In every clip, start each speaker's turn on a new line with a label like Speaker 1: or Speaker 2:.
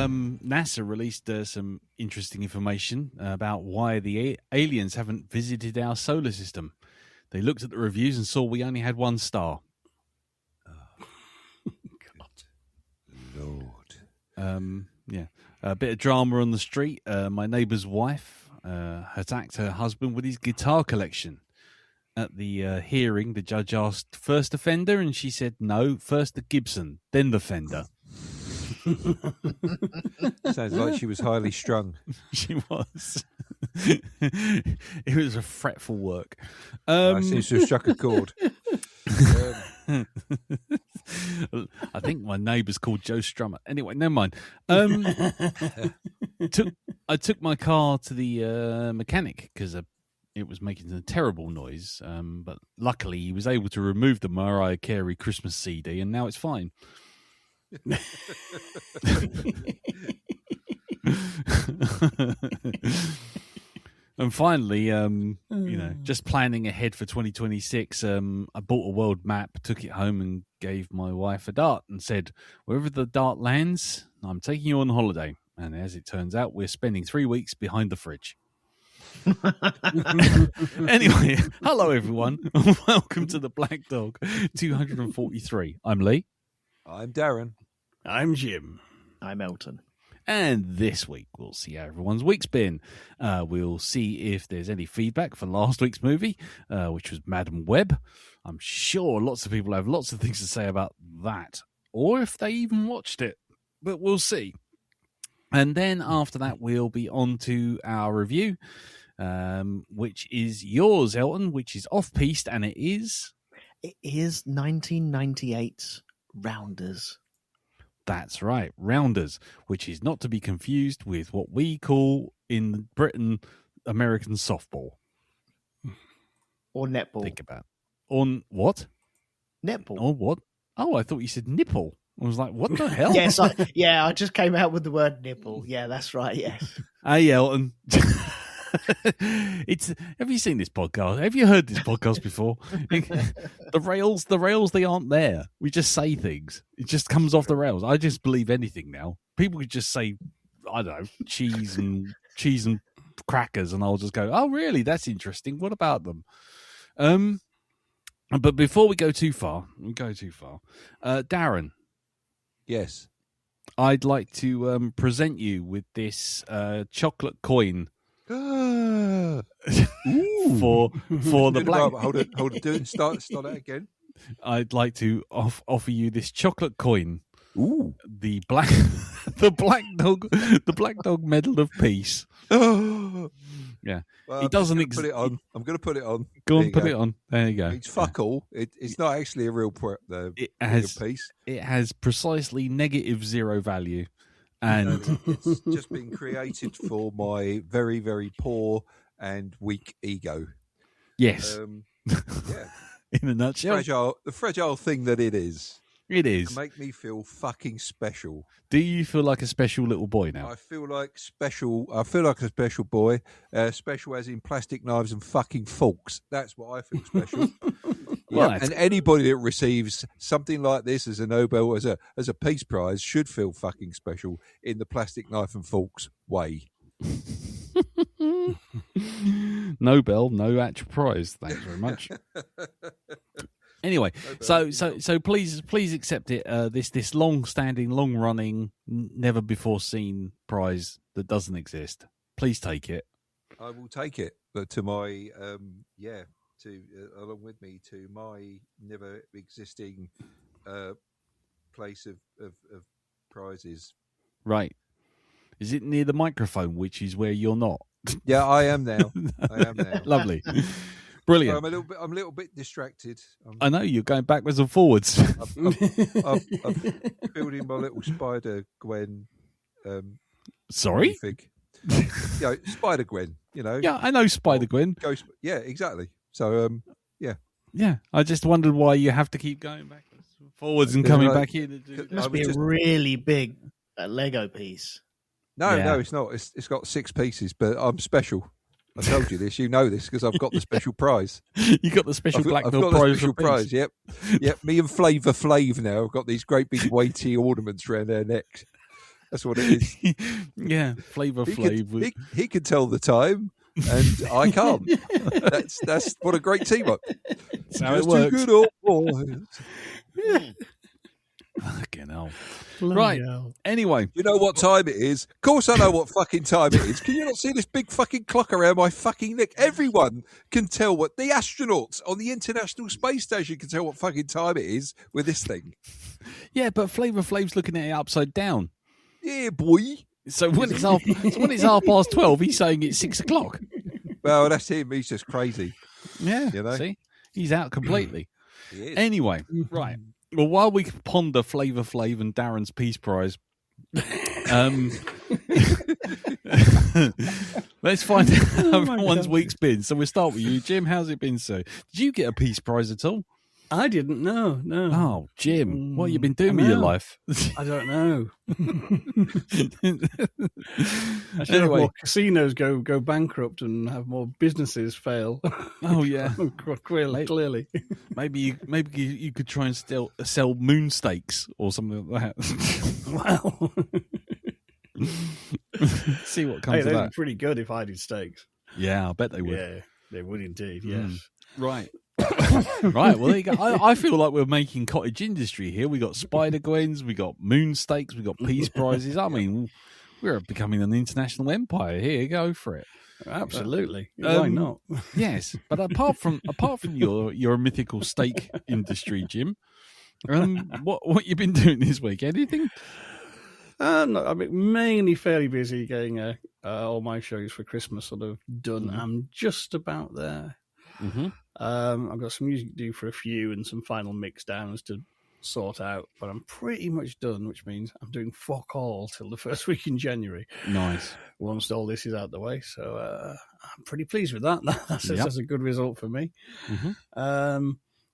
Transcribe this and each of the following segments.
Speaker 1: NASA released some interesting information about why the aliens haven't visited our solar system. They looked at the reviews and saw we only had 1 star.
Speaker 2: Lord.
Speaker 1: Yeah. A bit of drama on the street. My neighbour's wife attacked her husband with his guitar collection. At the hearing, the judge asked, first offender? And she said, no, first the Gibson, then the Fender.
Speaker 2: Sounds like she was highly strung.
Speaker 1: She was. It was a fretful work.
Speaker 2: I seem to have struck a chord.
Speaker 1: I think my neighbour's called Joe Strummer. Anyway, never mind. I took my car to the mechanic because it was making a terrible noise. But luckily, he was able to remove the Mariah Carey Christmas CD, and now it's fine. And finally, just planning ahead for 2026, I bought a world map, took it home and gave my wife a dart and said, wherever the dart lands, I'm taking you on holiday. And as it turns out, we're spending 3 weeks behind the fridge. Anyway, hello everyone. Welcome to the Black Dog 243. I'm Lee.
Speaker 2: I'm Darren.
Speaker 3: I'm Jim.
Speaker 4: I'm Elton.
Speaker 1: And this week, we'll see how everyone's week's been. We'll see if there's any feedback for last week's movie, which was Madam Web. I'm sure lots of people have lots of things to say about that, or if they even watched it, but we'll see. And then after that, we'll be on to our review, which is yours, Elton, which is Off-Piste, and it is...
Speaker 4: It is 1998's Rounders.
Speaker 1: That's right, Rounders, which is not to be confused with what we call in Britain American softball.
Speaker 4: Or netball.
Speaker 1: Think about it. On what?
Speaker 4: Netball.
Speaker 1: Or what? Oh, I thought you said nipple. I was like, what the hell?
Speaker 4: Yes, I just came out with the word nipple. Yeah, that's right, yes.
Speaker 1: Hey, Elton. Have you seen this podcast? Have you heard this podcast before? The rails, they aren't there. We just say things. It just comes off the rails. I just believe anything now. People could just say, I don't know, cheese and crackers, and I'll just go, oh, really? That's interesting. What about them? But before we go too far, Darren.
Speaker 2: Yes.
Speaker 1: I'd like to present you with this chocolate coin.
Speaker 2: For
Speaker 1: the black.
Speaker 2: Hold it. Start that again.
Speaker 1: I'd like to offer you this chocolate coin.
Speaker 2: Ooh,
Speaker 1: the black dog medal of peace. Yeah,
Speaker 2: well,
Speaker 1: it doesn't exist.
Speaker 2: Put it on. I'm going to put it on.
Speaker 1: Go on, put it on. There you go.
Speaker 2: It's fuck all. It's not actually a real piece.
Speaker 1: It has precisely -0 value. And
Speaker 2: it's just been created for my very, very poor and weak ego.
Speaker 1: Yes.
Speaker 2: Yeah.
Speaker 1: In a nutshell.
Speaker 2: The fragile thing that it is.
Speaker 1: It is.
Speaker 2: To make me feel fucking special.
Speaker 1: Do you feel like a special little boy now?
Speaker 2: I feel like a special boy. Special as in plastic knives and fucking forks. That's what I feel special.
Speaker 1: Well,
Speaker 2: and anybody that receives something like this as a Nobel, as a Peace Prize, should feel fucking special in the plastic knife and forks way.
Speaker 1: Nobel, no actual prize. Thanks very much. Anyway, so please accept it. This long-standing, long-running, never before seen prize that doesn't exist. Please take it.
Speaker 2: I will take it, but to my along with me to my never existing place of prizes.
Speaker 1: Right. Is it near the microphone, which is where you're not?
Speaker 2: Yeah, I am now.
Speaker 1: Lovely. Brilliant.
Speaker 2: So I'm a little bit distracted.
Speaker 1: I know you're going backwards and forwards.
Speaker 2: I'm building my little Spider Gwen.
Speaker 1: Sorry?
Speaker 2: Yeah, Spider Gwen. You know.
Speaker 1: Yeah, I know Spider Gwen.
Speaker 2: Yeah, exactly. So yeah.
Speaker 1: Yeah, I just wondered why you have to keep going backwards, forwards, and coming back in.
Speaker 4: It must be a really big Lego piece.
Speaker 2: No, it's not. It's got 6 pieces, but I'm special. I told you this. You know this because I've got the special prize.
Speaker 1: You got the special Black Dog prize.
Speaker 2: The special prize. Yep. Me and Flavor Flav now have got these great big weighty ornaments around their necks. That's what it is.
Speaker 1: Yeah, Flavor Flav.
Speaker 2: He can tell the time, and I can't. That's what a great team up.
Speaker 1: That's how it
Speaker 2: Just
Speaker 1: works.
Speaker 2: two good old boys.
Speaker 1: Fucking hell.
Speaker 4: Bloody
Speaker 1: Right.
Speaker 4: hell.
Speaker 1: Anyway,
Speaker 2: You know what time it is? Of course I know what fucking time it is. Can you not see this big fucking clock around my fucking neck? Everyone can tell what the astronauts on the International Space Station can tell what fucking time it is with this thing.
Speaker 1: yeah, but Flavor Flav's looking at it upside down.
Speaker 2: Yeah, boy.
Speaker 1: So when it's half past 12, he's saying it's 6 o'clock.
Speaker 2: Well, that's him. He's just crazy.
Speaker 1: Yeah,
Speaker 2: You know?
Speaker 1: see, he's out completely.
Speaker 2: He is.
Speaker 1: Anyway, right. Well, while we ponder Flavor Flav and Darren's Peace Prize, let's find out how everyone's week's been. So we'll start with you, Jim. How's it been, sir? Did you get a Peace Prize at all?
Speaker 3: I didn't know. No.
Speaker 1: Oh, Jim, what have you been doing
Speaker 3: I
Speaker 1: with your
Speaker 3: know.
Speaker 1: life?
Speaker 3: I don't know. I should
Speaker 1: Anyway.
Speaker 3: have more casinos go bankrupt and have more businesses fail.
Speaker 1: Oh yeah,
Speaker 3: Clearly.
Speaker 1: maybe you could try and sell moon steaks or something like that.
Speaker 3: Well,
Speaker 1: See what
Speaker 3: hey,
Speaker 1: comes of
Speaker 3: they'd be
Speaker 1: that.
Speaker 3: pretty good if I did steaks.
Speaker 1: Yeah, I bet they would.
Speaker 3: Yeah, they would indeed.
Speaker 1: Mm.
Speaker 3: Yes.
Speaker 1: Right. Right, well, there you go. I feel like we're making cottage industry here. We got Spider Gwens, we got moon steaks, we got peace prizes. I mean, we're becoming an international empire here. Go for it.
Speaker 3: Absolutely. Why not?
Speaker 1: Yes, but apart from your mythical steak industry, Jim, what you been doing this week? Anything?
Speaker 3: No, I've been mainly fairly busy getting all my shows for Christmas sort of done. I'm just about there.
Speaker 1: Mm-hmm.
Speaker 3: I've got some music to do for a few and some final mix downs to sort out, but I'm pretty much done, which means I'm doing fuck all till the first week in January.
Speaker 1: Nice.
Speaker 3: Once all this is out the way, so I'm pretty pleased with that. That's a good result for me.
Speaker 1: Mm-hmm.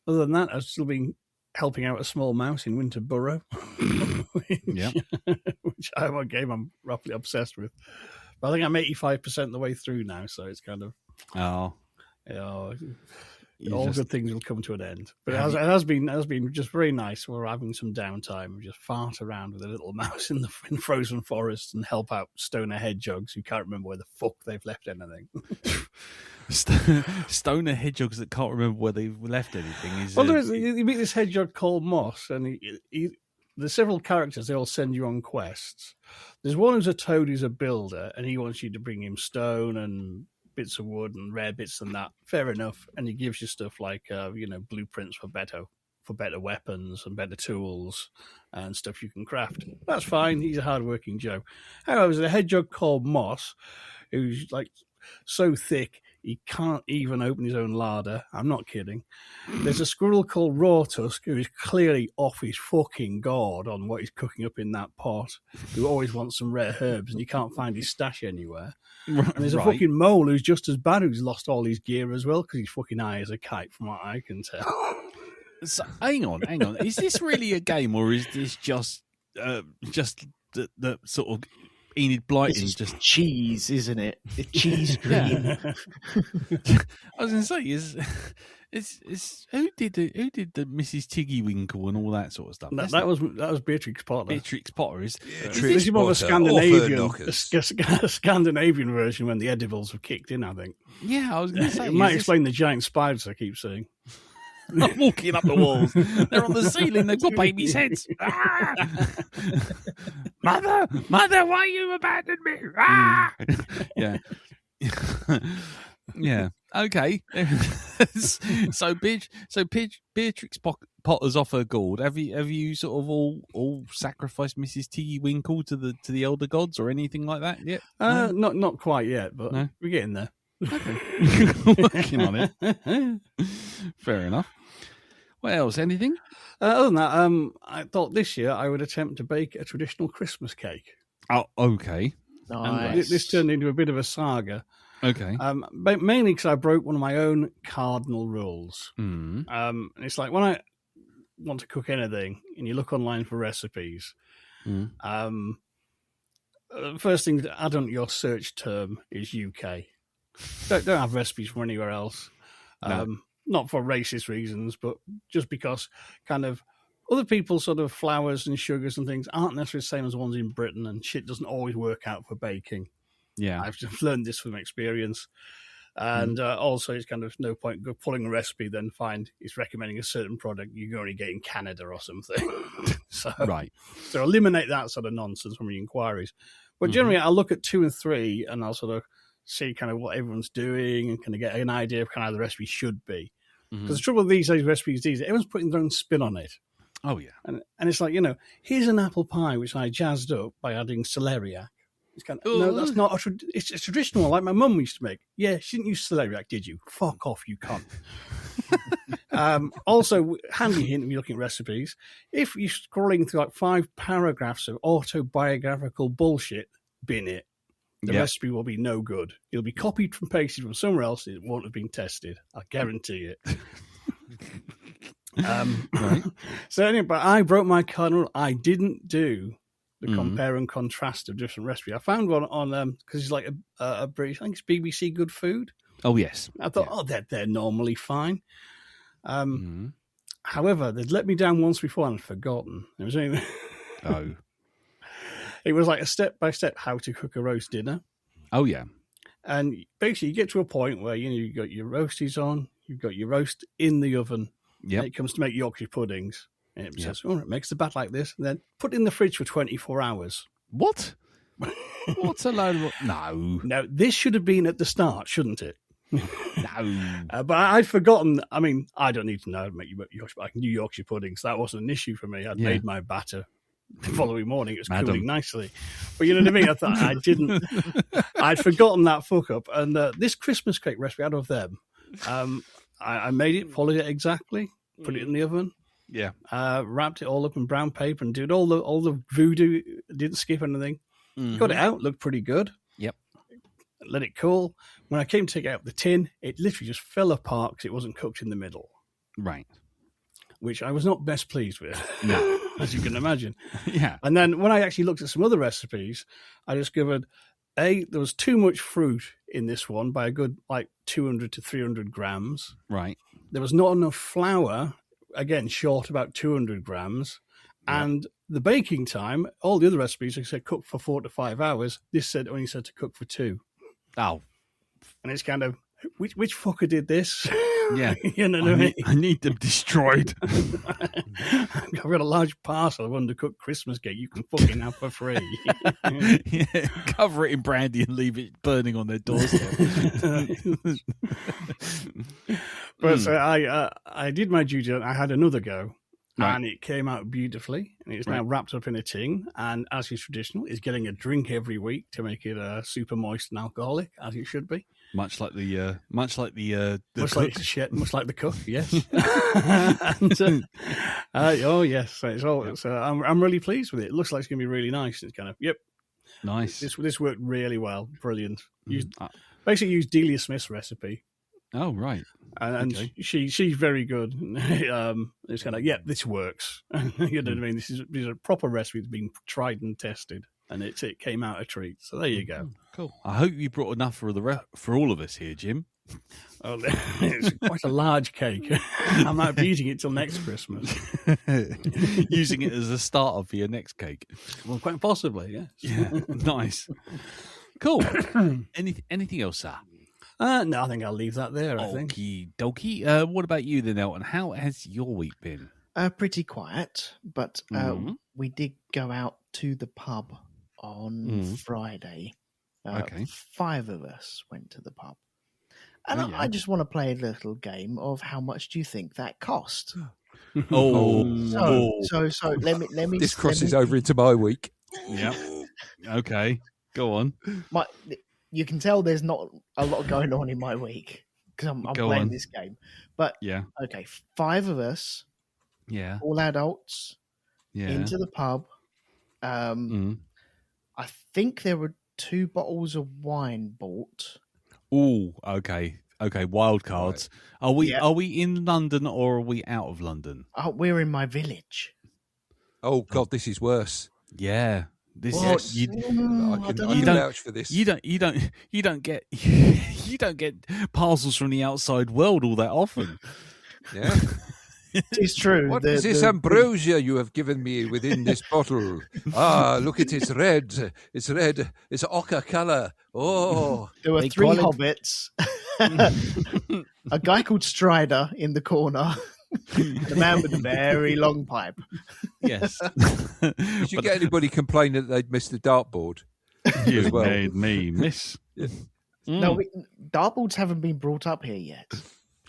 Speaker 3: Other than that, I've still been helping out a small mouse in Winterborough, which I'm a game I'm roughly obsessed with. But I think I'm 85% the way through now, so it's kind of
Speaker 1: Oh,
Speaker 3: all
Speaker 1: just-
Speaker 3: good things will come to an end. But it has been just very nice. We're having some downtime. We just fart around with a little mouse in the frozen forest and help out stoner hedgehogs who can't remember where the fuck they've left anything.
Speaker 1: stoner hedgehogs that can't remember where they've left anything.
Speaker 3: Well, you meet this hedgehog called Moss, and there's several characters. They all send you on quests. There's one who's a toad who's a builder, and he wants you to bring him stone and bits of wood and rare bits and that. Fair enough. And he gives you stuff like blueprints for better weapons and better tools and stuff you can craft. That's fine. He's a hard-working Joe. However, there's a hedgehog called Moss who's like so thick he can't even open his own larder. I'm not kidding. There's a squirrel called Rawtusk who is clearly off his fucking god on what he's cooking up in that pot, who always wants some rare herbs and you can't find his stash anywhere. And there's a fucking mole who's just as bad, who's lost all his gear as well because he's fucking high as a kite from what I can tell.
Speaker 1: So, hang on. Is this really a game, or is this just the sort of Enid Blyton?
Speaker 4: This is
Speaker 1: Just
Speaker 4: cheese, isn't it? The cheese cream.
Speaker 1: I was going to say is who did the Mrs. Tiggy Winkle and all that sort of stuff?
Speaker 3: That was Beatrix Potter.
Speaker 1: Beatrix Potter is
Speaker 3: This is more of a Scandinavian version when the edibles have kicked in, I think.
Speaker 1: Yeah, I was going to say
Speaker 3: It might explain the giant spiders I keep seeing.
Speaker 1: I'm walking up the walls. They're on the ceiling. They've got babies' heads. Ah! Mother, why you abandoned me? Ah! Yeah. Yeah. Okay. So Beatrix Potter's off her gourd. Have you sort of all sacrificed Mrs. Tiggy Winkle to the elder gods or anything like that yet? No?
Speaker 3: Not quite yet, but
Speaker 1: No?
Speaker 3: we're getting there.
Speaker 1: Working on it. Fair enough. What else? Anything?
Speaker 3: Other than that, I thought this year I would attempt to bake a traditional Christmas cake.
Speaker 1: Oh, okay.
Speaker 3: And
Speaker 4: Nice.
Speaker 3: this turned into a bit of a saga.
Speaker 1: Okay.
Speaker 3: But mainly because I broke one of my own cardinal rules.
Speaker 1: Mm.
Speaker 3: And it's like when I want to cook anything and you look online for recipes, first thing to add on your search term is UK. Don't have recipes from anywhere else.
Speaker 1: No.
Speaker 3: Not for racist reasons, but just because kind of other people's sort of flours and sugars and things aren't necessarily the same as the ones in Britain, and shit doesn't always work out for baking.
Speaker 1: Yeah.
Speaker 3: I've just learned this from experience. And also, it's kind of no point pulling a recipe, then find it's recommending a certain product you can only get in Canada or something. So eliminate that sort of nonsense from your inquiries. But generally, I'll look at 2 and 3, and I'll sort of see kind of what everyone's doing and kind of get an idea of kind of how the recipe should be. Because the trouble with these recipes is everyone's putting their own spin on it.
Speaker 1: Oh, yeah.
Speaker 3: And it's like, here's an apple pie which I jazzed up by adding celeriac. It's kind of, no, that's not it's a traditional one like my mum used to make. Yeah, she didn't use celeriac, did you? Fuck off, you cunt. Also, handy hint when you're looking at recipes, if you're scrolling through like 5 paragraphs of autobiographical bullshit, bin it. The recipe will be no good. It'll be copied and pasted from somewhere else. It won't have been tested. I guarantee it. Right. So anyway, but I broke my cardinal rule. I didn't do the compare and contrast of different recipes. I found one on because it's like a British, I think it's BBC Good Food.
Speaker 1: Oh yes.
Speaker 3: I thought, they're normally fine. However, they'd let me down once before and I'd forgotten. It was only it was like a step by step how to cook a roast dinner. Oh yeah. And basically, you get to a point where you've got your roasties on, you've got your roast in the oven. Yeah. It comes to make Yorkshire puddings. And it says, it makes the batter like this, and then put it in the fridge for 24 hours.
Speaker 1: What? What's a load of... No.
Speaker 3: No, this should have been at the start, shouldn't it?
Speaker 1: No.
Speaker 3: But I'd forgotten. I mean, I don't need to know how to make Yorkshire. I can do Yorkshire puddings. That wasn't an issue for me. I'd made my batter the following morning. It was cooling nicely. But you know what I mean? I thought I didn't... I'd forgotten that fuck up. And this Christmas cake recipe out of them, I made it, followed it exactly, put it in the oven. Yeah, wrapped it all up in brown paper and did all the voodoo. Didn't skip anything. Got it out. Looked pretty good. Yep. Let it cool. When I came to take out the tin, it literally just fell apart because it wasn't cooked in the middle. Right. Which I was not best pleased with. No, as you can imagine. Yeah. And then when I actually looked at some other recipes, I discovered there was too much fruit in this one by a good 200 to 300 grams. Right. There was not enough flour. Again, short about 200 grams. Yep. And the baking time, all the other recipes, like I said, cook for 4 to 5 hours. This only said to cook for 2. Oh. And it's kind of, which fucker did this? Yeah. You know what I mean?
Speaker 1: I need them destroyed.
Speaker 3: I've got a large parcel of undercooked Christmas cake you can fucking have for free.
Speaker 1: Yeah, cover it in brandy and leave it burning on their doorstep.
Speaker 3: But so I did my duty. I had another go. Right. And it came out beautifully. And it's now wrapped up in a tin. And as is traditional, is getting a drink every week to make it super moist and alcoholic, as it should be.
Speaker 1: Much like the
Speaker 3: much like the cook, yes. And, oh yes, so it's all. Yep. So I'm really pleased with it. It looks like it's going to be really nice. It's kind of
Speaker 1: nice.
Speaker 3: This worked really well, brilliant. Basically used Delia Smith's recipe.
Speaker 1: Oh right,
Speaker 3: and okay. She's very good. It's kind of this works. You know what I mean? This is a proper recipe that's been tried and tested. And it came out a treat. So there you go.
Speaker 1: Cool. I hope you brought enough for all of us here, Jim.
Speaker 3: Oh, it's quite a large cake. I might be eating it till next Christmas.
Speaker 1: Using it as a starter for your next cake.
Speaker 3: Well, quite possibly, yes.
Speaker 1: Yeah. Nice. Cool. Anything else, sir?
Speaker 3: No, I think I'll leave that there.
Speaker 1: Okie dokie. What about you then, Elton? How has your week been?
Speaker 4: Pretty quiet, but we did go out to the pub on Friday. Okay. 5 of us went to the pub. And I just want to play a little game of how much do you think that cost? So let me.
Speaker 2: This crosses over into my week.
Speaker 1: Yeah. Okay. Go on.
Speaker 4: You can tell there's not a lot going on in my week because I'm playing this game. But okay, 5 of us. Yeah. All adults. Yeah. Into the pub. I think there were 2 bottles of wine bought.
Speaker 1: Oh, okay. Okay, wild cards. Right. Are we in London or are we out of London?
Speaker 4: We're in my village.
Speaker 2: Oh God, this is worse.
Speaker 1: Yeah.
Speaker 2: I can vouch for this.
Speaker 1: You don't get parcels from the outside world all that often.
Speaker 2: Yeah.
Speaker 4: It's true.
Speaker 2: What is this ambrosia you have given me within this bottle? Ah, look, it's red. It's red. It's ochre colour. Oh.
Speaker 4: There were 3 hobbits. A guy called Strider in the corner. The man with the very long pipe.
Speaker 1: Yes.
Speaker 2: Did you get anybody complaining that they'd missed the dartboard?
Speaker 1: You made me miss.
Speaker 2: Yeah.
Speaker 4: No, dartboards haven't been brought up here yet.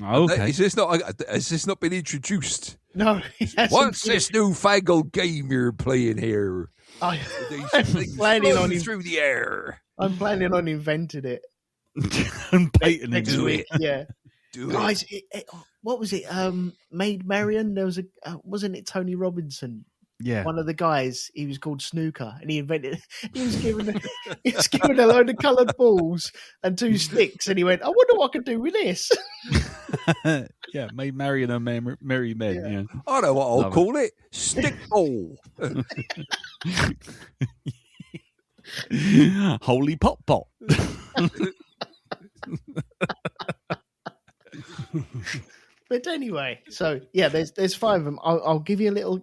Speaker 1: Okay.
Speaker 2: Has this not been introduced?
Speaker 4: No.
Speaker 2: What's this newfangled game you're playing here?
Speaker 4: I'm
Speaker 2: These
Speaker 4: planning on
Speaker 2: through the air.
Speaker 4: I'm planning on inventing it.
Speaker 1: And patenting
Speaker 4: Next
Speaker 1: it.
Speaker 4: week. Yeah.
Speaker 2: Do
Speaker 4: Guys, what was it? Maid Marian. There was wasn't it Tony Robinson?
Speaker 1: Yeah.
Speaker 4: One of the guys. He was called Snooker, and he invented. He was given a load of coloured balls and 2 sticks, and he went, "I wonder what I can do with this."
Speaker 1: Yeah, made Marion a merry men. Yeah.
Speaker 2: I know what I'll
Speaker 1: Love
Speaker 2: call it. Stick ball.
Speaker 1: Holy pop pot.
Speaker 4: But anyway, so yeah, there's 5 of them. I'll give you a little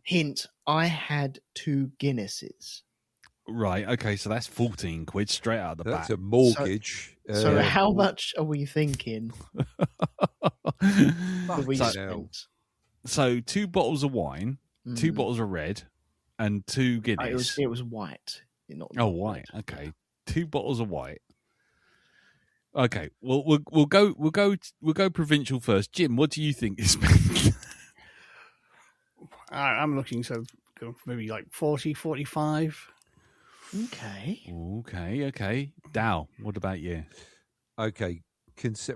Speaker 4: hint. I had 2 Guinnesses.
Speaker 1: Right. Okay. So that's 14 quid straight out of the
Speaker 2: That's
Speaker 1: back.
Speaker 2: a mortgage.
Speaker 4: So how much are we thinking that we spent?
Speaker 1: So 2 bottles of wine, 2 bottles of red, and 2 Guinness.
Speaker 4: It was white. Not
Speaker 1: white. Red. Okay. 2 bottles of white. Okay. Well, we'll go provincial first. Jim, what do you think is spent?
Speaker 3: I'm looking maybe like 40, 45.
Speaker 1: Okay. Dow, what about you?
Speaker 2: Okay.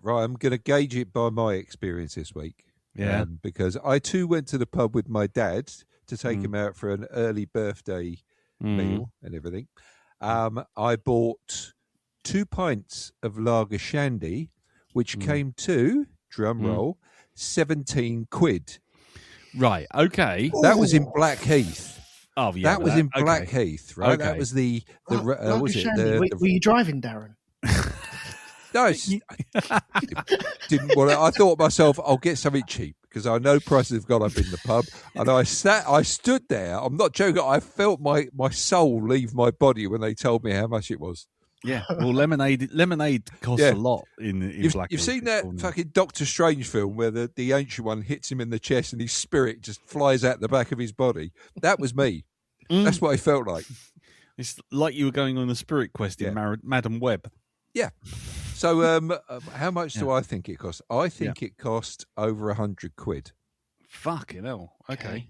Speaker 2: Right, I'm going to gauge it by my experience this week.
Speaker 1: Yeah.
Speaker 2: Because I too went to the pub with my dad to take him out for an early birthday meal and everything. I bought 2 pints of lager shandy, which came to, drum roll, 17 quid.
Speaker 1: Right, okay.
Speaker 2: That was in Blackheath.
Speaker 1: Oh, yeah.
Speaker 2: That was in Blackheath, right? Okay. That was the was it?
Speaker 4: Were you driving, Darren?
Speaker 2: No, didn't want to. I thought to myself, I'll get something cheap because I know prices have gone up in the pub. And I stood there. I'm not joking. I felt my soul leave my body when they told me how much it was.
Speaker 1: Yeah, well, lemonade costs a lot in Blackheath.
Speaker 2: You've seen that fucking Doctor Strange film where the ancient one hits him in the chest and his spirit just flies out the back of his body? That was me. That's what I felt like.
Speaker 1: It's like you were going on a spirit quest in Madam Web.
Speaker 2: Yeah. So, how much do I think it cost? I think it cost over 100 quid.
Speaker 1: Fucking hell. Okay.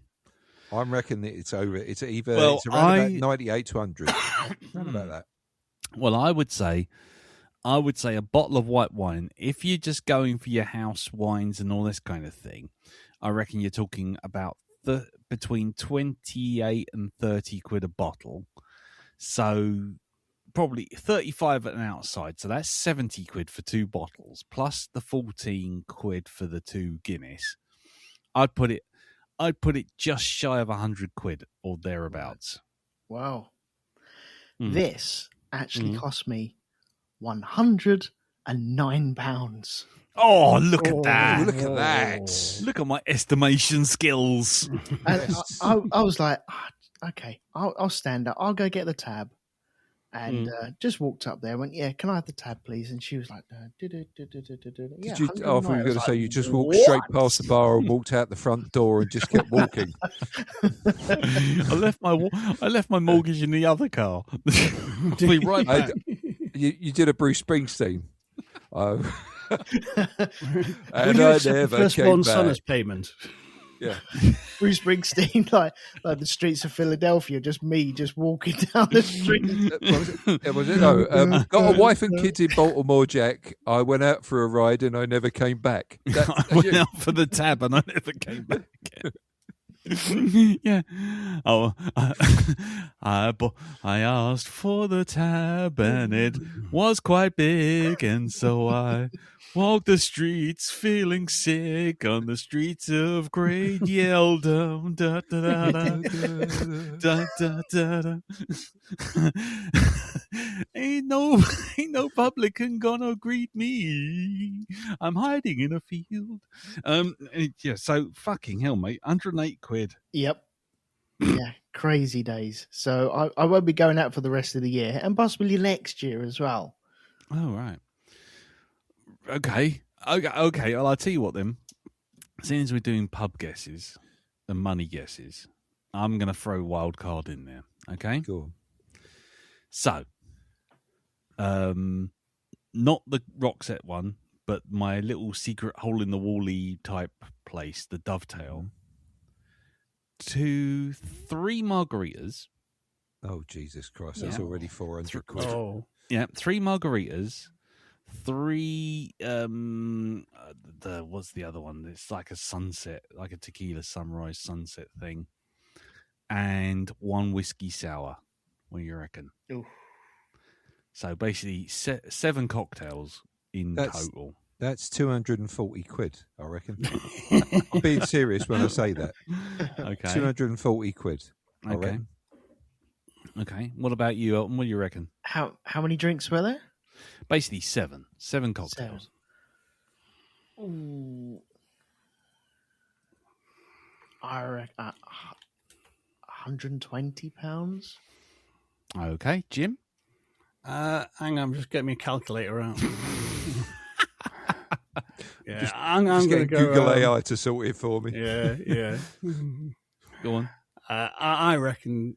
Speaker 2: I reckon that it's over. It's around about 98 to 100. Around about that.
Speaker 1: Well, I would say a bottle of white wine. If you're just going for your house wines and all this kind of thing, I reckon you're talking about between 28 and 30 quid a bottle. So probably 35 at an outside. So that's 70 quid for 2 bottles plus the 14 quid for the 2 Guinness. I'd put it just shy of 100 quid or thereabouts.
Speaker 4: Wow. This actually cost me £109.
Speaker 1: Oh, look at that.
Speaker 2: Look at that.
Speaker 1: Look at my estimation skills.
Speaker 4: And I was like, okay, I'll stand up. I'll go get the tab. And just walked up there and went, yeah, can I have the tab, please? And she was like, I thought you were
Speaker 2: going to say you just walked straight past the bar and walked out the front door and just kept walking.
Speaker 1: I left my mortgage in the other car. Be right back.
Speaker 2: You did a Bruce Springsteen. And
Speaker 3: I never came back. Sonus payment.
Speaker 2: Yeah,
Speaker 4: Bruce Springsteen, like the streets of Philadelphia, just me just walking down the street.
Speaker 2: Was it? No, got a wife and kids in Baltimore, Jack. I went out for a ride and I never came back.
Speaker 1: I went out for the tab and I never came back. Yeah. Oh, I asked for the tab and it was quite big, and so I walked the streets feeling sick on the streets of Great Yeldom. Da, da, da, da, da, da, da. ain't no publican gonna greet me. I'm hiding in a field. Yeah, so fucking hell, mate. 108 quid.
Speaker 4: Yep. Yeah, crazy days. So I won't be going out for the rest of the year and possibly next year as well.
Speaker 1: Oh, right. Okay. Well, I'll tell you what then. Seeing as we're doing pub guesses and money guesses, I'm going to throw wild card in there. Okay?
Speaker 2: Go on.
Speaker 1: So, not the Roxette one, but my little secret hole-in-the-wall-y type place, the Dovetail. 3 margaritas.
Speaker 2: Oh, Jesus Christ. That's already 400 quid.
Speaker 3: Oh.
Speaker 1: Yeah, 3 margaritas. 3 what's the other one? It's like a sunset, like a tequila sunrise sunset thing. And 1 whiskey sour. What do you reckon?
Speaker 4: Ooh.
Speaker 1: So basically 7 cocktails in total.
Speaker 2: That's 240 quid, I reckon. I'm being serious when I say that.
Speaker 1: Okay.
Speaker 2: 240 quid.
Speaker 1: Okay. Okay. What about you, Elton? What do you reckon?
Speaker 4: How many drinks were there?
Speaker 1: Basically 7 cocktails.
Speaker 4: Ooh. I reckon £120.
Speaker 1: Okay, Jim.
Speaker 3: Hang on, I'm just getting my calculator out. Yeah, I'm
Speaker 2: Just
Speaker 3: going to
Speaker 2: getting
Speaker 3: go
Speaker 2: Google AI to sort it for me.
Speaker 3: Yeah.
Speaker 1: Go on.
Speaker 3: I reckon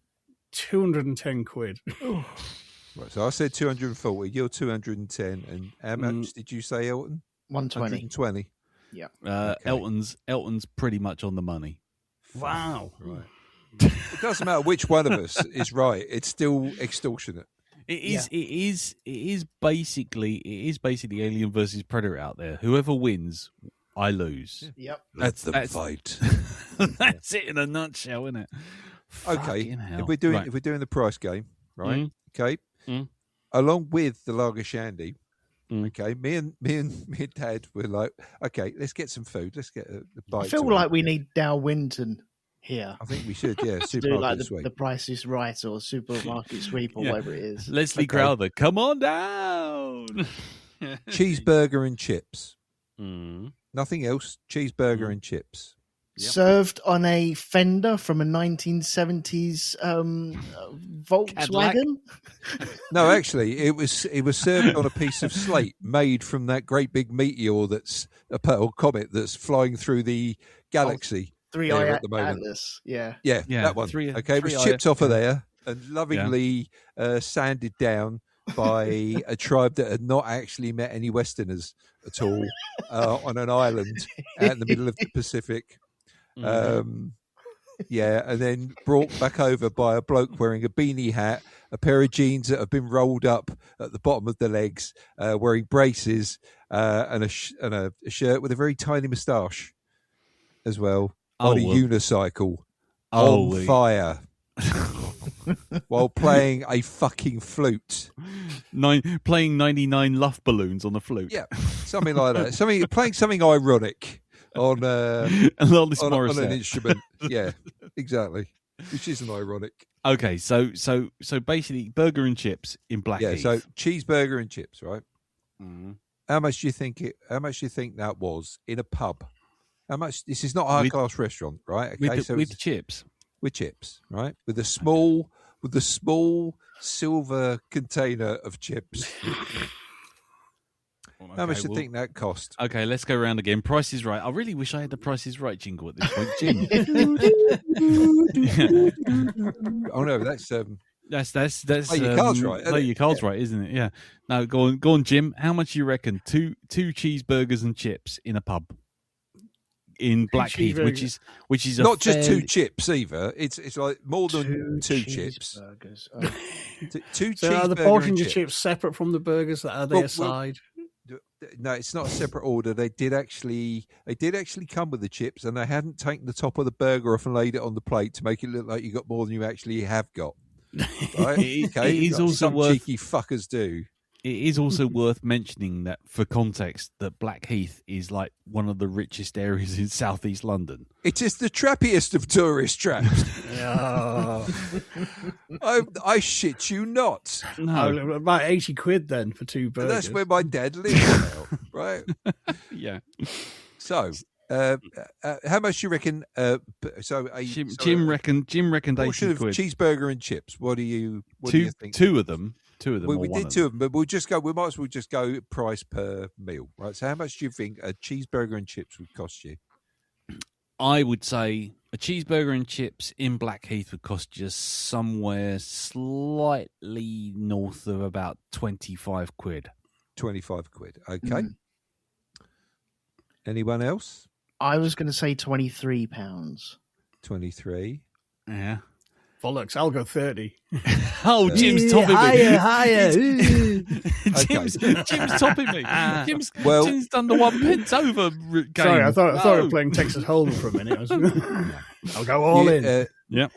Speaker 3: 210 quid.
Speaker 2: Right, so I said 240. You're 210. And how much did you say, Elton?
Speaker 4: 120.
Speaker 2: 120.
Speaker 4: Yeah.
Speaker 2: Okay.
Speaker 1: Elton's pretty much on the money.
Speaker 3: Wow.
Speaker 2: Right. It doesn't matter which one of us is right. It's still extortionate.
Speaker 1: It is. Yeah. It is basically Alien versus Predator out there. Whoever wins, I lose.
Speaker 4: Yep.
Speaker 2: That's the fight.
Speaker 1: That's it in a nutshell, isn't it?
Speaker 2: Okay. If we're doing the price game, right? Okay. Along with the Lager Shandy. Okay, me and Dad were like, okay, let's get some food. Let's get a bite.
Speaker 4: I feel like we need Dow Winton here.
Speaker 2: I think we should, yeah.
Speaker 4: To do like the Price is Right or Supermarket Sweep or whatever it is.
Speaker 1: Leslie Crowther, come on down.
Speaker 2: Cheeseburger and chips. Nothing else. Cheeseburger and chips.
Speaker 4: Yep. Served on a fender from a 1970s Volkswagen.
Speaker 2: No, actually, it was served on a piece of slate made from that great big meteor that's a comet that's flying through the galaxy.
Speaker 4: 3i at the moment. Atlas. Yeah,
Speaker 2: that one. It was chipped off of there and lovingly sanded down by a tribe that had not actually met any Westerners at all on an island out in the middle of the Pacific. And then brought back over by a bloke wearing a beanie hat, a pair of jeans that have been rolled up at the bottom of the legs, wearing braces, and a shirt with a very tiny moustache as well, on a unicycle, on fire, while playing a fucking flute.
Speaker 1: Playing 99 Luff balloons on the flute.
Speaker 2: Yeah, something like that. Playing something ironic. On an instrument, yeah, exactly, which isn't ironic.
Speaker 1: Okay, so basically, burger and chips in Blackheath.
Speaker 2: Yeah, so cheeseburger and chips, right? How much do you think that was in a pub? How much? This is not a high class restaurant, right? Okay,
Speaker 1: with chips,
Speaker 2: right? With a small silver container of chips. How much do you think that cost?
Speaker 1: Okay, let's go around again. Price is Right. I really wish I had the Price is Right jingle at this point, Jim.
Speaker 2: Oh no, that's
Speaker 1: play
Speaker 2: your cards right.
Speaker 1: Play your cards right, isn't it? Yeah. Now go on, Jim. How much do you reckon? Two cheeseburgers and chips in a pub in Blackheath, which is
Speaker 2: not just 2 chips either. It's like more than 2 chips. Two
Speaker 3: so
Speaker 2: cheeseburgers.
Speaker 3: Are the portions of chips separate from the burgers that are their side?
Speaker 2: no, it's not a separate order. They did actually come with the chips, and they hadn't taken the top of the burger off and laid it on the plate to make it look like you got more than you actually have got. Right? Okay,
Speaker 1: it is also
Speaker 2: some
Speaker 1: worth
Speaker 2: cheeky fuckers do.
Speaker 1: It is also worth mentioning that, for context, that Blackheath is like one of the richest areas in southeast London.
Speaker 2: It is the trappiest of tourist traps. I shit you not.
Speaker 3: No, about 80 quid then for 2 burgers.
Speaker 2: That's where my dad lives now, right?
Speaker 1: Yeah.
Speaker 2: So, how much do you reckon?
Speaker 1: Jim reckoned 80 quid.
Speaker 2: Cheeseburger and chips. What do you think?
Speaker 1: Two of them.
Speaker 2: We did 2 of them, but we might as well just go price per meal, right? So, how much do you think a cheeseburger and chips would cost you?
Speaker 1: I would say a cheeseburger and chips in Blackheath would cost you somewhere slightly north of about 25 quid.
Speaker 2: 25 quid. Okay. Anyone else?
Speaker 4: I was going to say £23.
Speaker 2: 23.
Speaker 1: Yeah.
Speaker 3: Bollocks, I'll go 30.
Speaker 1: Oh, Jim's topping me.
Speaker 4: Higher.
Speaker 1: Jim's topping me. Jim's done the 1 pence over game.
Speaker 3: Sorry, I thought we were playing Texas Hold'em for a minute. I'll go all in.
Speaker 2: Yeah.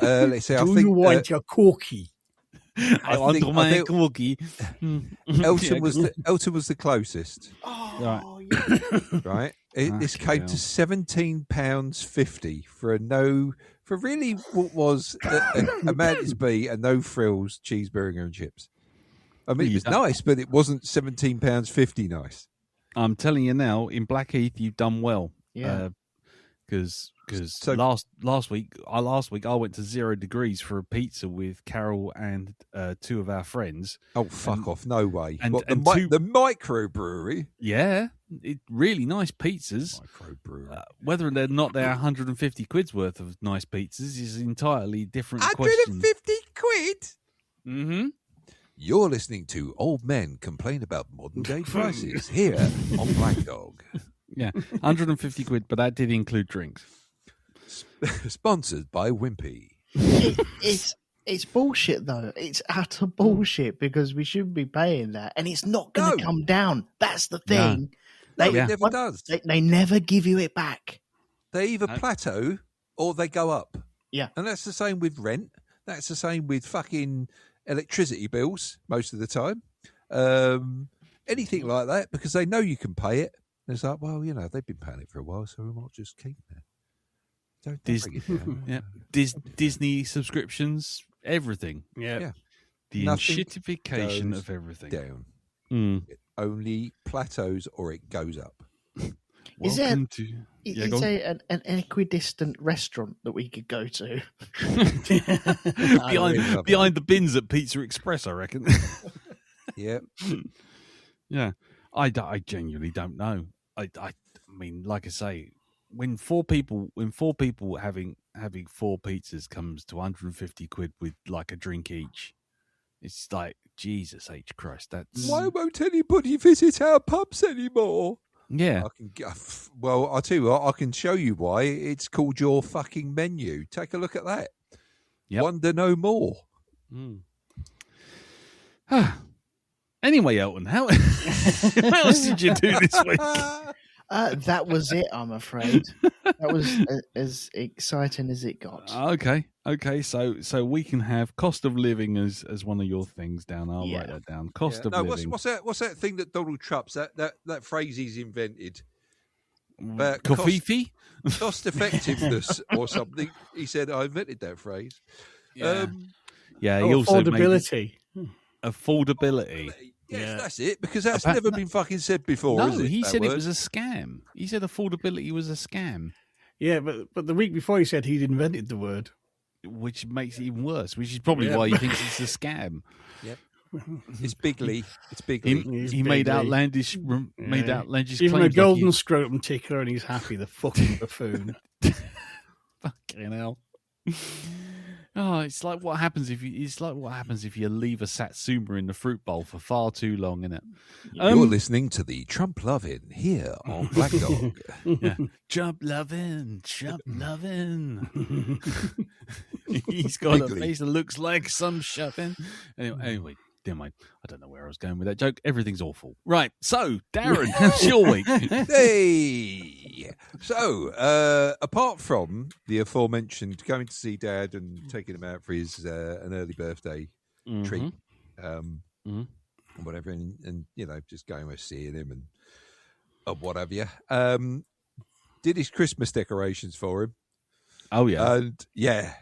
Speaker 2: Let's see.
Speaker 3: Do you want your cookie?
Speaker 1: I want my cookie.
Speaker 2: Elton was the closest.
Speaker 4: Oh,
Speaker 2: right. This came to £17.50 for really what was a Mantis B and no frills cheeseburger and chips. I mean, it was nice, but it wasn't £17.50 nice.
Speaker 1: I'm telling you now, in Blackheath, you've done well.
Speaker 4: Yeah.
Speaker 1: Because last week I went to 0 Degrees for a pizza with Carol and 2 of our friends.
Speaker 2: Oh, fuck off! No way.
Speaker 1: And
Speaker 2: the microbrewery?
Speaker 1: Yeah, really nice pizzas.
Speaker 2: Microbrewery.
Speaker 1: Whether or not they're 150 quid's worth of nice pizzas is entirely different
Speaker 2: 150 quid.
Speaker 1: Mm-hmm.
Speaker 2: You're listening to Old Men Complain About Modern Day Prices here on Black Dog.
Speaker 1: Yeah, 150 quid, but that did include drinks.
Speaker 2: Sponsored by Wimpy.
Speaker 4: It's bullshit, though. It's utter bullshit because we shouldn't be paying that, and it's not going to come down. That's the thing.
Speaker 2: It never does.
Speaker 4: They never give you it back.
Speaker 2: They either plateau or they go up.
Speaker 4: Yeah,
Speaker 2: and that's the same with rent. That's the same with fucking electricity bills most of the time. Anything like that, because they know you can pay it. It's like, well, they've been paying it for a while, so we might just keep it. Don't bring it down.
Speaker 1: Yeah, Disney subscriptions, everything.
Speaker 3: Yeah.
Speaker 1: The shitification of everything.
Speaker 2: Down.
Speaker 1: It
Speaker 2: only plateaus or it goes up.
Speaker 4: Is there an equidistant restaurant that we could go to?
Speaker 1: behind the bins at Pizza Express, I reckon.
Speaker 2: Yeah.
Speaker 1: Yeah. I genuinely don't know. I mean, like I say, when four people having 4 pizzas comes to 150 quid with like a drink each, it's like, Jesus H. Christ, that's...
Speaker 2: Why won't anybody visit our pubs anymore?
Speaker 1: Yeah.
Speaker 2: I'll tell you what, I can show you why. It's called your fucking menu. Take a look at that. Yep. Wonder no more.
Speaker 1: Anyway, Elton, what else did you do this week?
Speaker 4: That was it, I'm afraid. That was as exciting as it got.
Speaker 1: Okay. So we can have cost of living as one of your things down. I'll write that down. Cost of living.
Speaker 2: What's that thing that Donald Trump's that phrase he's invented?
Speaker 1: Coffee?
Speaker 2: Cost effectiveness or something. He said, I invented that phrase.
Speaker 1: Yeah. He also
Speaker 3: affordability.
Speaker 1: Affordability.
Speaker 2: Yes, that's it, because that's never been fucking said before,
Speaker 1: no,
Speaker 2: is it?
Speaker 1: He said it was a scam. He said affordability was a scam.
Speaker 3: Yeah, but the week before he said he'd invented the word.
Speaker 1: Which makes it even worse, which is probably why he thinks it's a scam.
Speaker 2: Yep. It's bigly.
Speaker 1: He made outlandish claims.
Speaker 3: Even a golden scrotum tickler and he's happy, the fucking buffoon.
Speaker 1: Fucking hell. Oh, it's like what happens if you leave a satsuma in the fruit bowl for far too long, innit?
Speaker 2: You're listening to the Trump Lovin' here on Black Dog.
Speaker 1: Yeah. Trump lovin'. He's got a face that looks like some shoving. Anyway, Never mind. I don't know where I was going with that joke. Everything's awful. Right. So, Darren, how's your week?
Speaker 2: Hey. So, apart from the aforementioned going to see Dad and taking him out for his an early birthday treat, whatever, and just going with seeing him and what have you. Did his Christmas decorations for him.
Speaker 1: Oh yeah,
Speaker 2: and yeah.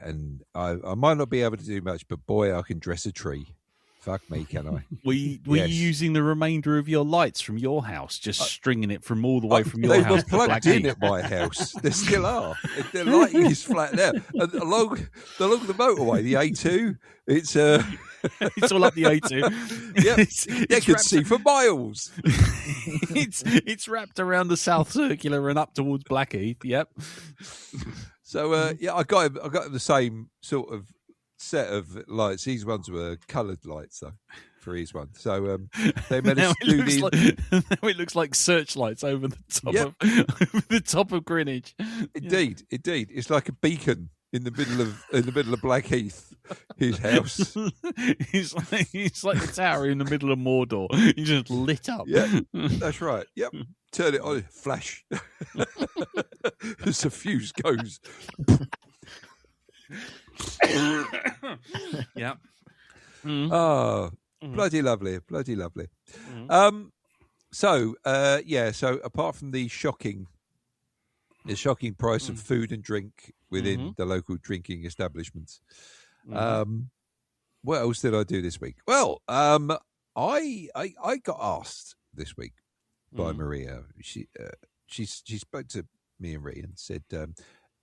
Speaker 2: And I might not be able to do much, but boy, I can dress a tree. Fuck me, can I?
Speaker 1: Were you using the remainder of your lights from your house, just stringing it from all the way from your house?
Speaker 2: They were plugged in at my house. They still are. Their lighting is flat there. And along the motorway, the A2, it's
Speaker 1: it's all up the A2.
Speaker 2: Yep. They could see for miles.
Speaker 1: It's wrapped around the South Circular and up towards Blackheath. Yep.
Speaker 2: So I got him the same sort of set of lights. These ones were coloured lights though for his one. So they managed to do these.
Speaker 1: Now it looks like searchlights over the top of over the top of Greenwich.
Speaker 2: Indeed. It's like a beacon in the middle of Blackheath, his house.
Speaker 1: It's like the tower in the middle of Mordor. You just lit up.
Speaker 2: Yeah, that's right. Yep. Turn it on, flash. As the fuse goes.
Speaker 1: Yeah.
Speaker 2: Oh, bloody lovely. So apart from the shocking price of food and drink within the local drinking establishments, what else did I do this week? Well, I got asked this week by Maria. She spoke to me and Ree and said,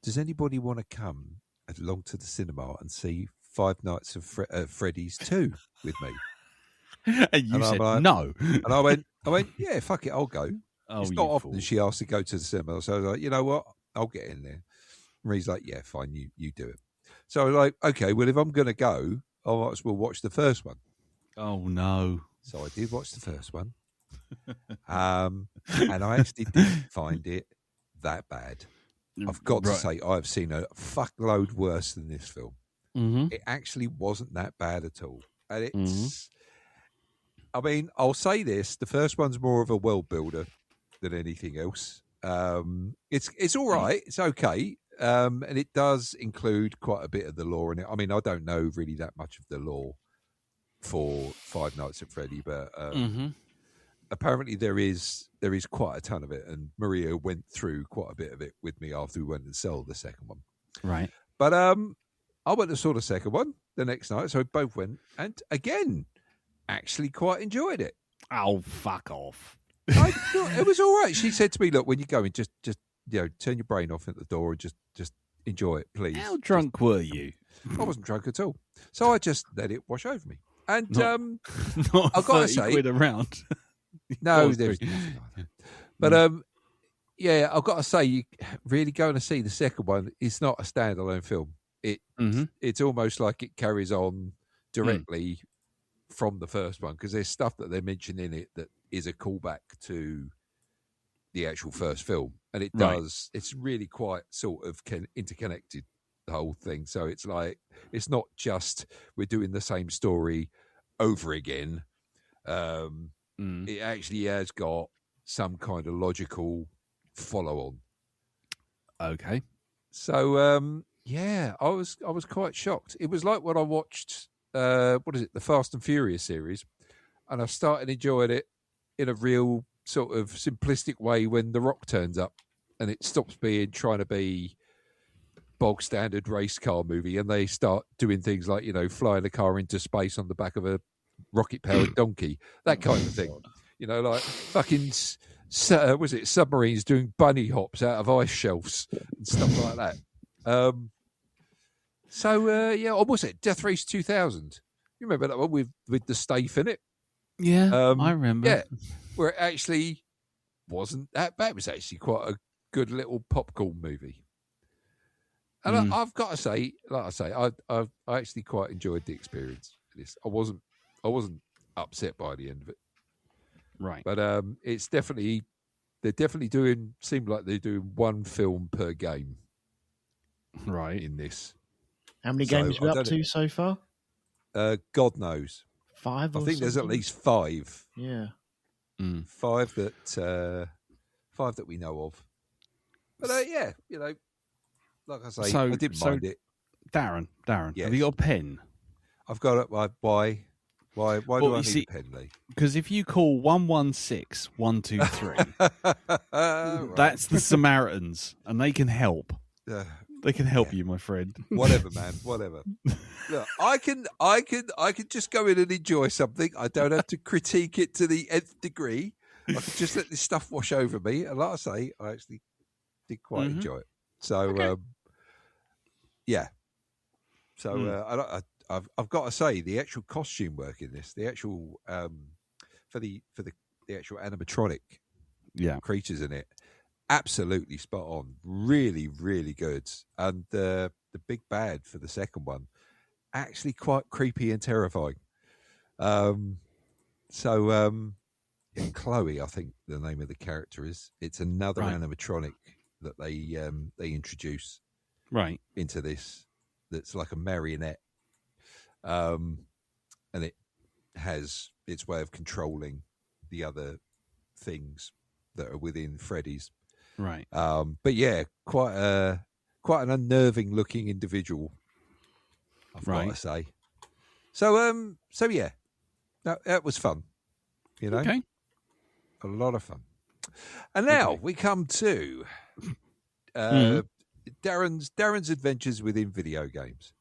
Speaker 2: "Does anybody want to come along to the cinema and see Five Nights of Freddy's 2 with me?"
Speaker 1: And you said no.
Speaker 2: And I went, yeah, fuck it, I'll go.
Speaker 1: Oh,
Speaker 2: it's not often she asked to go to the cinema. So I was like, you know what? I'll get in there. And he's like, yeah, fine, you do it. So I was like, okay, well, if I'm going to go, I might as well watch the first one.
Speaker 1: Oh, no.
Speaker 2: So I did watch the first one. And I actually didn't find it that bad. I've got to say, I've seen a fuckload worse than this film. It actually wasn't that bad at all. And it's, I mean, I'll say this, the first one's more of a world builder than anything else. It's all right. It's okay. And it does include quite a bit of the lore in it. I mean, I don't know really that much of the lore for Five Nights at Freddy, but apparently there is quite a ton of it. And Maria went through quite a bit of it with me after we went and saw the second one.
Speaker 1: Right.
Speaker 2: But I went and saw the second one the next night, so we both went, and again, actually quite enjoyed it.
Speaker 1: Oh, fuck off.
Speaker 2: I thought it was all right. She said to me, look, when you go in, just turn your brain off at the door and just enjoy it, please.
Speaker 1: How drunk were you?
Speaker 2: I wasn't drunk at all. So I just let it wash over me. And
Speaker 1: not
Speaker 2: I've got to say,
Speaker 1: quid around.
Speaker 2: No, there's nothing like that. But yeah, I've got to say, you really going to see the second one, it's not a standalone film. It's almost like it carries on directly from the first one, because there's stuff that they mention in it that is a callback to the actual first film, and it does. It's really quite sort of interconnected, the whole thing. So it's like, it's not just we're doing the same story over again. It actually has got some kind of logical follow on.
Speaker 1: Okay.
Speaker 2: So yeah, I was quite shocked. It was like when I watched the Fast and Furious series, and I started enjoying it in a real sort of simplistic way when The Rock turns up, and it stops being trying to be bog standard race car movie, and they start doing things like, flying a car into space on the back of a rocket powered donkey, that kind of thing. Like fucking was it submarines doing bunny hops out of ice shelves and stuff like that. So yeah, or was it Death Race 2000? You remember that one with the Stafe in it?
Speaker 1: Yeah, I remember.
Speaker 2: Yeah, where it actually wasn't that bad. It was actually quite a good little popcorn movie. And I've got to say, like I say, I actually quite enjoyed the experience. I wasn't upset by the end of it.
Speaker 1: Right.
Speaker 2: But they're definitely seem like they're doing one film per game.
Speaker 1: Right.
Speaker 2: In this.
Speaker 4: How many games are we up to so far?
Speaker 2: God knows.
Speaker 4: 5 or
Speaker 2: I think there's at
Speaker 4: something?
Speaker 2: least 5.
Speaker 4: Yeah.
Speaker 2: 5 that we know of. But yeah, like I say, I didn't mind it.
Speaker 1: Darren,
Speaker 2: yes.
Speaker 1: Have you got a pen?
Speaker 2: I've got it. Why do I need a pen, Lee?
Speaker 1: Because if you call 116 123, that's the Samaritans, and they can help. They can help you, my friend.
Speaker 2: Whatever, man. Whatever. Look, I can just go in and enjoy something. I don't have to critique it to the nth degree. I can just let this stuff wash over me. And like I say, I actually did quite enjoy it. So, yeah. So I've got to say, the actual costume work in this, the actual for the actual animatronic creatures in it, absolutely spot on. Really, really good. And the big bad for the second one, actually quite creepy and terrifying. Chloe, I think the name of the character is. It's another animatronic that they introduce into this. That's like a marionette, and it has its way of controlling the other things that are within Freddy's.
Speaker 1: Right.
Speaker 2: But yeah, quite an unnerving looking individual, I've got to say. So yeah, that was fun. Okay. A lot of fun. And now we come to Darren's adventures within video games.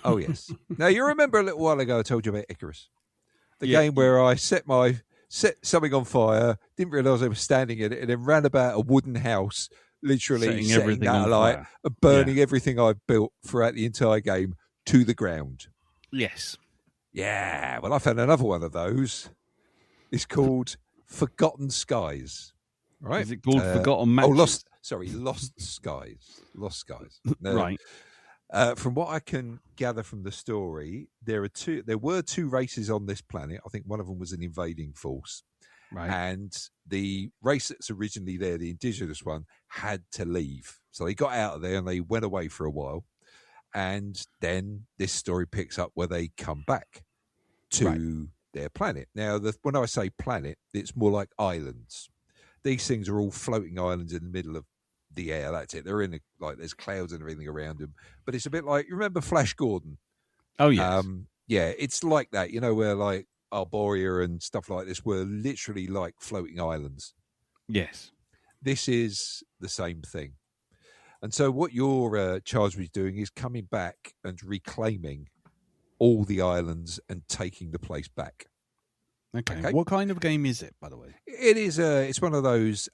Speaker 2: Oh yes. Now you remember a little while ago I told you about Icarus, the game where I set something on fire, didn't realise I was standing in it, and then ran about a wooden house, literally setting that alight and burning everything I built throughout the entire game to the ground.
Speaker 1: Yes.
Speaker 2: Yeah. Well, I found another one of those. It's called Forgotten Skies. Right?
Speaker 1: Is it called Forgotten Matches?
Speaker 2: Lost Skies. Lost Skies.
Speaker 1: Right.
Speaker 2: From what I can gather from the story, there were 2 races on this planet. I think one of them was an invading force.
Speaker 1: Right.
Speaker 2: And the race that's originally there, the indigenous one, had to leave. So they got out of there and they went away for a while. And then this story picks up where they come back to their planet. Now, when I say planet, it's more like islands. These things are all floating islands in the middle of the air. That's it. They're in there's clouds and everything around them. But it's a bit like, you remember Flash Gordon?
Speaker 1: Oh, yes.
Speaker 2: Yeah, it's like that, where like Arborea and stuff like this were literally like floating islands.
Speaker 1: Yes.
Speaker 2: This is the same thing. And so what you're charged with doing is coming back and reclaiming all the islands and taking the place back.
Speaker 1: Okay. What kind of game is it, by the way?
Speaker 2: It is. It's one of those.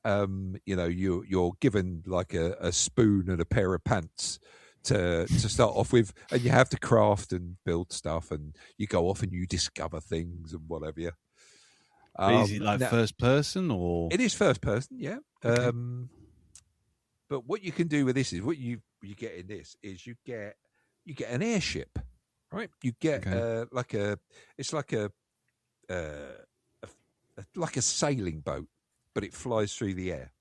Speaker 2: You're given like a spoon and a pair of pants to start off with, and you have to craft and build stuff, and you go off and you discover things and whatever.
Speaker 1: Is it like first person or?
Speaker 2: It is first person. Yeah.
Speaker 1: Okay.
Speaker 2: But what you can do with this is what you get in this is you get an airship, right? You get like a sailing boat, but it flies through the air.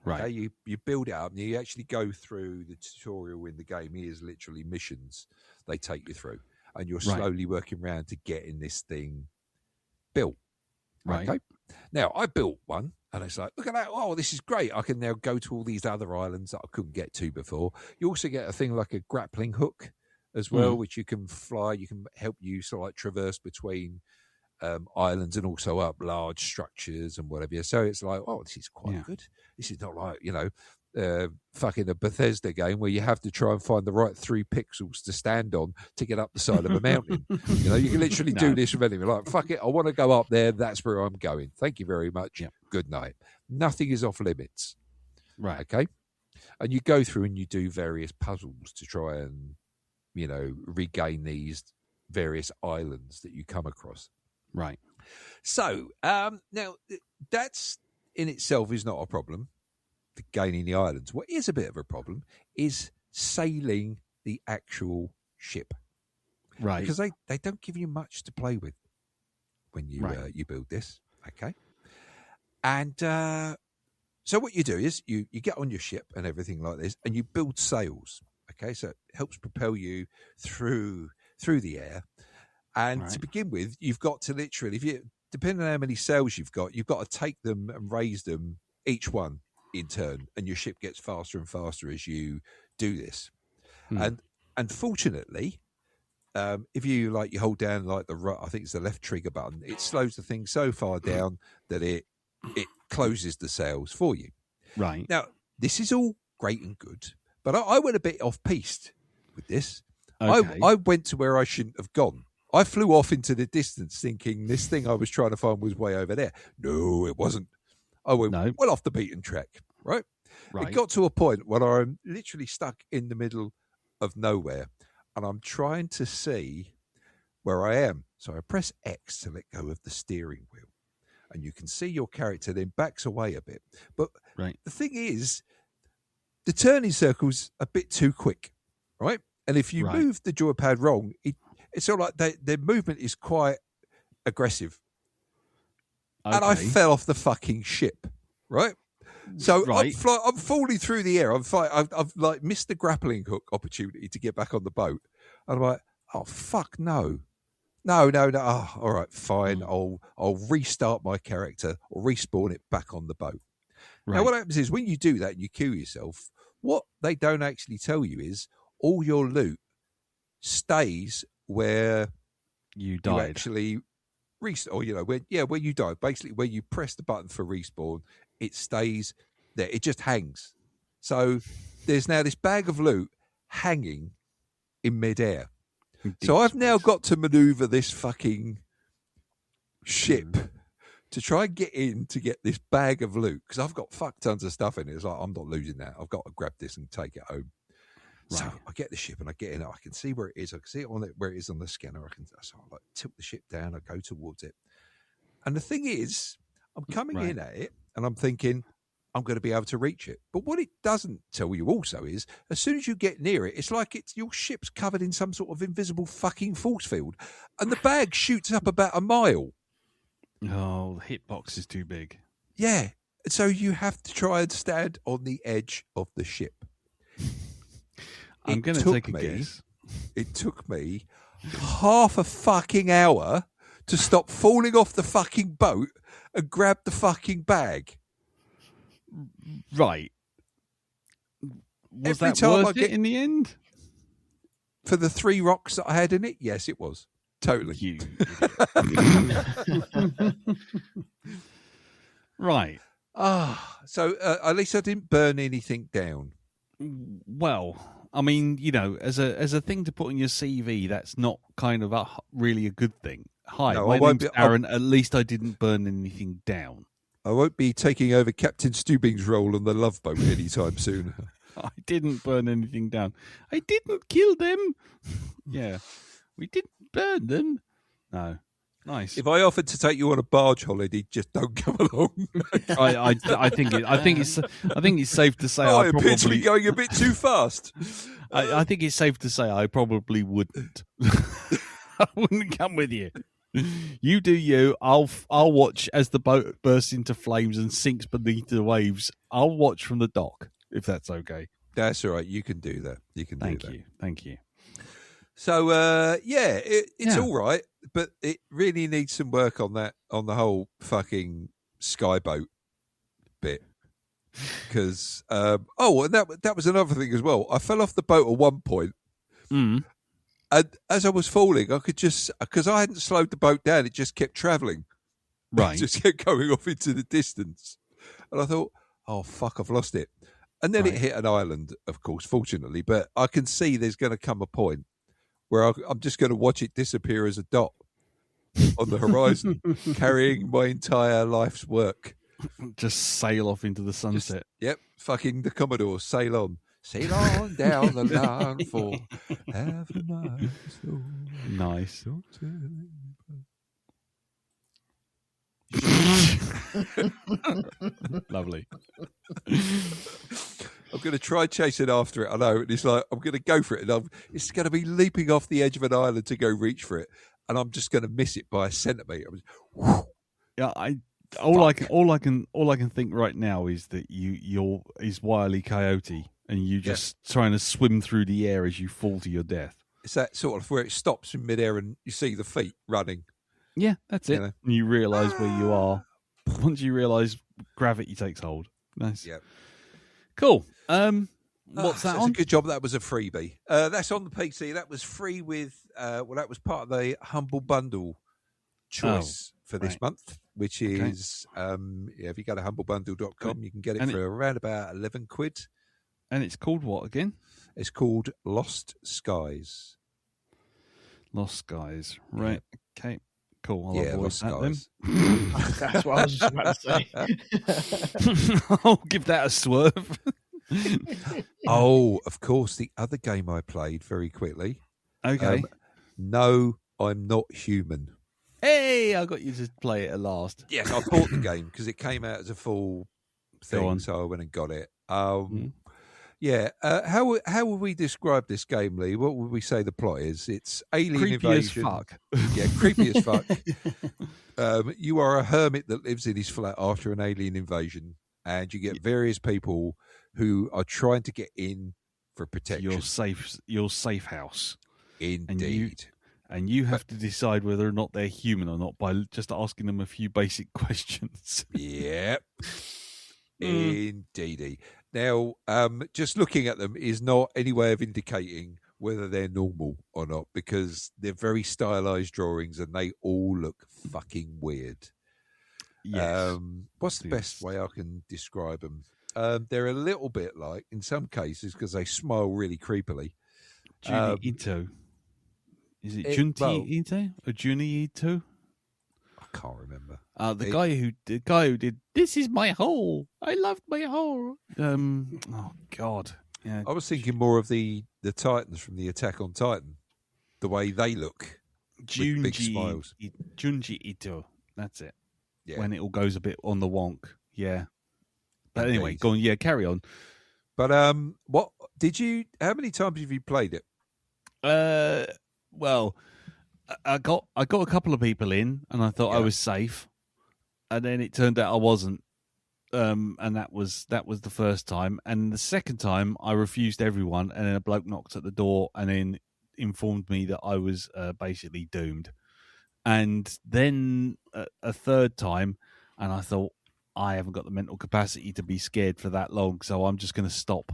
Speaker 1: Right.
Speaker 2: Okay? You build it up and you actually go through the tutorial in the game. It is literally missions they take you through, and you're slowly working around to getting this thing built.
Speaker 1: Right.
Speaker 2: Okay. Now I built one, and it's like, look at that! Oh, this is great! I can now go to all these other islands that I couldn't get to before. You also get a thing like a grappling hook as well, which you can fly. You can help you sort of like traverse between islands and also up large structures and whatever. So it's like, oh, this is quite good. This is not like, fucking a Bethesda game where you have to try and find the right 3 pixels to stand on to get up the side of a mountain. You can literally do this with anything. Like, fuck it, I want to go up there. That's where I'm going. Thank you very much.
Speaker 1: Yep.
Speaker 2: Good night. Nothing is off limits.
Speaker 1: Right.
Speaker 2: Okay. And you go through and you do various puzzles to try and, regain these various islands that you come across.
Speaker 1: Right.
Speaker 2: So now that's in itself is not a problem, gaining the islands. What is a bit of a problem is sailing the actual ship.
Speaker 1: Right.
Speaker 2: Because they don't give you much to play with when you you build this. Okay. And so what you do is you get on your ship and everything like this, and you build sails. Okay. So it helps propel you through the air. And to begin with, you've got to literally, depending on how many cells you've got to take them and raise them, each one in turn, and your ship gets faster and faster as you do this. And fortunately, if you hold down I think it's the left trigger button, it slows the thing so far down that it closes the cells for you.
Speaker 1: Right.
Speaker 2: Now, this is all great and good, but I went a bit off-piste with this. Okay. I went to where I shouldn't have gone. I flew off into the distance thinking this thing I was trying to find was way over there. No, it wasn't. I went well off the beaten track, right? It got to a point where I'm literally stuck in the middle of nowhere, and I'm trying to see where I am. So I press X to let go of the steering wheel, and you can see your character then backs away a bit. But the thing is, the turning circle's a bit too quick, right? And if you move the joypad wrong, it's sort of like their movement is quite aggressive. Okay. And I fell off the fucking ship, right? So I'm falling through the air. I've missed the grappling hook opportunity to get back on the boat. And I'm like, oh, fuck, no. Oh, all right, fine. I'll restart my character or respawn it back on the boat. Now, what happens is when you do that and you kill yourself, what they don't actually tell you is all your loot stays where
Speaker 1: you died.
Speaker 2: You actually where you died. Basically, where you press the button for respawn, it stays there. It just hangs. So there's now this bag of loot hanging in midair. So I've now got to maneuver this fucking ship to try and get in to get this bag of loot because I've got fuck tons of stuff in it. It's like, I'm not losing that. I've got to grab this and take it home. So I get the ship and I get in it. I can see where it is. I can see it where it is on the scanner. So I tilt the ship down. I go towards it. And the thing is, I'm coming in at it and I'm thinking I'm going to be able to reach it. But what it doesn't tell you also is as soon as you get near it, it's like your ship's covered in some sort of invisible fucking force field. And the bag shoots up about a mile.
Speaker 1: Oh, the hitbox is too big.
Speaker 2: Yeah. So you have to try and stand on the edge of the ship.
Speaker 1: I'm going to take a guess.
Speaker 2: It took me half a fucking hour to stop falling off the fucking boat and grab the fucking bag.
Speaker 1: Right. Was that worth it in the end?
Speaker 2: For the 3 rocks that I had in it? Yes, it was. Totally.
Speaker 1: Right.
Speaker 2: So at least I didn't burn anything down.
Speaker 1: Well, I mean, as a thing to put on your CV, that's not kind of really a good thing. Hi, my name's Aaron. At least I didn't burn anything down.
Speaker 2: I won't be taking over Captain Stubing's role on the Love Boat anytime soon.
Speaker 1: I didn't burn anything down. I didn't kill them. Yeah, we didn't burn them. No. Nice.
Speaker 2: If I offered to take you on a barge holiday, just don't come along.
Speaker 1: I think it's safe to say
Speaker 2: I appear to be going a bit too fast.
Speaker 1: I think it's safe to say I probably wouldn't. I wouldn't come with you. You do you. I'll watch as the boat bursts into flames and sinks beneath the waves. I'll watch from the dock if that's okay.
Speaker 2: That's all right. You can do that.
Speaker 1: Thank you.
Speaker 2: So it's all right, but it really needs some work on the whole fucking skyboat bit. Because and that was another thing as well. I fell off the boat at one point, and as I was falling, I could just because I hadn't slowed the boat down, it just kept travelling, right? It just kept going off into the distance, and I thought, oh fuck, I've lost it. And then it hit an island, of course, fortunately. But I can see there's going to come a point where I'm just going to watch it disappear as a dot on the horizon, carrying my entire life's work.
Speaker 1: Just sail off into the sunset.
Speaker 2: Fucking the Commodore, sail on. Sail on down the line for half a mile.
Speaker 1: Nice. Lovely.
Speaker 2: I'm going to try chasing after it. I know. And it's like, I'm going to go for it. And it's going to be leaping off the edge of an island to go reach for it. And I'm just going to miss it by a centimetre.
Speaker 1: Yeah, all I can think right now is that you're Wile E. Coyote and you just trying to swim through the air as you fall to your death.
Speaker 2: It's that sort of where it stops in midair and you see the feet running.
Speaker 1: Yeah, that's it.
Speaker 2: You know?
Speaker 1: You realise where you are. Once you realise gravity takes hold. Nice.
Speaker 2: Yeah.
Speaker 1: Cool. What's that on?
Speaker 2: A good job that was a freebie. That's on the PC. That was free with, that was part of the Humble Bundle choice for this month, which is, if you go to humblebundle.com, you can get it for around about 11 quid.
Speaker 1: And it's called what again?
Speaker 2: It's called Lost Skies.
Speaker 1: Lost Skies. Right. Yeah. Okay. Cool. I'll avoid
Speaker 2: Lost
Speaker 1: that
Speaker 2: Skies.
Speaker 1: Then.
Speaker 4: That's what I was just about to say.
Speaker 1: I'll give that a swerve.
Speaker 2: Oh, of course, the other game I played very quickly.
Speaker 1: Okay.
Speaker 2: No, I'm Not Human.
Speaker 1: Hey, I got you to play it at last.
Speaker 2: Yes, I bought the game because it came out as a full thing, so I went and got it. Yeah, how would we describe this game, Lee? What would we say the plot is? It's alien
Speaker 1: creepy
Speaker 2: invasion.
Speaker 1: As fuck.
Speaker 2: Yeah, creepy as fuck. You are a hermit that lives in his flat after an alien invasion, and you get various people who are trying to get in for protection.
Speaker 1: Your safe house.
Speaker 2: Indeed.
Speaker 1: And you have to decide whether or not they're human or not by just asking them a few basic questions.
Speaker 2: Yep. Indeedy. Now, just looking at them is not any way of indicating whether they're normal or not, because they're very stylized drawings and they all look fucking weird.
Speaker 1: Yes.
Speaker 2: What's the best way I can describe them? They're a little bit like, in some cases, because they smile really creepily.
Speaker 1: Junji Ito. Is it Junji Ito or Juni Ito?
Speaker 2: I can't remember.
Speaker 1: The guy who did This Is My Hole. I loved my hole. Oh God. Yeah.
Speaker 2: I was thinking more of the Titans from the Attack on Titan. The way they look. With big smiles.
Speaker 1: Junji Ito. That's it.
Speaker 2: Yeah.
Speaker 1: When it all goes a bit on the wonk. Yeah. But anyway, go on. Yeah, carry on.
Speaker 2: But how many times have you played it?
Speaker 1: Well, I got a couple of people in, and I thought I was safe, and then it turned out I wasn't. And that was the first time, and the second time I refused everyone, and then a bloke knocked at the door, and then informed me that I was basically doomed. And then a third time, and I thought I haven't got the mental capacity to be scared for that long, so I'm just going to stop.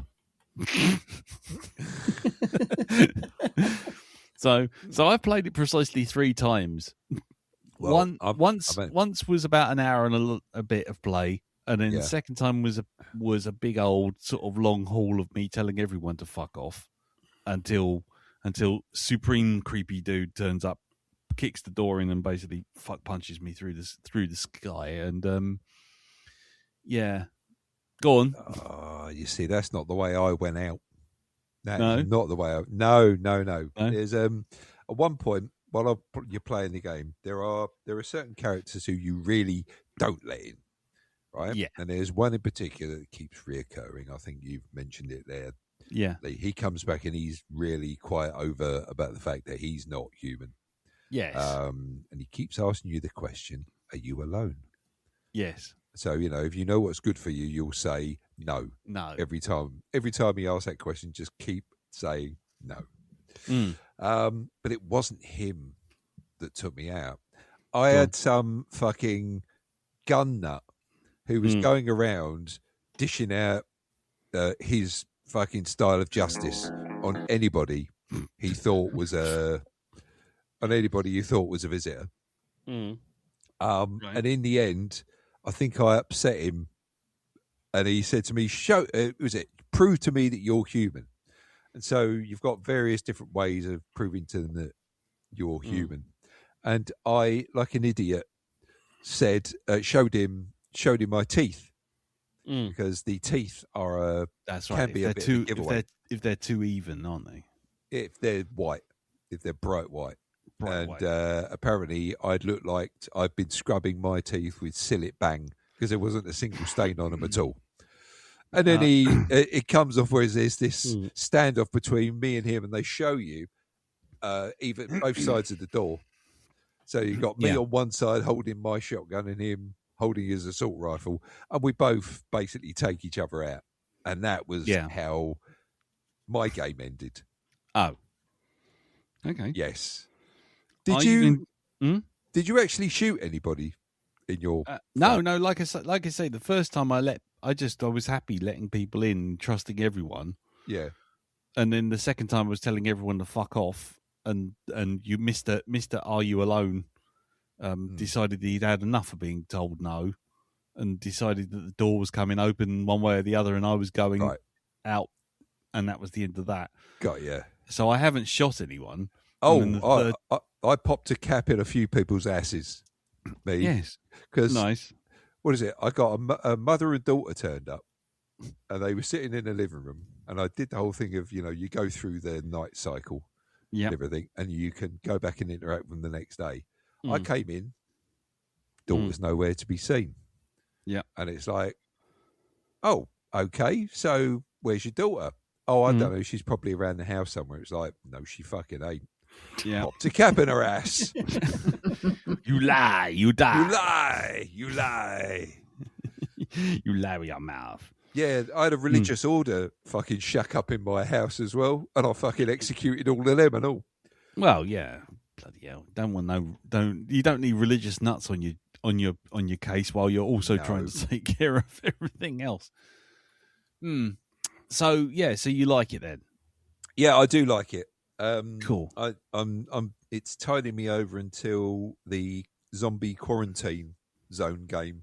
Speaker 1: So I've played it precisely 3 times.
Speaker 2: Well,
Speaker 1: once was about an hour and a bit of play, and then the second time was a big old sort of long haul of me telling everyone to fuck off until supreme creepy dude turns up, kicks the door in, and basically punches me through the sky. And yeah, go on.
Speaker 2: You see, that's not the way I went out.
Speaker 1: No,
Speaker 2: not the way. No. There's at one point while you're playing the game, there are certain characters who you really don't let in, right?
Speaker 1: Yeah.
Speaker 2: And there's one in particular that keeps reoccurring. I think you've mentioned it there.
Speaker 1: Yeah.
Speaker 2: He comes back and he's really quite over about the fact that he's not human.
Speaker 1: Yes.
Speaker 2: And he keeps asking you the question, "Are you alone?"
Speaker 1: Yes.
Speaker 2: So if you know what's good for you, you'll say no.
Speaker 1: No.
Speaker 2: Every time he asks that question, just keep saying no. But it wasn't him that took me out. I had some fucking gun nut who was going around dishing out his fucking style of justice on anybody he thought was a visitor.
Speaker 1: Right.
Speaker 2: And in the end, I think I upset him, and he said to me, prove to me that you're human. And so you've got various different ways of proving to them that you're human. And I, like an idiot, showed him my teeth, because the teeth are
Speaker 1: that's right.
Speaker 2: Can be a bit of a giveaway.
Speaker 1: If they're too even, aren't they?
Speaker 2: If they're white, if they're bright white. Apparently I'd looked like I'd been scrubbing my teeth with Sillet Bang because there wasn't a single stain on them at all. And then it comes off where there's this standoff between me and him, and they show you even both sides of the door. So you've got me on one side holding my shotgun and him holding his assault rifle, and we both basically take each other out. And that was how my game ended.
Speaker 1: Oh. Okay.
Speaker 2: Yes.
Speaker 1: Did
Speaker 2: you actually shoot anybody in your?
Speaker 1: No. Like I say, the first time I was happy letting people in, trusting everyone.
Speaker 2: Yeah.
Speaker 1: And then the second time I was telling everyone to fuck off, and you Mr. Are You Alone decided he'd had enough of being told no, and decided that the door was coming open one way or the other, and I was going out, and that was the end of that.
Speaker 2: Got you.
Speaker 1: So I haven't shot anyone.
Speaker 2: Oh, I popped a cap in a few people's asses. Me.
Speaker 1: Yes.
Speaker 2: Because
Speaker 1: nice.
Speaker 2: What is it? I got a mother and daughter turned up, and they were sitting in the living room, and I did the whole thing of, you go through the night cycle and everything, and you can go back and interact with them the next day. I came in, daughter's nowhere to be seen.
Speaker 1: Yeah.
Speaker 2: And it's like, oh, okay, so where's your daughter? Oh, I don't know, she's probably around the house somewhere. It's like, no, she fucking ain't.
Speaker 1: Yeah.
Speaker 2: Popped a cap in her ass.
Speaker 1: You lie, you die.
Speaker 2: You lie, you lie.
Speaker 1: You lie with your mouth.
Speaker 2: Yeah, I had a religious order fucking shack up in my house as well, and I fucking executed all of them and all.
Speaker 1: Well, yeah, bloody hell! You don't need religious nuts on your case while you're also trying to take care of everything else. So you like it then?
Speaker 2: Yeah, I do like it.
Speaker 1: Cool.
Speaker 2: It's tiding me over until the zombie quarantine zone game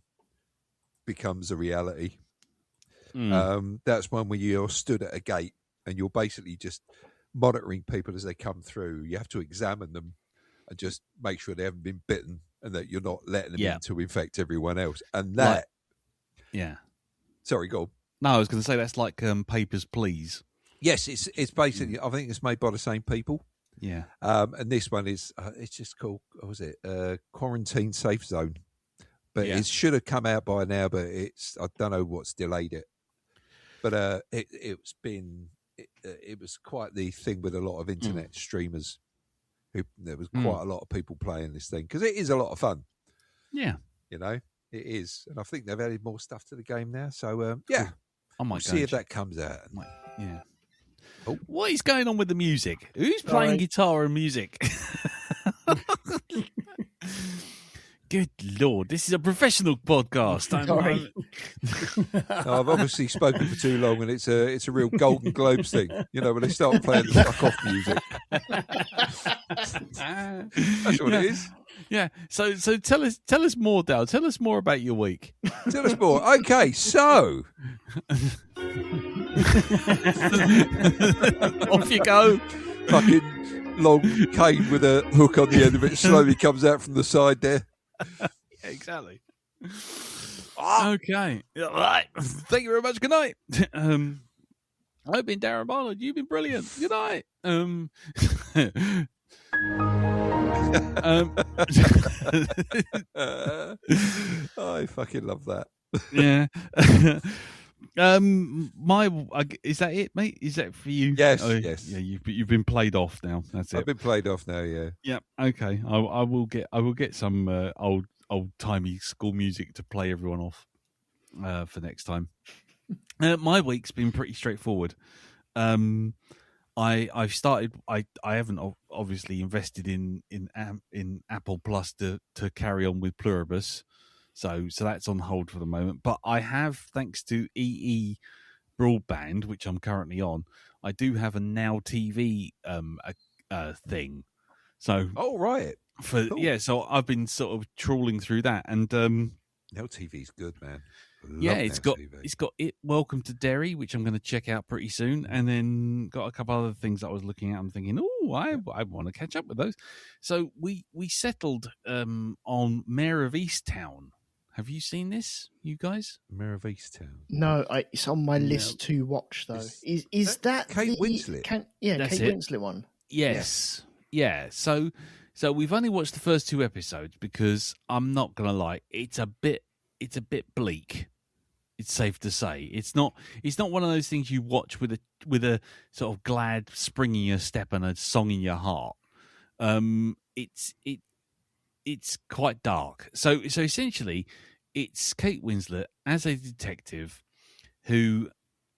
Speaker 2: becomes a reality. That's one where you're stood at a gate and you're basically just monitoring people as they come through. You have to examine them and just make sure they haven't been bitten and that you're not letting them in to infect everyone else. And that, sorry, go on.
Speaker 1: No, I was going to say that's like Papers, Please.
Speaker 2: Yes, it's basically. I think it's made by the same people.
Speaker 1: Yeah.
Speaker 2: And this one is it's just called, what was it? Quarantine Safe Zone. But it should have come out by now. But I don't know what's delayed it. But it was quite the thing with a lot of internet streamers. There was quite a lot of people playing this thing because it is a lot of fun.
Speaker 1: Yeah,
Speaker 2: it is, and I think they've added more stuff to the game now. So yeah,
Speaker 1: I might
Speaker 2: see if that comes out.
Speaker 1: Yeah.
Speaker 2: Oh.
Speaker 1: What is going on with the music? Who's playing guitar and music? Good Lord, this is a professional podcast.
Speaker 2: Sorry. No, I've obviously spoken for too long, and it's a real Golden Globes thing. When they start playing the fuck off music. That's what it is.
Speaker 1: Yeah. So tell us more, Dale. Tell us more about your week.
Speaker 2: Tell us more. Okay, so
Speaker 1: off you go.
Speaker 2: Fucking long cane with a hook on the end of it slowly comes out from the side there.
Speaker 1: Yeah, exactly. Okay. All right. Thank you very much. Good night. I've been Darren Barnard. You've been brilliant. Good night.
Speaker 2: I fucking love that.
Speaker 1: Yeah. Is that it, mate? Is that for you?
Speaker 2: Yes, yes.
Speaker 1: Yeah, you've been played off now. That's it.
Speaker 2: I've been played off now. Yeah.
Speaker 1: Yeah. Okay. I will get some old timey school music to play everyone off for next time. My week's been pretty straightforward. I've started. I haven't obviously invested in Apple Plus to carry on with Pluribus. So that's on hold for the moment. But I have, thanks to EE Broadband, which I'm currently on, I do have a Now TV thing. So
Speaker 2: right.
Speaker 1: Cool. So I've been sort of trawling through that, and
Speaker 2: Now TV's good, man.
Speaker 1: It's got it. Welcome to Derry, which I'm going to check out pretty soon, and then got a couple other things that I was looking at. I'm thinking, I want to catch up with those. So we settled on Mayor of Easttown. Have you seen this, you guys?
Speaker 2: Mayor of Easttown.
Speaker 4: No, it's on my list to watch though. Is that
Speaker 2: Kate Winslet?
Speaker 4: Kate Winslet one.
Speaker 1: Yes. Yeah. So we've only watched the first 2 episodes because I'm not gonna lie, it's a bit bleak. It's safe to say it's not one of those things you watch with a sort of glad spring in your step and a song in your heart. It's quite dark. So essentially, it's Kate Winslet as a detective who,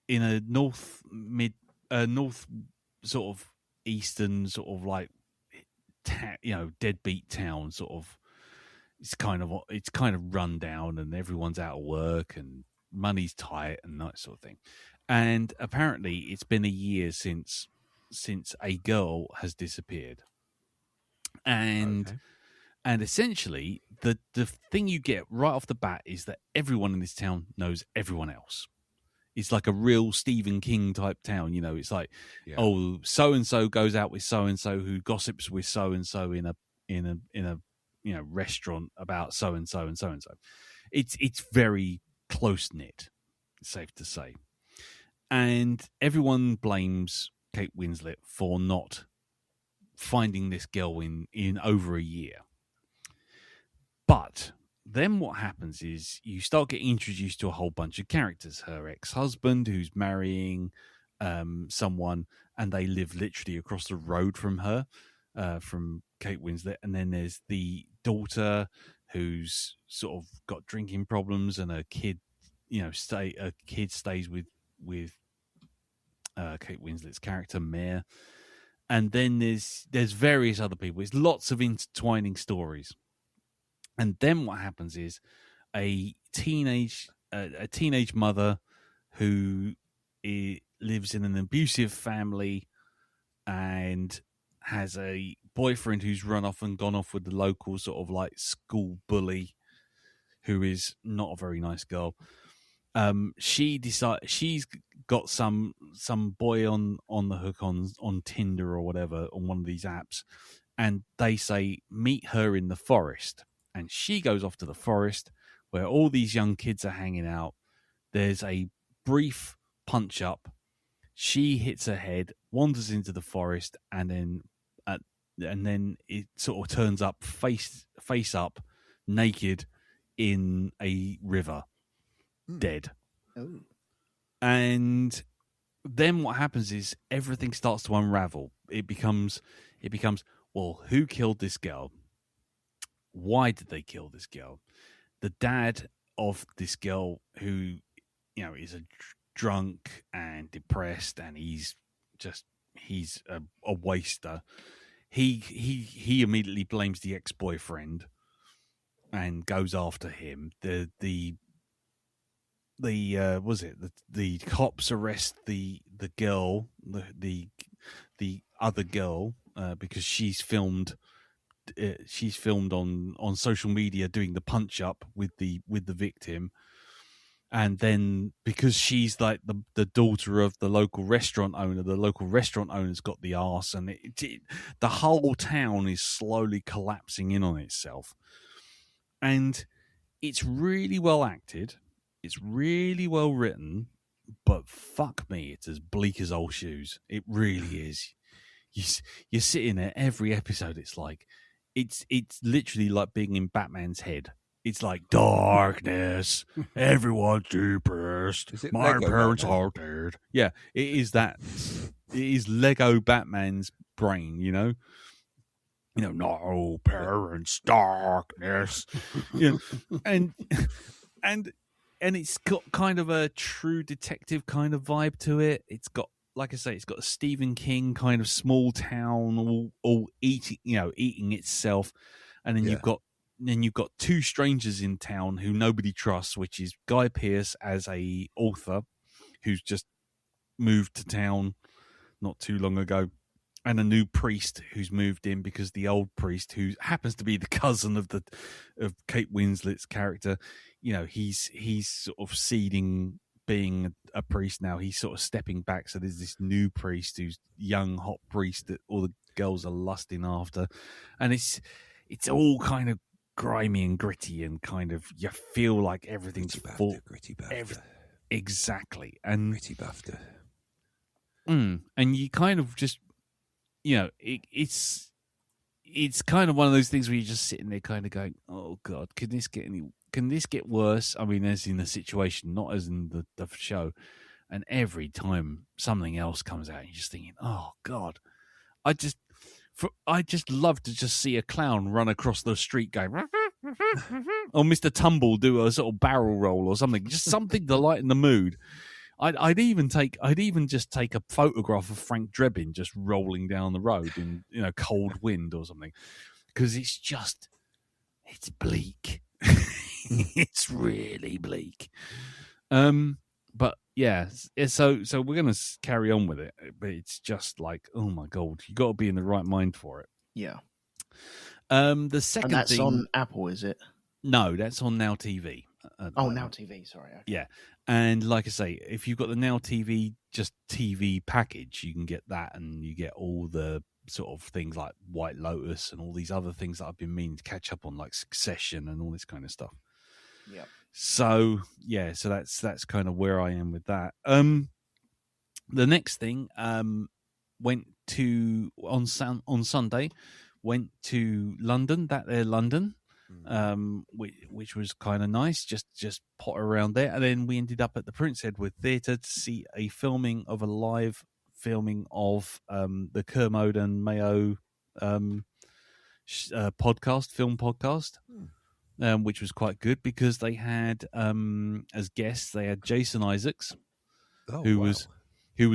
Speaker 1: in a north sort of eastern sort of like deadbeat town sort of. It's kind of run down, and everyone's out of work, and money's tight, and that sort of thing. And apparently, it's been a year since a girl has disappeared, and essentially, the thing you get right off the bat is that everyone in this town knows everyone else. It's like a real Stephen King type town, It's like, oh, so and so goes out with so and so, who gossips with so and so in a restaurant about so and so and so and so. It's very close knit, safe to say. And everyone blames Kate Winslet for not finding this girl in over a year. But then what happens is you start getting introduced to a whole bunch of characters. Her ex-husband, who's marrying someone, and they live literally across the road from her, from Kate Winslet. And then there's the daughter who's sort of got drinking problems, and her kid, stays with Kate Winslet's character Mare. And then there's various other people. It's lots of intertwining stories. And then what happens is a teenage mother who lives in an abusive family and has a boyfriend who's run off and gone off with the local sort of like school bully, who is not a very nice girl. She's got some boy on the hook on Tinder or whatever, on one of these apps, and they say meet her in the forest. And she goes off to the forest where all these young kids are hanging out. There's a brief punch up. She hits her head, wanders into the forest, and then it sort of turns up face up, naked in a river, dead.
Speaker 4: Oh.
Speaker 1: And then what happens is everything starts to unravel. It becomes, well, who killed this girl? Why did they kill this girl? The dad of this girl, who is a drunk and depressed, and he's a waster. He immediately blames the ex-boyfriend and goes after him. The cops arrest the girl, the other girl, because she's filmed on social media doing the punch up with the victim. And then because she's like the daughter of the local restaurant owner's got the arse, and the whole town is slowly collapsing in on itself. And it's really well acted. It's really well written, but fuck me, it's as bleak as old shoes. It really is. You're sitting there every episode. It's like, it's literally like being in Batman's head. It's like darkness. Everyone's depressed. My
Speaker 2: Lego
Speaker 1: parents
Speaker 2: Batman?
Speaker 1: are dead. Yeah, it is that. It is Lego Batman's brain. No parents, darkness. And it's got kind of a True Detective kind of vibe to it. It's got, like I say, it's got a Stephen King kind of small town, all eating itself, and then you've got two strangers in town who nobody trusts, which is Guy Pearce as a author who's just moved to town not too long ago, and a new priest who's moved in because the old priest, who happens to be the cousin of Kate Winslet's character, he's sort of ceding being a priest now. He's sort of stepping back. So there's this new priest who's young, hot priest that all the girls are lusting after. And it's all kind of grimy and gritty, and kind of, you feel like everything's full.
Speaker 2: Gritty BAFTA.
Speaker 1: Exactly. And
Speaker 2: Gritty BAFTA.
Speaker 1: And you kind of just, it's kind of one of those things where you're just sitting there kind of going, oh God, can this get worse? I mean, as in the situation, not as in the show. And every time something else comes out, you're just thinking, oh God, I just love to just see a clown run across the street going, or Mr. Tumble do a sort of barrel roll or something, just something to lighten the mood. I'd even just take a photograph of Frank Drebin just rolling down the road in cold wind or something, because it's bleak. It's really bleak. But yeah, so we're gonna carry on with it, but it's just like, oh my god, you got to be in the right mind for it.
Speaker 4: Yeah.
Speaker 1: The second
Speaker 4: and that's
Speaker 1: thing
Speaker 4: on Apple, is it?
Speaker 1: No, that's on Now TV.
Speaker 4: Now TV. Sorry. Okay.
Speaker 1: Yeah, and like I say, if you've got the Now TV just TV package, you can get that, and you get all the sort of things like White Lotus and all these other things that I've been meaning to catch up on, like Succession and all this kind of stuff.
Speaker 4: Yeah.
Speaker 1: So yeah, so that's kind of where I am with that. The next thing, went to on Sunday, went to London. London, which was kind of nice. Just potter around there, and then we ended up at the Prince Edward Theatre to see a live filming of the Kermode and Mayo film podcast. Which was quite good because they had as guests Jason Isaacs, who was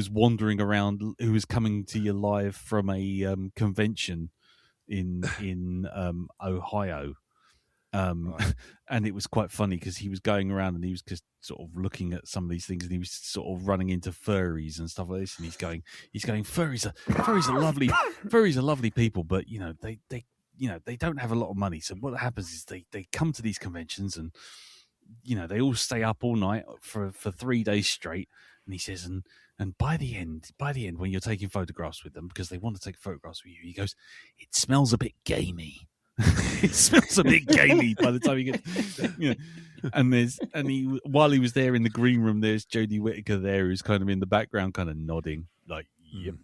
Speaker 1: wandering around, who was coming to you live from a convention in Ohio, right. And it was quite funny because he was going around and he was just sort of looking at some of these things, and he was sort of running into furries and stuff like this, and he's going furries are lovely people, but they don't have a lot of money. So what happens is they come to these conventions and, they all stay up all night for 3 days straight. And he says, and by the end, when you're taking photographs with them, because they want to take photographs with you, he goes, it smells a bit gamey. It smells a bit gamey by the time you get, and while he was there in the green room, there's Jodie Whittaker there, who's kind of in the background, kind of nodding like, yep.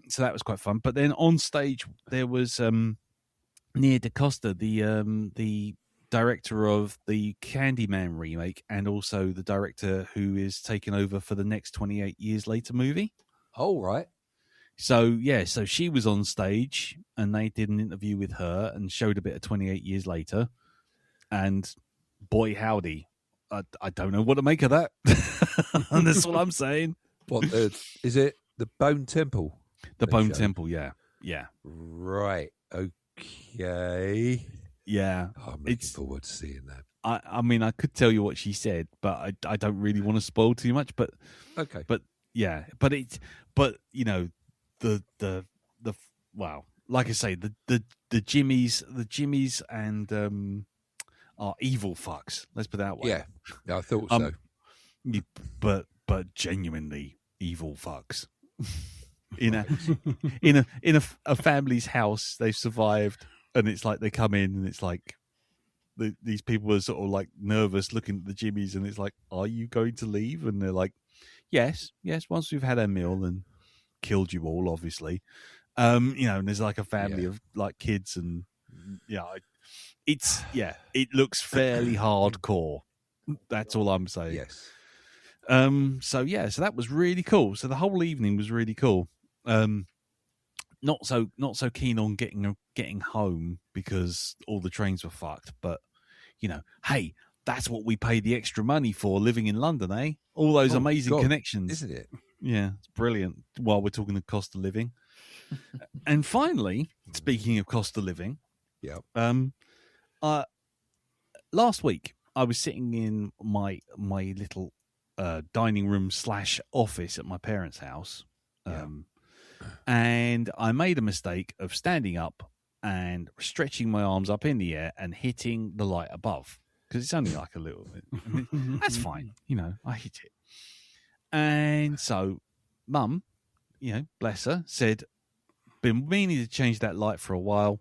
Speaker 1: So that was quite fun. But then on stage there was Nia DaCosta, the director of the Candyman remake, and also the director who is taking over for the next 28 Years Later movie.
Speaker 2: Oh, right.
Speaker 1: So she was on stage, and they did an interview with her and showed a bit of 28 Years Later, and boy howdy, I don't know what to make of that. And that's all I'm saying.
Speaker 2: What is it? The Bone Temple?
Speaker 1: The Bone Temple, yeah.
Speaker 2: Right. Okay.
Speaker 1: Yeah.
Speaker 2: I'm looking forward to seeing that.
Speaker 1: I mean, I could tell you what she said, but I don't really want to spoil too much. But
Speaker 2: okay.
Speaker 1: But yeah, the wow, like I say, the Jimmies and are evil fucks. Let's put it that way.
Speaker 2: Yeah, I thought so.
Speaker 1: But genuinely evil fucks. in a family's house, they've survived, and it's like they come in, and it's like these people are sort of like nervous looking at the Jimmies, and it's like, are you going to leave? And they're like, yes, once we've had our meal and killed you all, obviously. And there's like a family of like kids, and it looks fairly hardcore. That's all I'm saying.
Speaker 2: Yes.
Speaker 1: So that was really cool. So the whole evening was really cool. Not so keen on getting home because all the trains were fucked. But hey, that's what we pay the extra money for, living in London, eh? All those amazing connections,
Speaker 2: isn't it?
Speaker 1: Yeah, it's brilliant. While we're talking the cost of living, and finally, speaking of cost of living, last week I was sitting in my little dining room / office at my parents' house, and I made a mistake of standing up and stretching my arms up in the air and hitting the light above, because it's only like a little bit. I mean, that's fine, I hit it. And so Mum, bless her, said, been meaning to change that light for a while.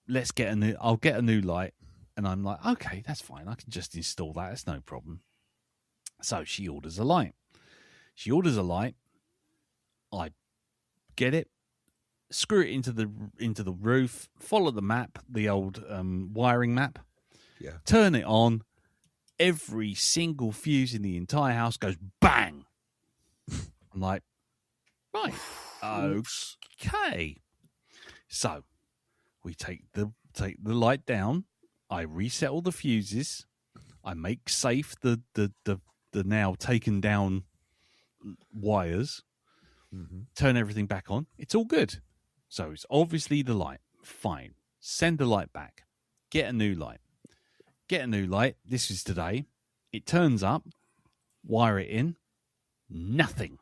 Speaker 1: I'll get a new light. And I'm like, okay, that's fine. I can just install that. It's no problem. So she orders a light. I get it, screw it into the roof, follow the map, the old wiring map.
Speaker 2: Yeah.
Speaker 1: Turn it on. Every single fuse in the entire house goes bang. I'm like, right, okay. So we take the light down. I reset all the fuses. I make safe the the now taken down wires, turn everything back on. It's all good. So it's obviously the light. Fine. Send the light back. Get a new light. This is today. It turns up. Wire it in. Nothing.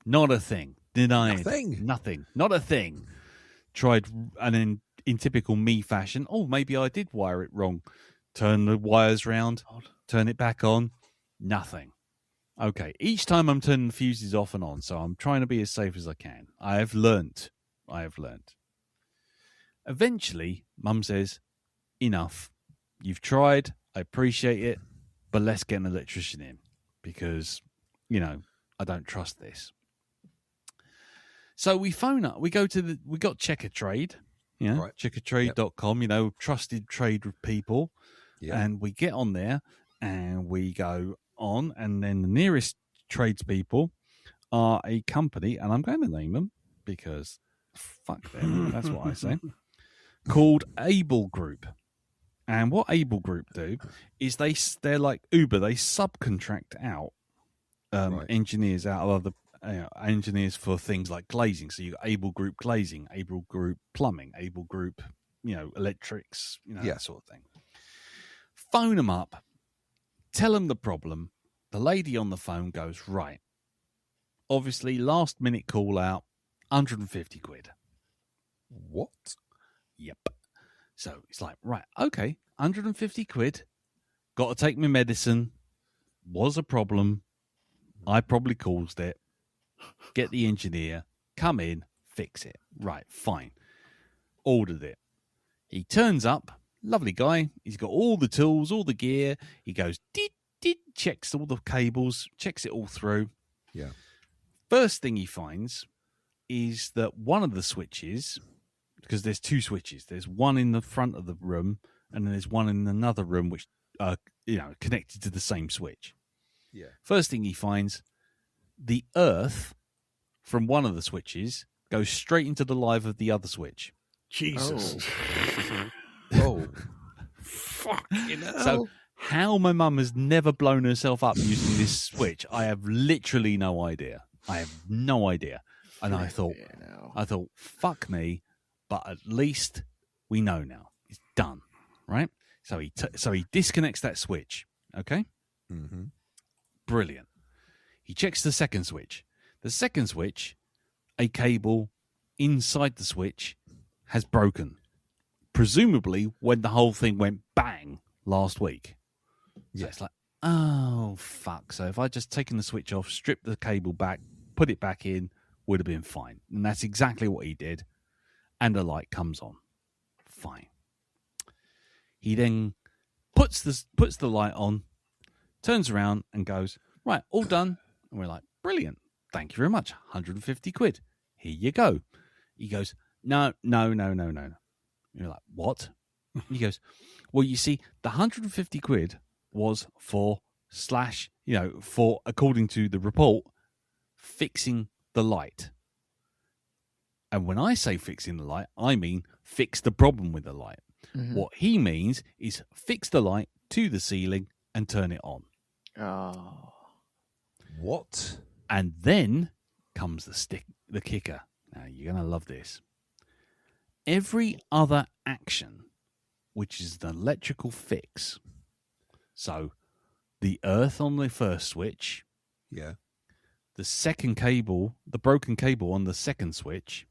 Speaker 1: Not a thing. Denied. Nothing. Not a thing. Tried, and then in typical me fashion, maybe I did wire it wrong. Turn the wires round. Turn it back on. Nothing. Okay. Each time I'm turning the fuses off and on, so I'm trying to be as safe as I can. I have learnt. Eventually, Mum says, enough. You've tried. I appreciate it. But let's get an electrician in because, I don't trust this. So we phone up. We got Checkatrade, right. Checkatrade.com, trusted trade people. Yep. And we get on there and we go on. And then the nearest tradespeople are a company, and I'm going to name them because fuck them. That's what I say. Called Able Group. And what Able Group do is they're like Uber. They subcontract out engineers out of other engineers for things like glazing. So you got Able Group glazing, Able Group plumbing, Able Group, electrics, that sort of thing. Phone them up, tell them the problem. The lady on the phone goes, right. Obviously, last minute call out, 150 quid.
Speaker 2: What?
Speaker 1: Yep. So it's like, right, okay, 150 quid. Got to take my medicine. Was a problem. I probably caused it. Get the engineer. Come in. Fix it. Right, fine. Ordered it. He turns up. Lovely guy. He's got all the tools, all the gear. He goes, checks all the cables, checks it all through.
Speaker 2: Yeah.
Speaker 1: First thing he finds is that one of the switches, because there's two switches. There's one in the front of the room, and then there's one in another room, which are connected to the same switch.
Speaker 2: Yeah.
Speaker 1: First thing he finds, the earth from one of the switches goes straight into the live of the other switch.
Speaker 3: Jesus.
Speaker 2: Oh.
Speaker 3: Fucking hell.
Speaker 1: So how my mum has never blown herself up using this switch, I have literally no idea. And I thought, fuck me. But at least we know now. It's done, right? So he disconnects that switch, okay?
Speaker 2: Mm-hmm.
Speaker 1: Brilliant. He checks the second switch. The second switch, a cable inside the switch has broken. Presumably when the whole thing went bang last week. So it's like, oh, fuck. So if I'd just taken the switch off, stripped the cable back, put it back in, would have been fine. And that's exactly what he did. And the light comes on. Fine. He then puts the light on, turns around and goes, right, all done. And we're like, brilliant. Thank you very much. 150 quid. Here you go. He goes, no. You're like, what? He goes, well, you see, the 150 quid was for according to the report, fixing the light. And when I say fixing the light, I mean fix the problem with the light. Mm-hmm. What he means is fix the light to the ceiling and turn it on.
Speaker 4: Oh.
Speaker 2: What?
Speaker 1: And then comes the kicker. Now, you're going to love this. Every other action, which is an electrical fix, so the earth on the first switch, the second cable, the broken cable on the second switch,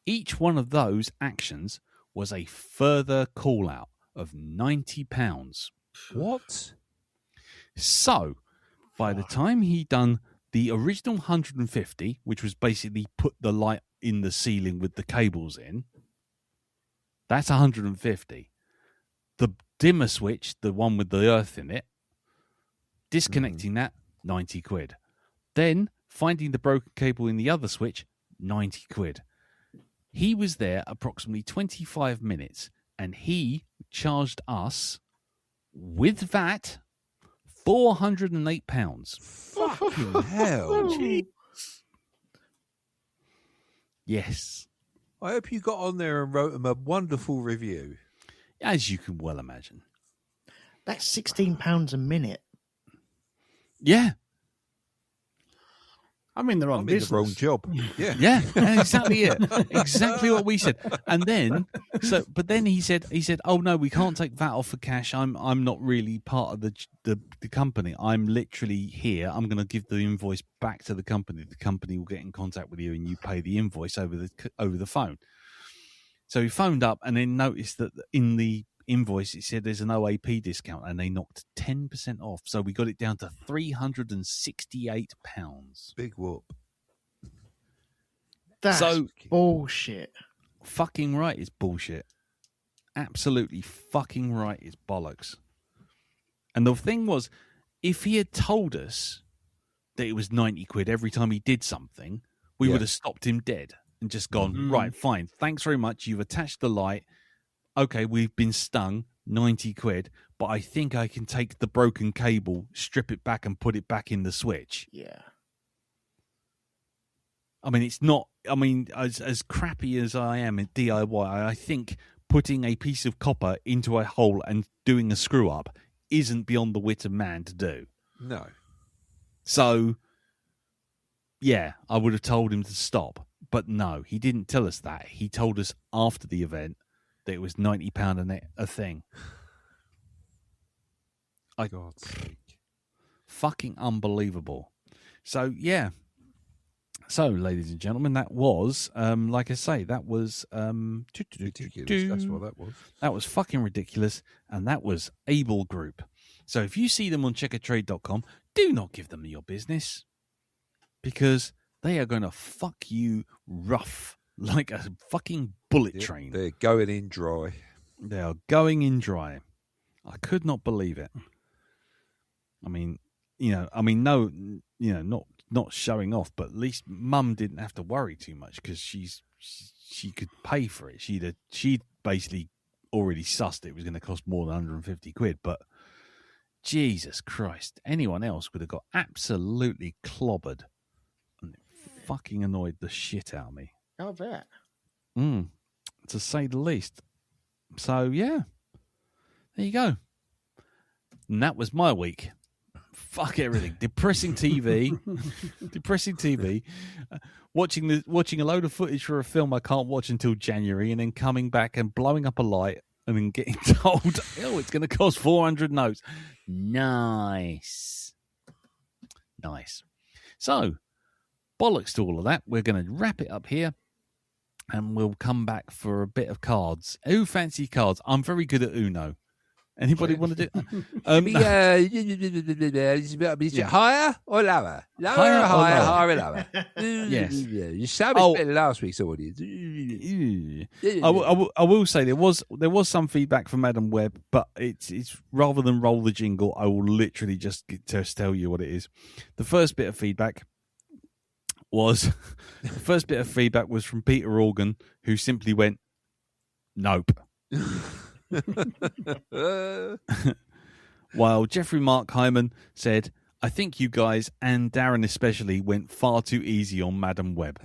Speaker 1: each one of those actions was a further call out of £90.
Speaker 2: What?
Speaker 1: So, by the time he done the original 150, which was basically put the light in the ceiling with the cables in, that's 150. The dimmer switch, the one with the earth in it, disconnecting that, 90 quid. Then finding the broken cable in the other switch, 90 quid. He was there approximately 25 minutes and he charged us, with VAT, £408.
Speaker 2: Fucking hell.
Speaker 1: Yes.
Speaker 2: I hope you got on there and wrote him a wonderful review.
Speaker 1: As you can well imagine.
Speaker 4: That's £16 a minute.
Speaker 1: Yeah.
Speaker 3: I'm in the wrong business.
Speaker 2: The wrong job. Yeah.
Speaker 1: Yeah, exactly it. Exactly what we said. And then, but then he said, "Oh no, we can't take that off for cash. I'm not really part of the company. I'm literally here. I'm going to give the invoice back to the company. The company will get in contact with you, and you pay the invoice over the phone." So he phoned up and then noticed that in the invoice it said there's an OAP discount, and they knocked 10% off. So we got it down to £368.
Speaker 2: Big whoop.
Speaker 4: That's bullshit.
Speaker 1: Fucking right, it's bullshit. Absolutely fucking right, it's bollocks. And the thing was, if he had told us that it was 90 quid every time he did something, we would have stopped him dead and just gone, right, fine, thanks very much, you've attached the light. Okay, we've been stung, 90 quid, but I think I can take the broken cable, strip it back and put it back in the switch.
Speaker 4: Yeah.
Speaker 1: I mean, it's not, as crappy as I am at DIY, I think putting a piece of copper into a hole and doing a screw up isn't beyond the wit of man to do.
Speaker 2: No.
Speaker 1: So, yeah, I would have told him to stop. But no, he didn't tell us that. He told us after the event that it was £90 a thing.
Speaker 2: God's sake.
Speaker 1: Fucking unbelievable. So, yeah. So, ladies and gentlemen, that was, like I say, that was...
Speaker 2: ridiculous. That's what that was.
Speaker 1: That was fucking ridiculous, and that was Able Group. So if you see them on checkertrade.com, do not give them your business, because they are going to fuck you rough like a fucking bullet train.
Speaker 2: They're going in dry.
Speaker 1: They are going in dry. I could not believe it. I mean, not showing off, but at least Mum didn't have to worry too much because she could pay for it. She'd basically already sussed it was going to cost more than 150 quid, but Jesus Christ, anyone else would have got absolutely clobbered, and it fucking annoyed the shit out of me.
Speaker 4: I bet.
Speaker 1: To say the least. So, yeah. There you go. And that was my week. Fuck everything. Depressing TV. Watching a load of footage for a film I can't watch until January, and then coming back and blowing up a light and then getting told, oh, it's going to cost 400 notes. Nice. So, bollocks to all of that. We're going to wrap it up here, and we'll come back for a bit of cards. Who fancy cards? I'm very good at Uno. Anybody want to do?
Speaker 2: Higher or lower? Higher or lower?
Speaker 1: Yes.
Speaker 2: You sounded better last week's audience.
Speaker 1: I will say there was some feedback from Madam Webb, but it's rather than roll the jingle, I will literally just tell you what it is. The first bit of feedback was from Peter Organ, who simply went, "Nope." While Jeffrey Mark Hyman said, "I think you guys, and Darren especially, went far too easy on Madam Webb."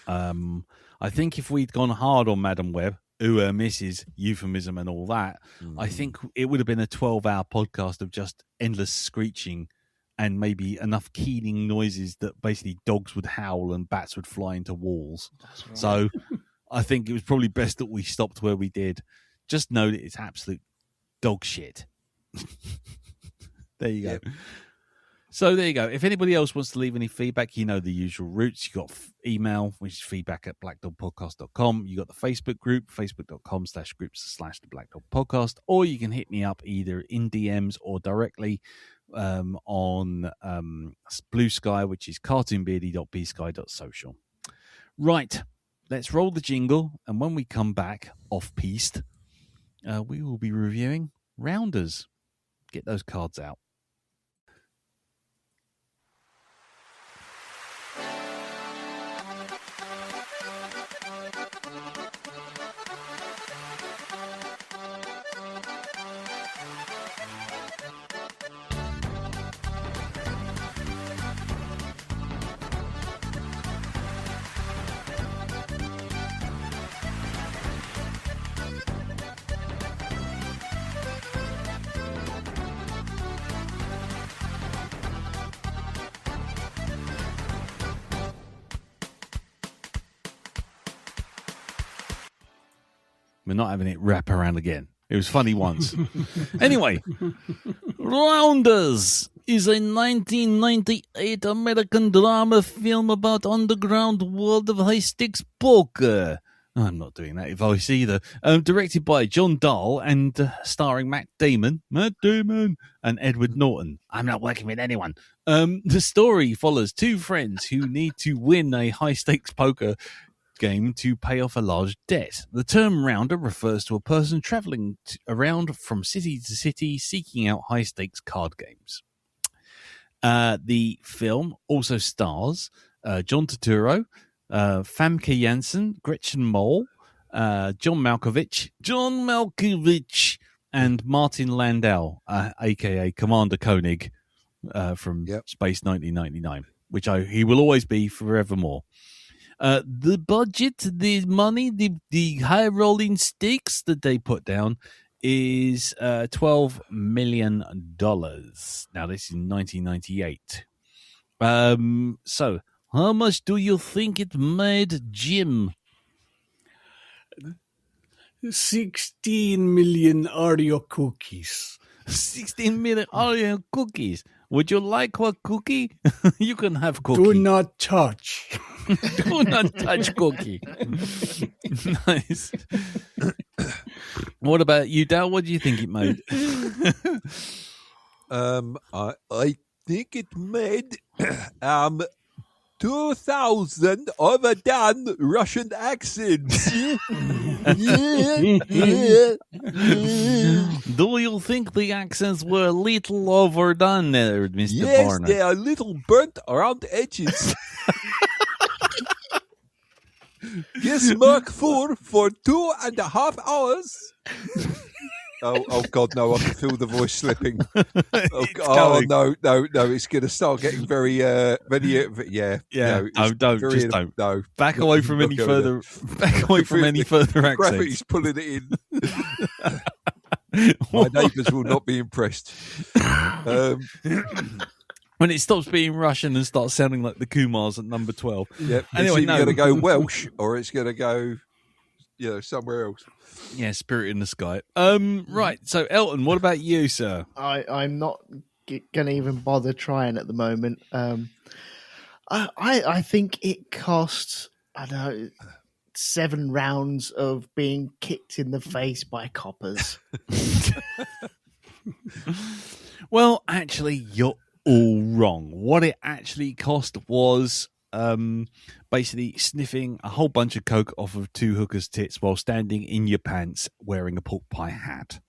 Speaker 1: I think if we'd gone hard on Madam Webb, her misses, euphemism and all that, I think it would have been a 12-hour podcast of just endless screeching and maybe enough keening noises that basically dogs would howl and bats would fly into walls. That's right. So I think it was probably best that we stopped where we did. Just know that it's absolute dog shit. There you go. Yep. So there you go. If anybody else wants to leave any feedback, you know the usual routes. You got email, which is feedback@blackdogpodcast.com. You got the Facebook group, facebook.com/groups/the Black Dog Podcast, or you can hit me up either in DMs or directly on Blue Sky, which is cartoonbeardy.bsky.social. Right. Let's roll the jingle, and when we come back off-piste, we will be reviewing Rounders. Get those cards out. We're not having it wrap around again. It was funny once. Anyway, Rounders is a 1998 American drama film about underground world of high-stakes poker. I'm not doing that voice either. Directed by John Dahl and starring Matt Damon, and Edward Norton. I'm not working with anyone. The story follows two friends who need to win a high-stakes poker game to pay off a large debt. The term rounder refers to a person traveling around from city to city seeking out high-stakes card games. The film also stars John Turturro, Famke Janssen, Gretchen Mol, John Malkovich, and Martin Landau, aka Commander Koenig from Space 1999, which he will always be forevermore. The budget, the money, the high rolling stakes that they put down is $12 million. Now, this is 1998. So, how much do you think it made, Jim?
Speaker 3: 16 million Oreo cookies.
Speaker 1: 16 million Oreo cookies. Would you like a cookie? You can have cookie.
Speaker 3: Do not touch.
Speaker 1: Do not touch cookie. Nice. What about you, Dal? What do you think it made?
Speaker 2: I think it made 2,000 overdone Russian accents.
Speaker 1: Do you think the accents were a little overdone there, Mr.
Speaker 2: Yes,
Speaker 1: Barnard?
Speaker 2: they are a little burnt around the edges. Yes, Mark 4 for 2.5 hours. Oh God, no! I can feel the voice slipping. No! It's going to start getting very. No,
Speaker 1: don't. Back away from any further. Back away from any further accents.
Speaker 2: Gravity's pulling it in. My neighbours will not be impressed.
Speaker 1: When it stops being Russian and starts sounding like the Kumars at number 12.
Speaker 2: Yep.
Speaker 1: Anyway,
Speaker 2: it's either going to go Welsh or it's going to go, somewhere else.
Speaker 1: Yeah, Spirit in the Sky. Right. So, Elton, what about you, sir?
Speaker 4: I'm not going to even bother trying at the moment. I think it cost, 7 rounds of being kicked in the face by coppers.
Speaker 1: Well, actually, you're all wrong. What it actually cost was basically sniffing a whole bunch of coke off of 2 hookers' tits while standing in your pants wearing a pork pie hat.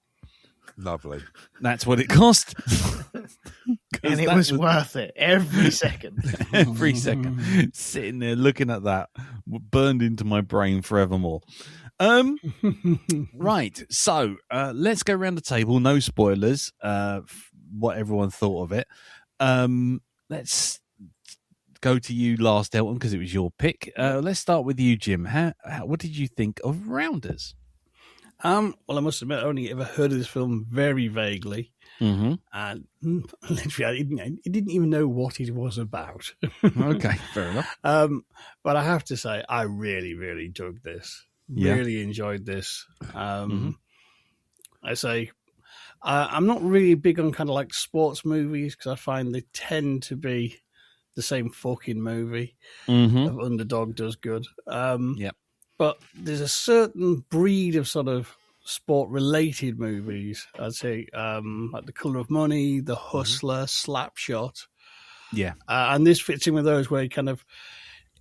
Speaker 2: Lovely.
Speaker 1: That's what it cost.
Speaker 4: And it was worth it every second.
Speaker 1: Every second. Sitting there looking at that, burned into my brain forevermore. Right. So let's go around the table. No spoilers. What everyone thought of it. Let's go to you last, Elton, because it was your pick. Let's start with you, Jim. What did you think of Rounders?
Speaker 3: Well, I must admit, I only ever heard of this film very vaguely.
Speaker 1: Mm-hmm.
Speaker 3: And literally, I didn't even know what it was about.
Speaker 1: Okay, fair enough.
Speaker 3: But I have to say, I really, really dug this. Really enjoyed this. I say, I'm not really big on kind of like sports movies because I find they tend to be the same fucking movie.
Speaker 1: Mm-hmm.
Speaker 3: Underdog does good.
Speaker 1: Yep.
Speaker 3: But there's a certain breed of sort of sport-related movies, I'd say, like The Colour of Money, The Hustler, Slapshot.
Speaker 1: Yeah.
Speaker 3: And this fits in with those where you kind of,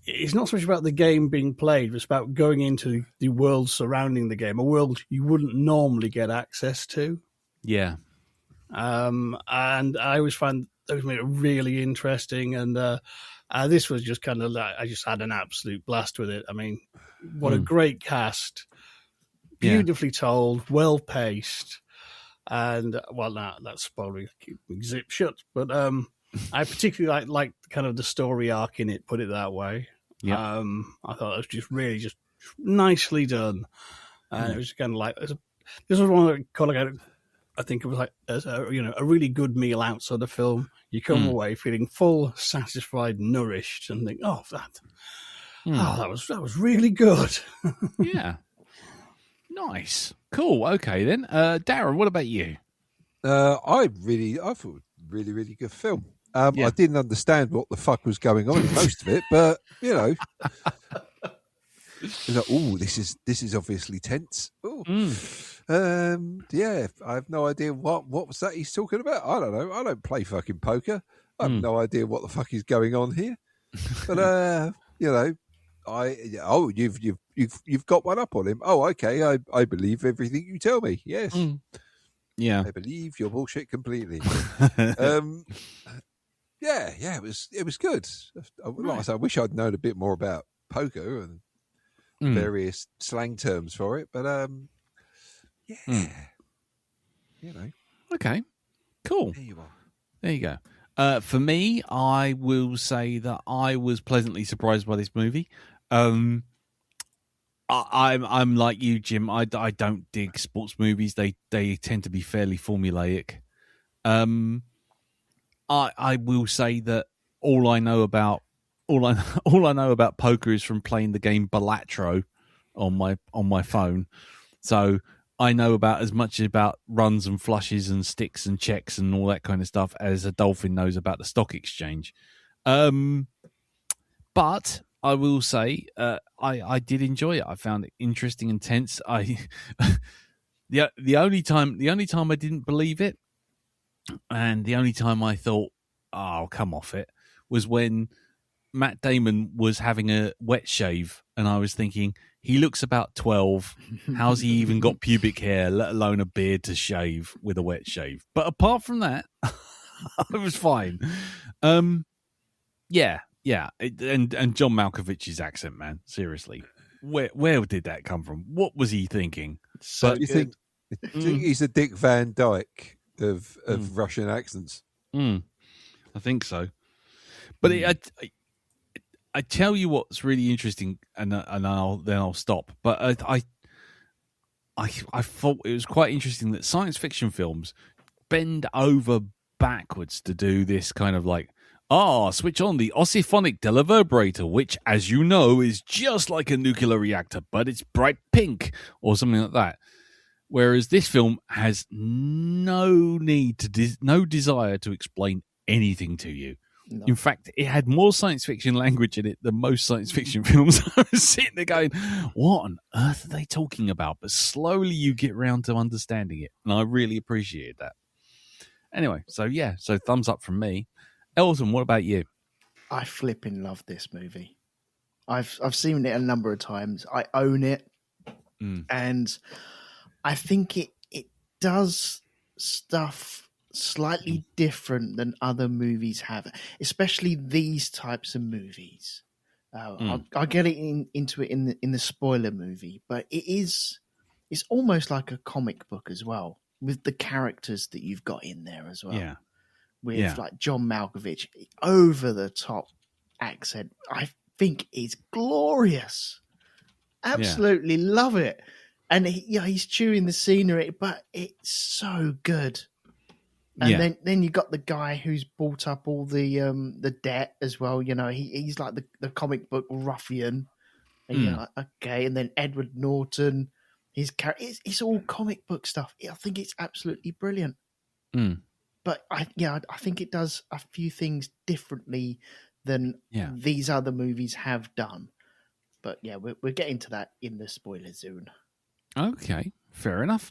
Speaker 3: it's not so much about the game being played, but it's about going into the world surrounding the game, a world you wouldn't normally get access to.
Speaker 1: Yeah.
Speaker 3: And I always find those made it really interesting. And this was just kind of like, I just had an absolute blast with it. I mean, what a great cast. Beautifully told, well paced. And, well, now that's probably keep zip shut. But I particularly like kind of the story arc in it, put it that way.
Speaker 1: Yeah.
Speaker 3: I thought it was just really just nicely done. And it was kind of like, this was one of the kind of, I think it was like a really good meal out sort of film. You come away feeling full, satisfied, nourished, and think, that was really good.
Speaker 1: Yeah. Nice. Cool. Okay, then. Darren, what about you?
Speaker 2: I thought it was really, really good film. I didn't understand what the fuck was going on in most of it, but, you know... Like, oh, this is obviously tense. Yeah, I have no idea what was that he's talking about. I don't know. I don't play fucking poker. I have no idea what the fuck is going on here. But you know, you've got one up on him. Oh, okay. I believe everything you tell me. Yes.
Speaker 1: Yeah,
Speaker 2: I believe your bullshit completely. Yeah, it was good. Like I said, I wish I'd known a bit more about poker and various slang terms for it, but you know. Okay,
Speaker 1: cool. There you go. For me, I will say that I was pleasantly surprised by this movie. I'm like you, Jim. I don't dig sports movies. They tend to be fairly formulaic. I will say that all I know about poker is from playing the game Balatro on my phone. So I know about as much about runs and flushes and sticks and checks and all that kind of stuff as a dolphin knows about the stock exchange. But I will say I did enjoy it. I found it interesting and tense. The only time I didn't believe it, and the only time I thought, "Oh, come off it," was when Matt Damon was having a wet shave, and I was thinking, he looks about 12. How's he even got pubic hair, let alone a beard to shave with a wet shave? But apart from that, I was fine. Yeah. And John Malkovich's accent, man, seriously, where did that come from? What was he thinking?
Speaker 2: So you think he's a Dick Van Dyke of Russian accents?
Speaker 1: I think so. But I tell you what's really interesting, and I'll stop. But I thought it was quite interesting that science fiction films bend over backwards to do this kind of like, switch on the ossiphonic televerberator, which, as you know, is just like a nuclear reactor, but it's bright pink, or something like that. Whereas this film has no need to, no desire to explain anything to you. No. In fact, it had more science fiction language in it than most science fiction films. I was sitting there going, what on earth are they talking about? But slowly you get round to understanding it. And I really appreciated that. Anyway, so thumbs up from me. Elton, what about you?
Speaker 4: I flipping love this movie. I've seen it a number of times. I own it. And I think it does stuff slightly different than other movies have, especially these types of movies. I'll get it into it in the spoiler movie, but it's almost like a comic book as well, with the characters that you've got in there as well.
Speaker 1: Yeah.
Speaker 4: With like John Malkovich, over the top accent, I think is glorious. Absolutely love it. And he's chewing the scenery, but it's so good. And then you got the guy who's bought up all the debt as well. You know, he's like the comic book ruffian. And you're like, okay. And then Edward Norton, his character, it's all comic book stuff. I think it's absolutely brilliant. But I think it does a few things differently than these other movies have done. But yeah, we're getting to that in the spoiler zone.
Speaker 1: Okay, fair enough.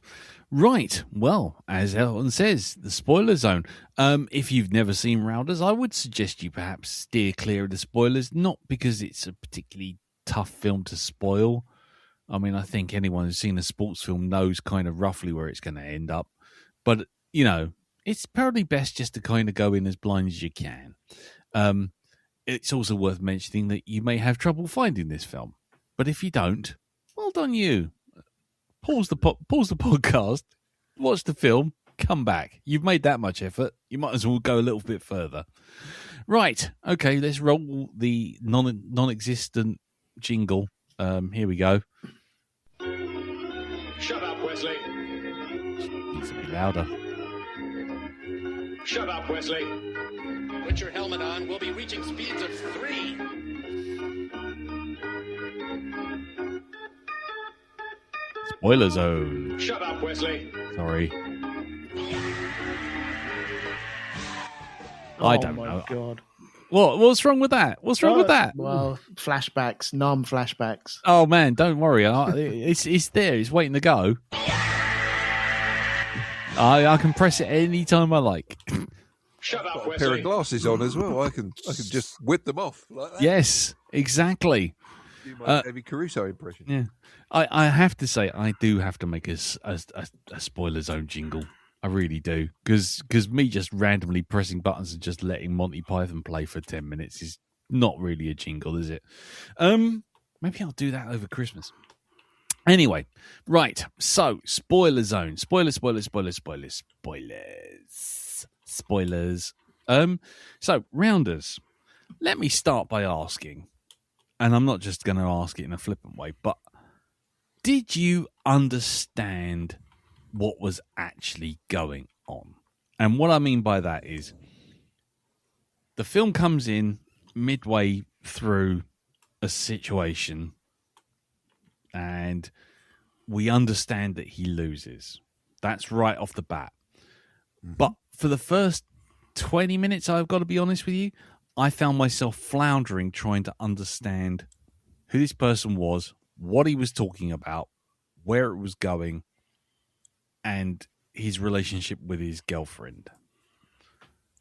Speaker 1: Right, well, as Elton says, the spoiler zone. If you've never seen Rounders, I would suggest you perhaps steer clear of the spoilers, not because it's a particularly tough film to spoil. I mean, I think anyone who's seen a sports film knows kind of roughly where it's going to end up. But, you know, it's probably best just to kind of go in as blind as you can. It's also worth mentioning that you may have trouble finding this film. But if you don't, well done you. Pause the podcast, watch the film, come back. You've made that much effort. You might as well go a little bit further. Right. Okay, let's roll the non-existent jingle. Here we go.
Speaker 5: Shut up, Wesley.
Speaker 1: Needs to be louder.
Speaker 5: Shut up, Wesley. Put your helmet on. We'll be reaching speeds of 3.
Speaker 1: Spoiler zone.
Speaker 5: Shut up, Wesley.
Speaker 1: Sorry. I don't know.
Speaker 4: Oh my god.
Speaker 1: What's wrong with that? What's wrong with that?
Speaker 4: Well, flashbacks, numb flashbacks.
Speaker 1: Oh man, don't worry. It's there. It's waiting to go. I can press it any time I like.
Speaker 5: Shut up,
Speaker 2: Got a
Speaker 5: Wesley.
Speaker 2: pair of glasses on as well. I can just whip them off like that.
Speaker 1: Yes, exactly.
Speaker 2: Do my Eddie Caruso impression.
Speaker 1: Yeah, I have to say I do have to make a spoiler zone jingle. I really do, because me just randomly pressing buttons and just letting Monty Python play for 10 minutes is not really a jingle, is it? Maybe I'll do that over Christmas. Anyway, right. So spoiler zone, spoilers. So rounders, let me start by asking, and I'm not just going to ask it in a flippant way, but did you understand what was actually going on? And what I mean by that is the film comes in midway through a situation and we understand that he loses. That's right off the bat. Mm-hmm. But for the first 20 minutes, I've got to be honest with you, I found myself floundering trying to understand who this person was, what he was talking about, where it was going, and his relationship with his girlfriend.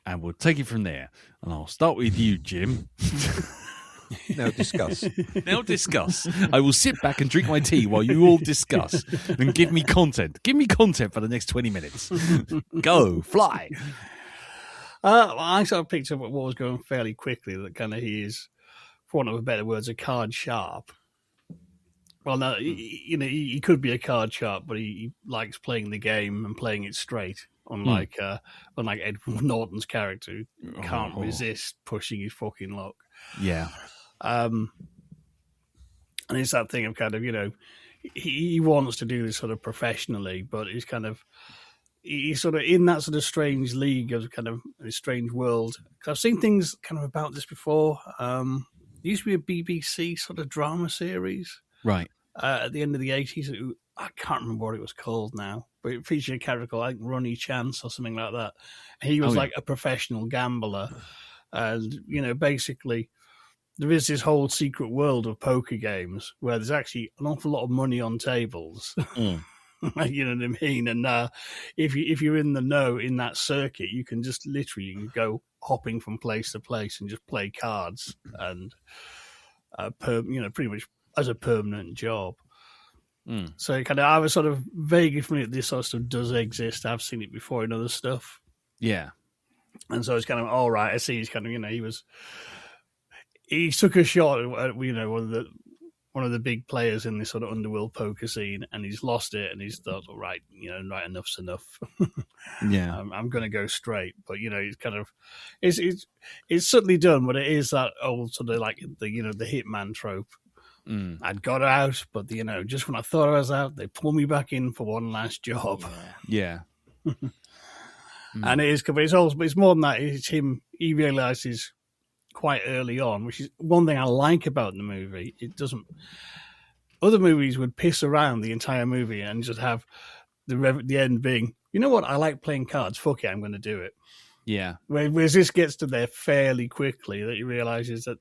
Speaker 1: And we'll take it from there. And I'll start with you, Jim.
Speaker 2: Now discuss.
Speaker 1: I will sit back and drink my tea while you all discuss and give me content. Give me content for the next 20 minutes. Go, fly.
Speaker 3: I sort of picked up what was going fairly quickly, that kind of he is, for want of a better words, a card sharp. Well, no, he could be a card sharp, but he likes playing the game and playing it straight. Unlike Edward Norton's character, who can't resist pushing his fucking luck.
Speaker 1: Yeah.
Speaker 3: And it's that thing of kind of, he wants to do this sort of professionally, but he's sort of in that sort of strange league of kind of a strange world. Because I've seen things kind of about this before. There used to be a BBC sort of drama series.
Speaker 1: Right.
Speaker 3: At the end of the 80s. I can't remember what it was called now, but it featured a character like Ronnie Chance or something like that. He was like a professional gambler. And, basically there is this whole secret world of poker games where there's actually an awful lot of money on tables. You know what I mean? And if you're in the know in that circuit, you can just literally go hopping from place to place and just play cards and, pretty much as a permanent job. So I was sort of vaguely familiar that this sort of stuff does exist. I've seen it before in other stuff.
Speaker 1: Yeah.
Speaker 3: And so it's kind of, all right, I see he's kind of, he took a shot at, one of the big players in this sort of underworld poker scene, and he's lost it, and he's thought, all right, right, enough's enough.
Speaker 1: Yeah.
Speaker 3: I'm going to go straight. But, it's kind of, it's subtly done, but it is that old sort of like the hitman trope. I'd got out, but just when I thought I was out, they pulled me back in for one last job.
Speaker 1: Yeah.
Speaker 3: And it's more than that. It's him. He realizes quite early on, which is one thing I like about the movie. It doesn't. Other movies would piss around the entire movie and just have the end being, you know what? I like playing cards. Fuck it, I'm going to do it.
Speaker 1: Yeah.
Speaker 3: Whereas this gets to there fairly quickly, that he realizes that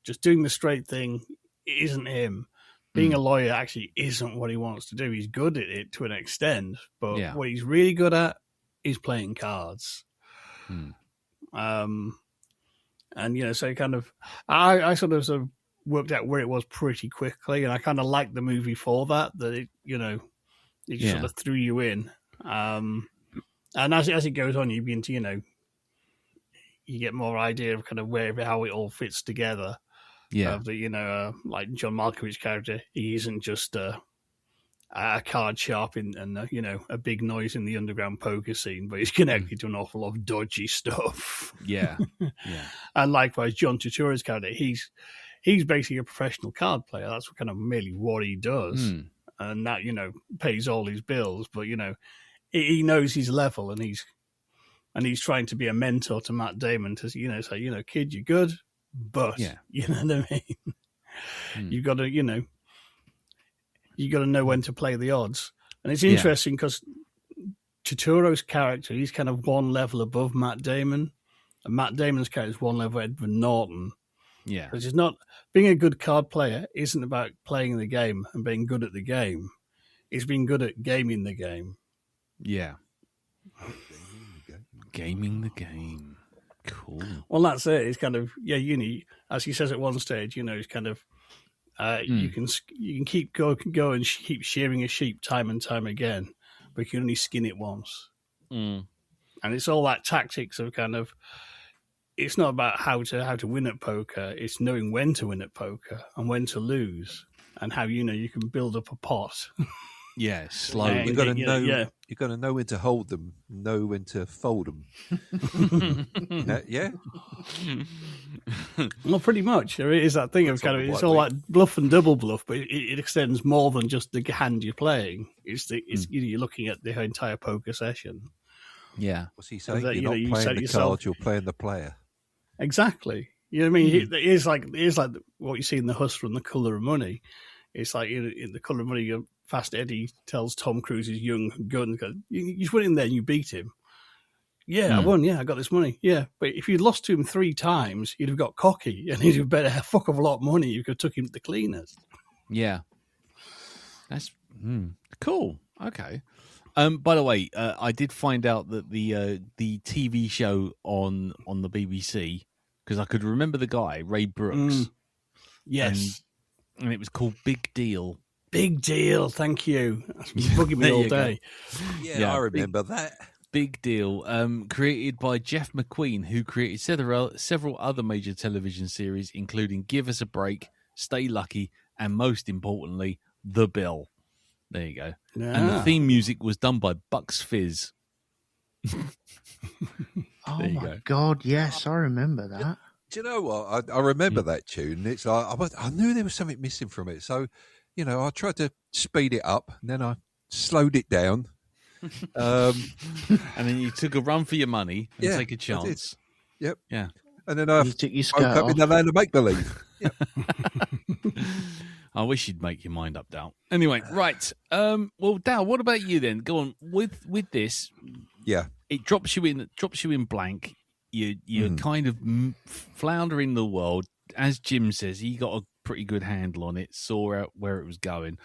Speaker 3: just doing the straight thing isn't him. Being a lawyer actually isn't what he wants to do. He's good at it to an extent, but what he's really good at is playing cards. And, so kind of, I sort of worked out where it was pretty quickly, and I kind of liked the movie for that it just sort of threw you in. And as it goes on, you begin to, you get more idea of kind of how it all fits together.
Speaker 1: Yeah.
Speaker 3: Like John Malkovich's character, he isn't just a card sharp and a big noise in the underground poker scene, but he's connected to an awful lot of dodgy stuff.
Speaker 1: Yeah. Yeah.
Speaker 3: And likewise, John Turturro's character, he's basically a professional card player. That's kind of merely what he does. And that, pays all his bills, but, he knows his level, and he's trying to be a mentor to Matt Damon to, say, kid, you're good. But you know what I mean. You've got to, you you got to know when to play the odds. And it's interesting because Turturro's character, he's kind of one level above Matt Damon, and Matt Damon's character is one level Edward Norton.
Speaker 1: Yeah,
Speaker 3: because it's not being a good card player isn't about playing the game and being good at the game. It's being good at gaming the game.
Speaker 1: Yeah, gaming the game. Cool.
Speaker 3: Well, that's it. It's kind of as he says at one stage, it's kind of you can keep go and keep shearing a sheep time and time again, but you can only skin it once. And it's all that tactics of kind of. It's not about how to win at poker. It's knowing when to win at poker and when to lose, and how you can build up a pot.
Speaker 1: Yeah, slowly.
Speaker 2: You've got to know. You've got to know when to hold them, know when to fold them. Yeah.
Speaker 3: Well, pretty much. There is that thing of kind of. It's all like bluff and double bluff, but it extends more than just the hand you're playing. You're looking at the entire poker session.
Speaker 1: Yeah.
Speaker 2: What's he saying? You're not playing the card. You're playing the player.
Speaker 3: Exactly. You know what I mean? It is like what you see in The Hustler and The Colour of Money. It's like in The Colour of Money, Fast Eddie tells Tom Cruise's young gun, "You just went in there and you beat him." Yeah, I won. Yeah, I got this money. Yeah, but if you'd lost to him 3 times, you'd have got cocky and he'd have bet a fuck of a lot of money. You could have took him to the cleaners.
Speaker 1: Yeah, that's cool. Okay. By the way, I did find out that the TV show on the BBC, because I could remember the guy, Ray Brooks.
Speaker 3: Yes.
Speaker 1: And it was called Big Deal.
Speaker 3: Big Deal, thank you. That's been bugging me all day.
Speaker 2: Yeah, I remember that.
Speaker 1: Big Deal, created by Jeff McQueen, who created several other major television series, including Give Us a Break, Stay Lucky, and most importantly, The Bill. There you go. Yeah. And the theme music was done by Bucks Fizz.
Speaker 4: Oh my God! Yes, I remember that.
Speaker 2: Do you know what? I remember that tune. It's like I knew there was something missing from it. So, I tried to speed it up, and then I slowed it down.
Speaker 1: And then you took a run for your money and take a chance.
Speaker 2: Yep.
Speaker 1: Yeah.
Speaker 2: And then I woke up in the land of make believe. Yep.
Speaker 1: I wish you'd make your mind up, Dal. Anyway, right. Well, Dal, what about you then? Go on with this.
Speaker 2: Yeah.
Speaker 1: It drops you in blank. You're kind of floundering the world. As Jim says, he got a pretty good handle on it, saw out where it was going.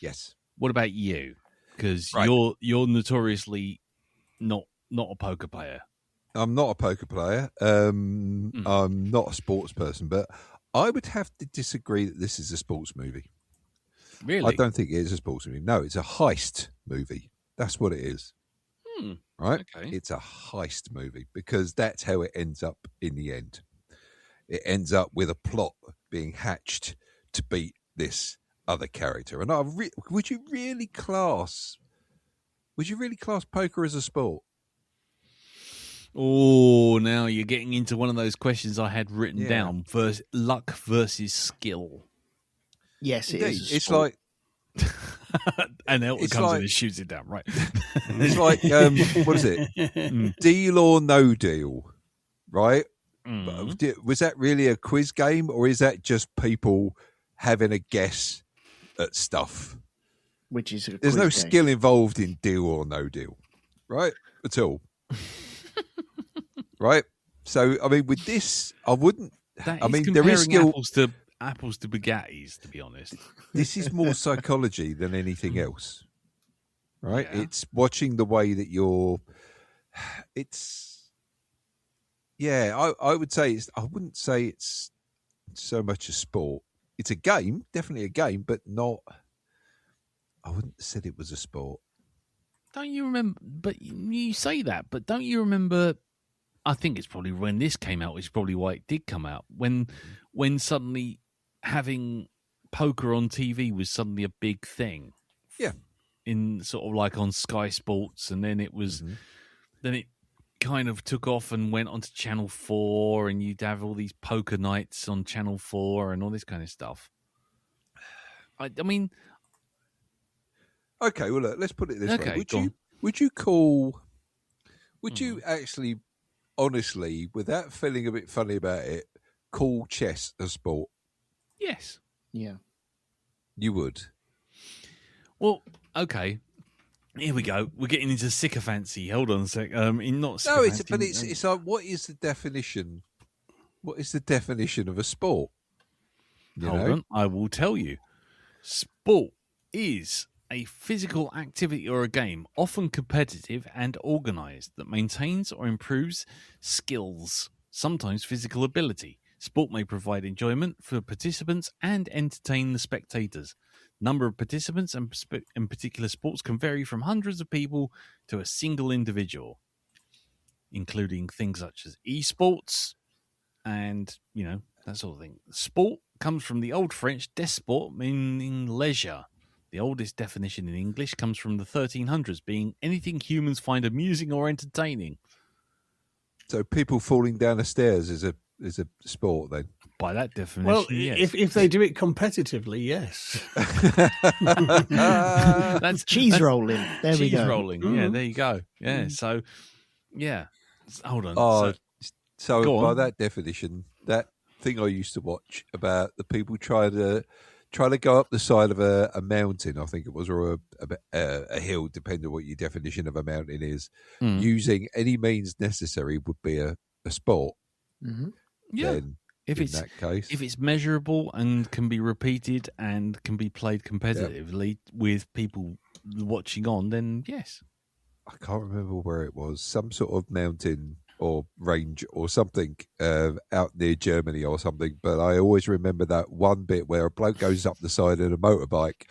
Speaker 2: Yes.
Speaker 1: What about you? Because you're notoriously not a poker player.
Speaker 2: I'm not a poker player. I'm not a sports person, but I would have to disagree that this is a sports movie.
Speaker 1: Really?
Speaker 2: I don't think it is a sports movie. No, it's a heist movie. That's what it is. Right?
Speaker 1: Okay.
Speaker 2: It's a heist movie because that's how it ends up in the end. It ends up with a plot being hatched to beat this other character. And would you really class poker as a sport?
Speaker 1: Oh, now you're getting into one of those questions I had written down. Luck versus skill.
Speaker 4: Yes, it is.
Speaker 2: It's like...
Speaker 1: and Elton comes in and shoots it down, right?
Speaker 2: It's like, what is it? Deal or no deal, right? Was that really a quiz game, or is that just people having a guess at stuff?
Speaker 4: Which is
Speaker 2: there's no skill involved in deal or no deal, right? At all. Right? So, I mean, with this, I wouldn't... there is skill...
Speaker 1: apples to Bugattis, to be honest.
Speaker 2: This is more psychology than anything else, right? Yeah. It's watching the way that you're... I would say I wouldn't say it's so much a sport. It's a game, definitely a game, but not... I wouldn't have said it was a sport.
Speaker 1: Don't you remember... But you say that, but don't you remember... I think it's probably when this came out, which is probably why it did come out. When suddenly having poker on TV was suddenly a big thing.
Speaker 2: Yeah.
Speaker 1: In sort of like on Sky Sports, and then it was, then it kind of took off and went onto Channel 4, and you'd have all these poker nights on Channel 4 and all this kind of stuff. I mean...
Speaker 2: Okay, well, look, let's put it this way. Would you actually... honestly, without feeling a bit funny about it, call chess a sport?
Speaker 1: Yes.
Speaker 4: Yeah.
Speaker 2: You would?
Speaker 1: Well, okay. Here we go. We're getting into sycophancy. Hold on a sec.
Speaker 2: It's like, what is the definition? What is the definition of a sport?
Speaker 1: Hold on. I will tell you. Sport is a physical activity or a game, often competitive and organized, that maintains or improves skills, sometimes physical ability. Sport may provide enjoyment for participants and entertain the spectators. Number of participants in particular sports can vary from hundreds of people to a single individual, including things such as esports and, that sort of thing. Sport comes from the Old French des sport, meaning leisure. The oldest definition in English comes from the 1300s, being anything humans find amusing or entertaining.
Speaker 2: So people falling down the stairs is a sport then?
Speaker 1: By that definition,
Speaker 3: well,
Speaker 1: yes.
Speaker 3: if they do it competitively, yes.
Speaker 4: That's cheese rolling. There we go.
Speaker 1: Cheese rolling. Mm-hmm. Yeah, there you go. Yeah. So, yeah. Hold on.
Speaker 2: Oh, so by that definition, that thing I used to watch about the people trying to go up the side of a mountain, I think it was, or a hill, depending on what your definition of a mountain is, using any means necessary would be a sport.
Speaker 4: Mm-hmm.
Speaker 1: Yeah.
Speaker 2: Then,
Speaker 1: if it's measurable and can be repeated and can be played competitively with people watching on, then yes.
Speaker 2: I can't remember where it was. Some sort of mountain or range or something out near Germany or something. But I always remember that one bit where a bloke goes up the side of a motorbike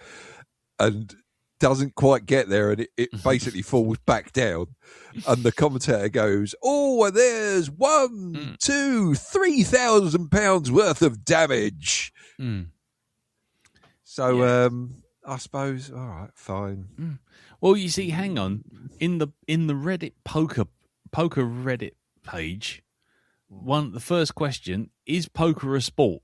Speaker 2: and doesn't quite get there, and it basically falls back down, and the commentator goes, "Oh, and there's 1, 2, 3,000 pounds worth of damage." So I suppose, all right, fine.
Speaker 1: Well, you see, hang on, in the Reddit poker Reddit page, the first question is: poker a sport?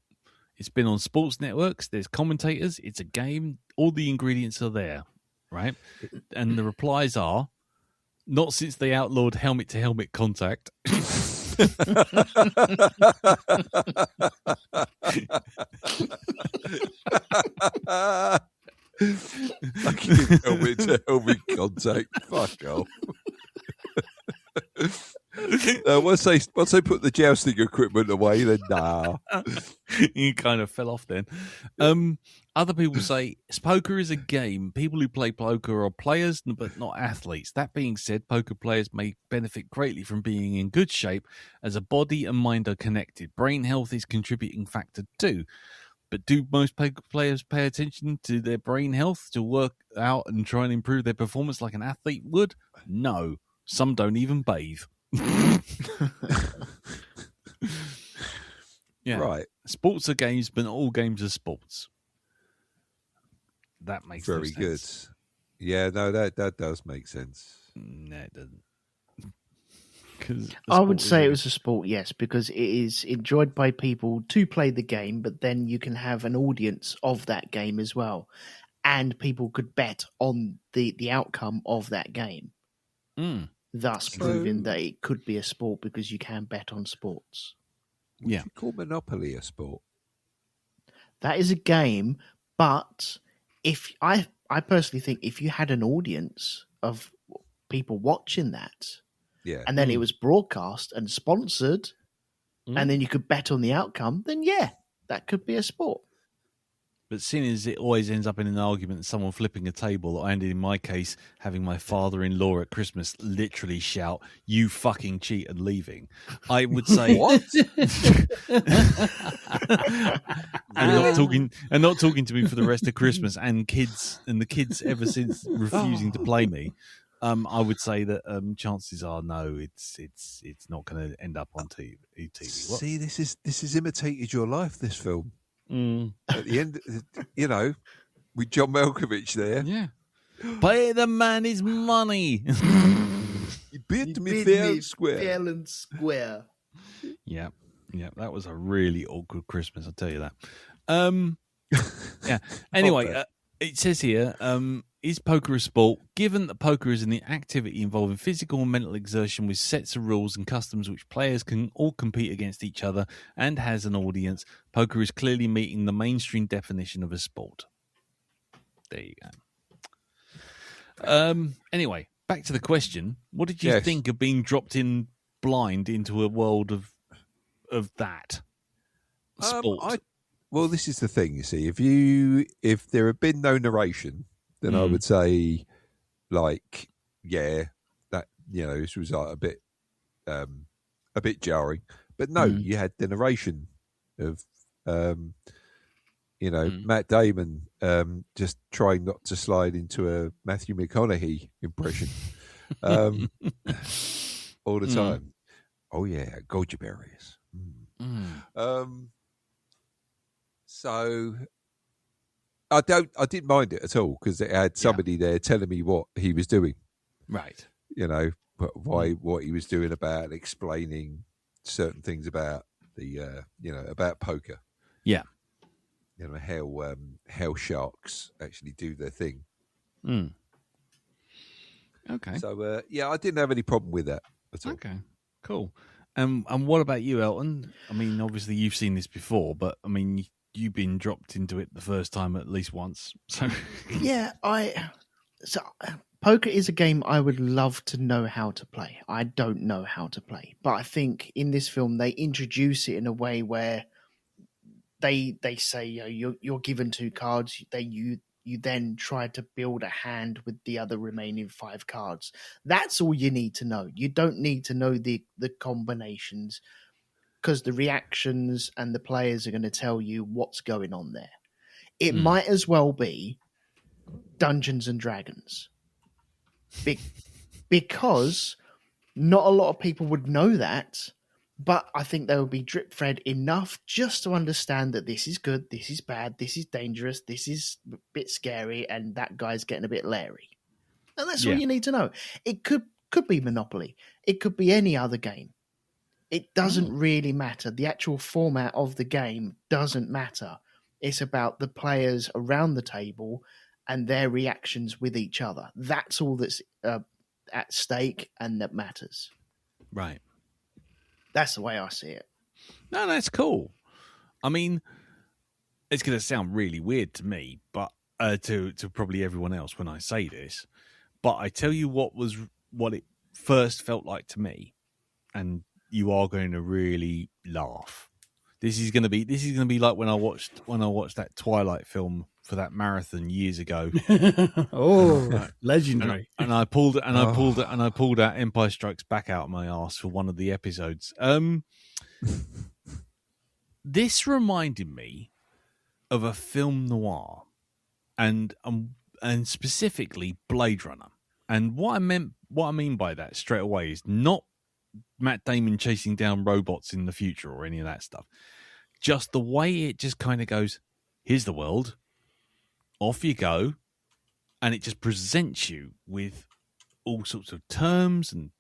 Speaker 1: It's been on sports networks. There's commentators. It's a game. All the ingredients are there. Right, and the replies are, not since they outlawed helmet-to-helmet contact.
Speaker 2: Helmet-to-helmet contact. Fuck off. Once they put the jousting equipment away, then nah.
Speaker 1: You kind of fell off then. Other people say poker is a game. People who play poker are players, but not athletes. That being said, poker players may benefit greatly from being in good shape, as a body and mind are connected. Brain health is a contributing factor too. But do most poker players pay attention to their brain health to work out and try and improve their performance like an athlete would? No. Some don't even bathe. Yeah.
Speaker 2: Right.
Speaker 1: Sports are games, but not all games are sports. That makes
Speaker 2: very
Speaker 1: no sense.
Speaker 2: Good. Yeah, no, that does make sense.
Speaker 1: No, it doesn't.
Speaker 4: I would say it was a sport, yes, because it is enjoyed by people to play the game, but then you can have an audience of that game as well, and people could bet on the outcome of that game. Thus proving that it could be a sport because you can bet on sports.
Speaker 2: Would you call Monopoly a sport?
Speaker 4: That is a game, but if I personally think if you had an audience of people watching that, and then it was broadcast and sponsored, and then you could bet on the outcome, then that could be a sport.
Speaker 1: But seeing as it always ends up in an argument, someone flipping a table, and in my case, having my father-in-law at Christmas literally shout, "You fucking cheat," and leaving, I would say,
Speaker 2: "What?"
Speaker 1: and not talking to me for the rest of Christmas, and the kids ever since refusing to play me. I would say that chances are no, it's not going to end up on TV. What?
Speaker 2: See, this has imitated your life. This film. At the end, with John Malkovich there.
Speaker 1: Yeah. Pay the man his money.
Speaker 2: He bid me fair and square.
Speaker 4: Fair and square.
Speaker 1: Yeah. That was a really awkward Christmas, I'll tell you that. Yeah. Anyway, it says here, is poker a sport? Given that poker is an activity involving physical and mental exertion with sets of rules and customs which players can all compete against each other and has an audience, poker is clearly meeting the mainstream definition of a sport. There you go. Anyway, back to the question. What did you think of being dropped in blind into a world of that sport?
Speaker 2: Well, this is the thing, you see. If there had been no narration, then I would say, like, that, this was like a bit jarring. But no, you had the narration of, Matt Damon just trying not to slide into a Matthew McConaughey impression all the time. Oh yeah, goji berries. So I didn't mind it at all because it had somebody there telling me what he was doing.
Speaker 1: Right.
Speaker 2: What he was doing about explaining certain things about the about poker.
Speaker 1: Yeah.
Speaker 2: How sharks actually do their thing.
Speaker 1: Okay.
Speaker 2: So I didn't have any problem with that at all.
Speaker 1: Okay. Cool. And what about you, Elton? I mean, obviously you've seen this before, but I mean, you've been dropped into it the first time at least once. So
Speaker 4: poker is a game I would love to know how to play. I don't know how to play, but I think in this film they introduce it in a way where they say you're given 2 cards. You then try to build a hand with the other remaining 5 cards. That's all you need to know. You don't need to know the combinations because the reactions and the players are going to tell you what's going on there. It might as well be Dungeons and Dragons. Because not a lot of people would know that, but I think they would be drip fed enough just to understand that this is good, this is bad, this is dangerous, this is a bit scary, and that guy's getting a bit leery. And that's all you need to know. It could be Monopoly. It could be any other game. It doesn't really matter. The actual format of the game doesn't matter. It's about the players around the table and their reactions with each other. That's all that's at stake and that matters.
Speaker 1: Right.
Speaker 4: That's the way I see it.
Speaker 1: No, that's cool. I mean, it's going to sound really weird to me, but to probably everyone else when I say this. But I tell you what it first felt like to me, and you are going to really laugh. This is going to be like when I watched that Twilight film for that marathon years ago.
Speaker 3: Legendary.
Speaker 1: And I pulled out Empire Strikes Back out of my ass for one of the episodes. This reminded me of a film noir, and specifically Blade Runner. And what I mean by that straight away is not Matt Damon chasing down robots in the future or any of that stuff. Just the way it just kind of goes, here's the world, off you go, and it just presents you with all sorts of terms and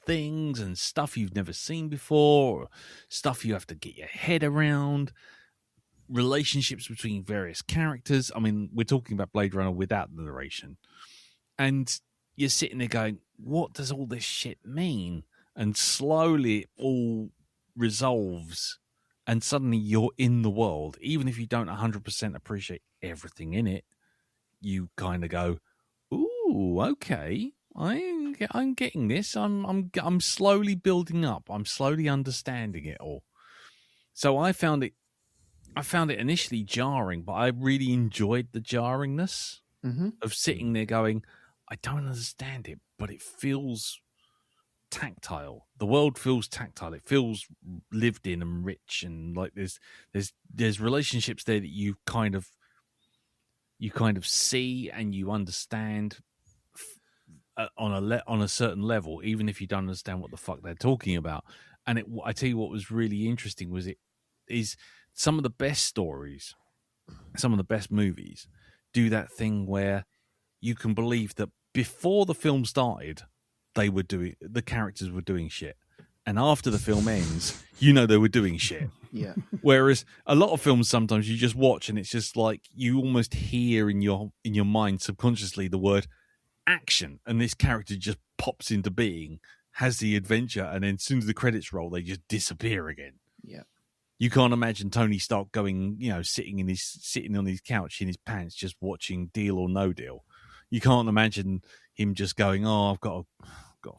Speaker 1: things and stuff you've never seen before, or stuff you have to get your head around, relationships between various characters. I mean, we're talking about Blade Runner without the narration. And you're sitting there going, what does all this shit mean? And slowly it all resolves, and suddenly you're in the world. Even if you don't 100% appreciate everything in it, you kind of go, ooh, okay, I'm getting this. I'm slowly building up. I'm slowly understanding it all. So I found it initially jarring, but I really enjoyed the jarringness of sitting there going, I don't understand it, but it feels tactile. The world feels tactile. It feels lived in and rich, and like there's relationships there that you kind of see and you understand on a certain level, even if you don't understand what the fuck they're talking about. And I tell you what was really interesting is some of the best stories, some of the best movies do that thing where you can believe that before the film started, the characters were doing shit, and after the film ends, they were doing shit.
Speaker 4: Yeah.
Speaker 1: Whereas a lot of films, sometimes you just watch and it's just like you almost hear in your mind subconsciously the word action, and this character just pops into being, has the adventure, and then as soon as the credits roll, they just disappear again.
Speaker 4: Yeah.
Speaker 1: You can't imagine Tony Stark going, sitting on his couch in his pants, just watching Deal or No Deal. You can't imagine him just going, "Oh, I've got a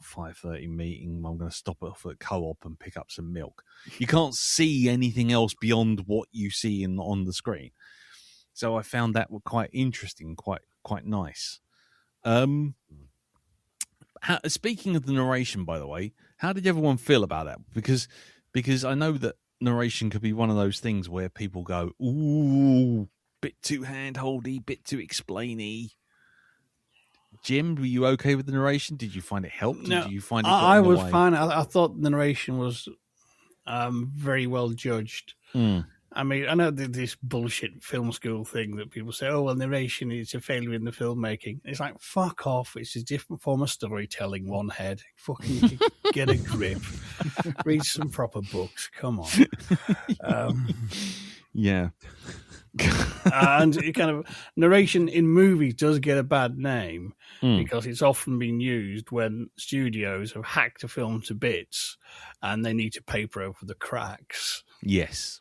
Speaker 1: 5:30 meeting. I'm going to stop off at Co-op and pick up some milk." You can't see anything else beyond what you see on the screen. So I found that quite interesting, quite nice. Speaking of the narration, by the way, how did everyone feel about that? Because I know that narration could be one of those things where people go, "Ooh, bit too hand-holdy, bit too explainy." Jim, were you okay with the narration? Did you find it helped?
Speaker 3: No,
Speaker 1: Did you find it?
Speaker 3: I was fine. I thought the narration was very well judged. I mean, I know this bullshit film school thing that people say, "Oh, well, narration is a failure in the filmmaking." It's like, fuck off. It's a different form of storytelling, one head. Fucking get a grip. Read some proper books. Come on.
Speaker 1: Yeah.
Speaker 3: And it kind of narration in movies does get a bad name because it's often been used when studios have hacked a film to bits and they need to paper over the cracks.
Speaker 1: Yes.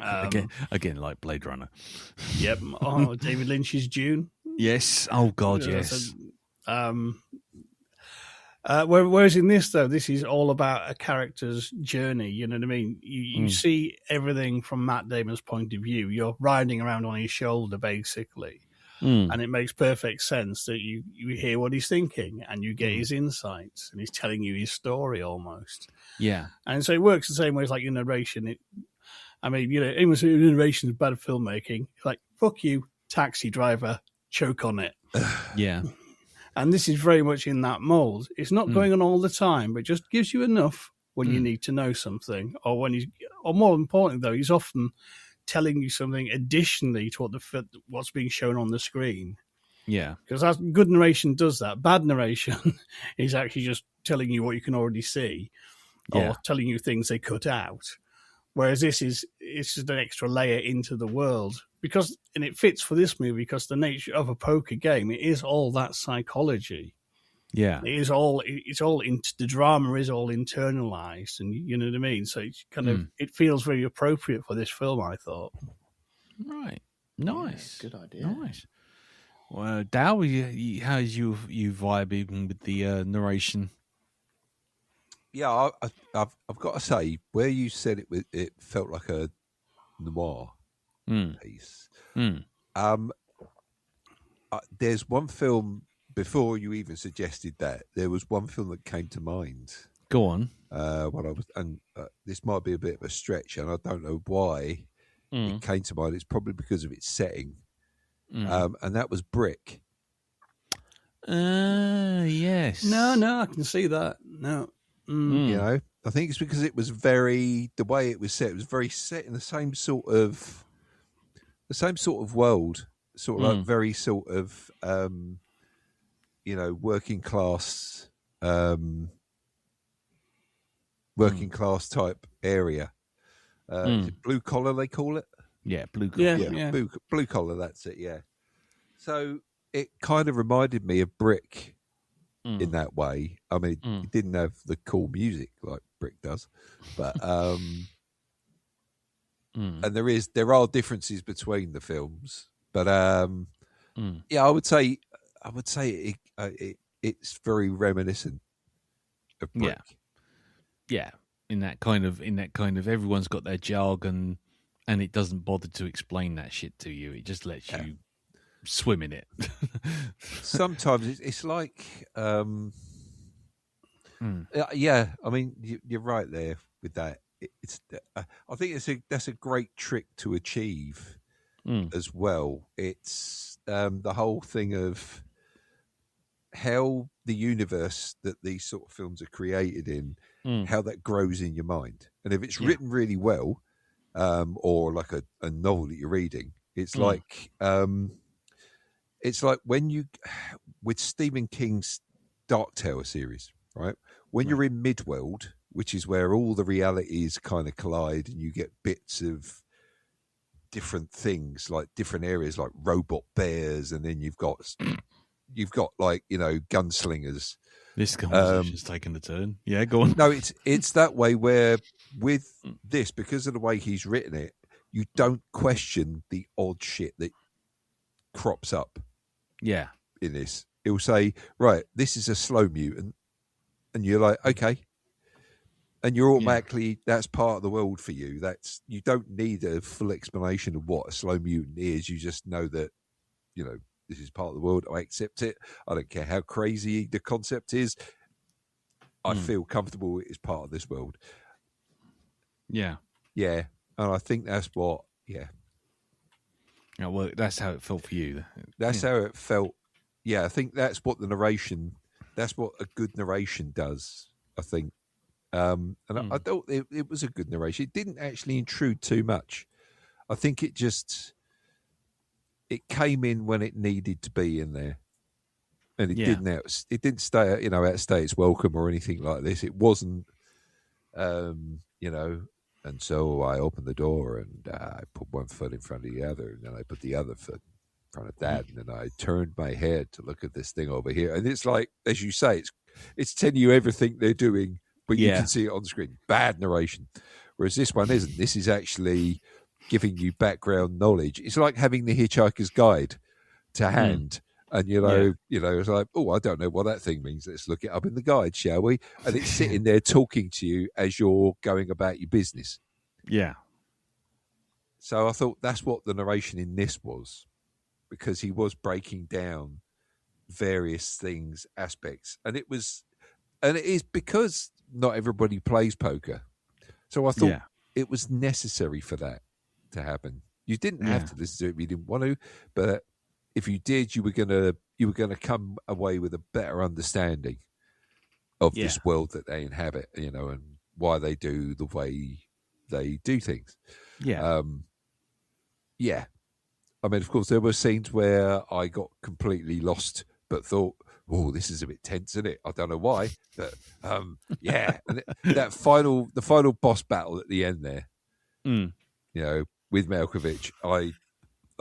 Speaker 1: Again, like Blade Runner.
Speaker 3: Yep. Oh, David Lynch's Dune.
Speaker 1: Yes. Oh God, yes.
Speaker 3: Whereas in this, though, this is all about a character's journey. You know what I mean? You see everything from Matt Damon's point of view. You're riding around on his shoulder, basically. And it makes perfect sense that you hear what he's thinking and you get his insights and he's telling you his story almost.
Speaker 1: Yeah.
Speaker 3: And so it works the same way as like your narration. Anyone saying narration is bad filmmaking. Like, fuck you, taxi driver, choke on it.
Speaker 1: Yeah.
Speaker 3: And this is very much in that mold. It's not going on all the time, but just gives you enough when you need to know something, or more importantly, though, he's often telling you something additionally to what's being shown on the screen.
Speaker 1: Yeah,
Speaker 3: because good narration does that. Bad narration is actually just telling you what you can already see, or telling you things they cut out. Whereas it's just an extra layer into the world. And it fits for this movie because the nature of a poker game, it is all that psychology.
Speaker 1: Yeah.
Speaker 3: The drama is all internalized, and you know what I mean? So it's kind of, it feels very appropriate for this film, I thought.
Speaker 1: Right. Nice.
Speaker 4: Yeah, good idea.
Speaker 1: Nice. Well, Dow, how's you vibing with the narration?
Speaker 2: Yeah, I've got to say, where you said it felt like a noir piece. There's one film, before you even suggested that, there was one film that came to mind.
Speaker 1: Go on.
Speaker 2: This might be a bit of a stretch, and I don't know why it came to mind. It's probably because of its setting, and that was Brick.
Speaker 1: Yes.
Speaker 3: No, I can see that. No.
Speaker 2: You know, I think it's because it was the way it was set. It was very set in the same sort of world, sort of like very sort of, working class type area. Is it blue collar, they call it?
Speaker 1: Yeah, blue collar.
Speaker 3: Yeah.
Speaker 2: Blue collar. That's it. Yeah. So it kind of reminded me of Brick. In that way. I mean, it didn't have the cool music like Brick does, but and there are differences between the films, but yeah, I would say it's very reminiscent of Brick.
Speaker 1: Yeah. In that kind of everyone's got their jargon, and it doesn't bother to explain that shit to you. It just lets you swim in it.
Speaker 2: Sometimes it's like I mean, you're right there with that. I think that's a great trick to achieve as well. It's the whole thing of how the universe that these sort of films are created in, how that grows in your mind, and if it's written really well, or like a novel that you're reading, it's like when with Stephen King's Dark Tower series, right? When you're in Midworld, which is where all the realities kind of collide and you get bits of different things, like different areas, like robot bears, and then you've got like, gunslingers.
Speaker 1: This conversation's taken a turn. Yeah, go on.
Speaker 2: No, it's that way where with this, because of the way he's written it, you don't question the odd shit that crops up.
Speaker 1: Yeah.
Speaker 2: in this. He'll say, right, this is a slow mutant. And you're like, okay. And you're automatically, that's part of the world for you. You don't need a full explanation of what a slow mutant is. You just know that, this is part of the world. I accept it. I don't care how crazy the concept is. I feel comfortable it's part of this world.
Speaker 1: Yeah.
Speaker 2: Yeah. And I think that's what,
Speaker 1: Oh, well, that's how it felt for you.
Speaker 2: That's how it felt. Yeah, I think that's what that's what a good narration does, I think. And I thought it was a good narration. It didn't actually intrude too much. I think it came in when it needed to be in there. And it didn't stay, outstay its welcome or anything like this. It wasn't, and so I opened the door and I put one foot in front of the other, and then I put the other foot in front of that, and then I turned my head to look at this thing over here. And it's like, as you say, it's telling you everything they're doing, but you can see it on the screen. Bad narration. Whereas this one isn't. This is actually giving you background knowledge. It's like having the Hitchhiker's Guide to hand. And, it's like, oh, I don't know what that thing means. Let's look it up in the guide, shall we? And it's sitting there talking to you as you're going about your business.
Speaker 1: Yeah.
Speaker 2: So I thought that's what the narration in this was, because he was breaking down various things, aspects. And it is because not everybody plays poker. So I thought it was necessary for that to happen. You didn't have to listen to it if you didn't want to, but if you did, you were gonna come away with a better understanding of this world that they inhabit, and why they do the way they do things.
Speaker 1: Yeah.
Speaker 2: I mean, of course, there were scenes where I got completely lost, but thought, "Oh, this is a bit tense, isn't it?" I don't know why, but and the final boss battle at the end there, with Malkovich, I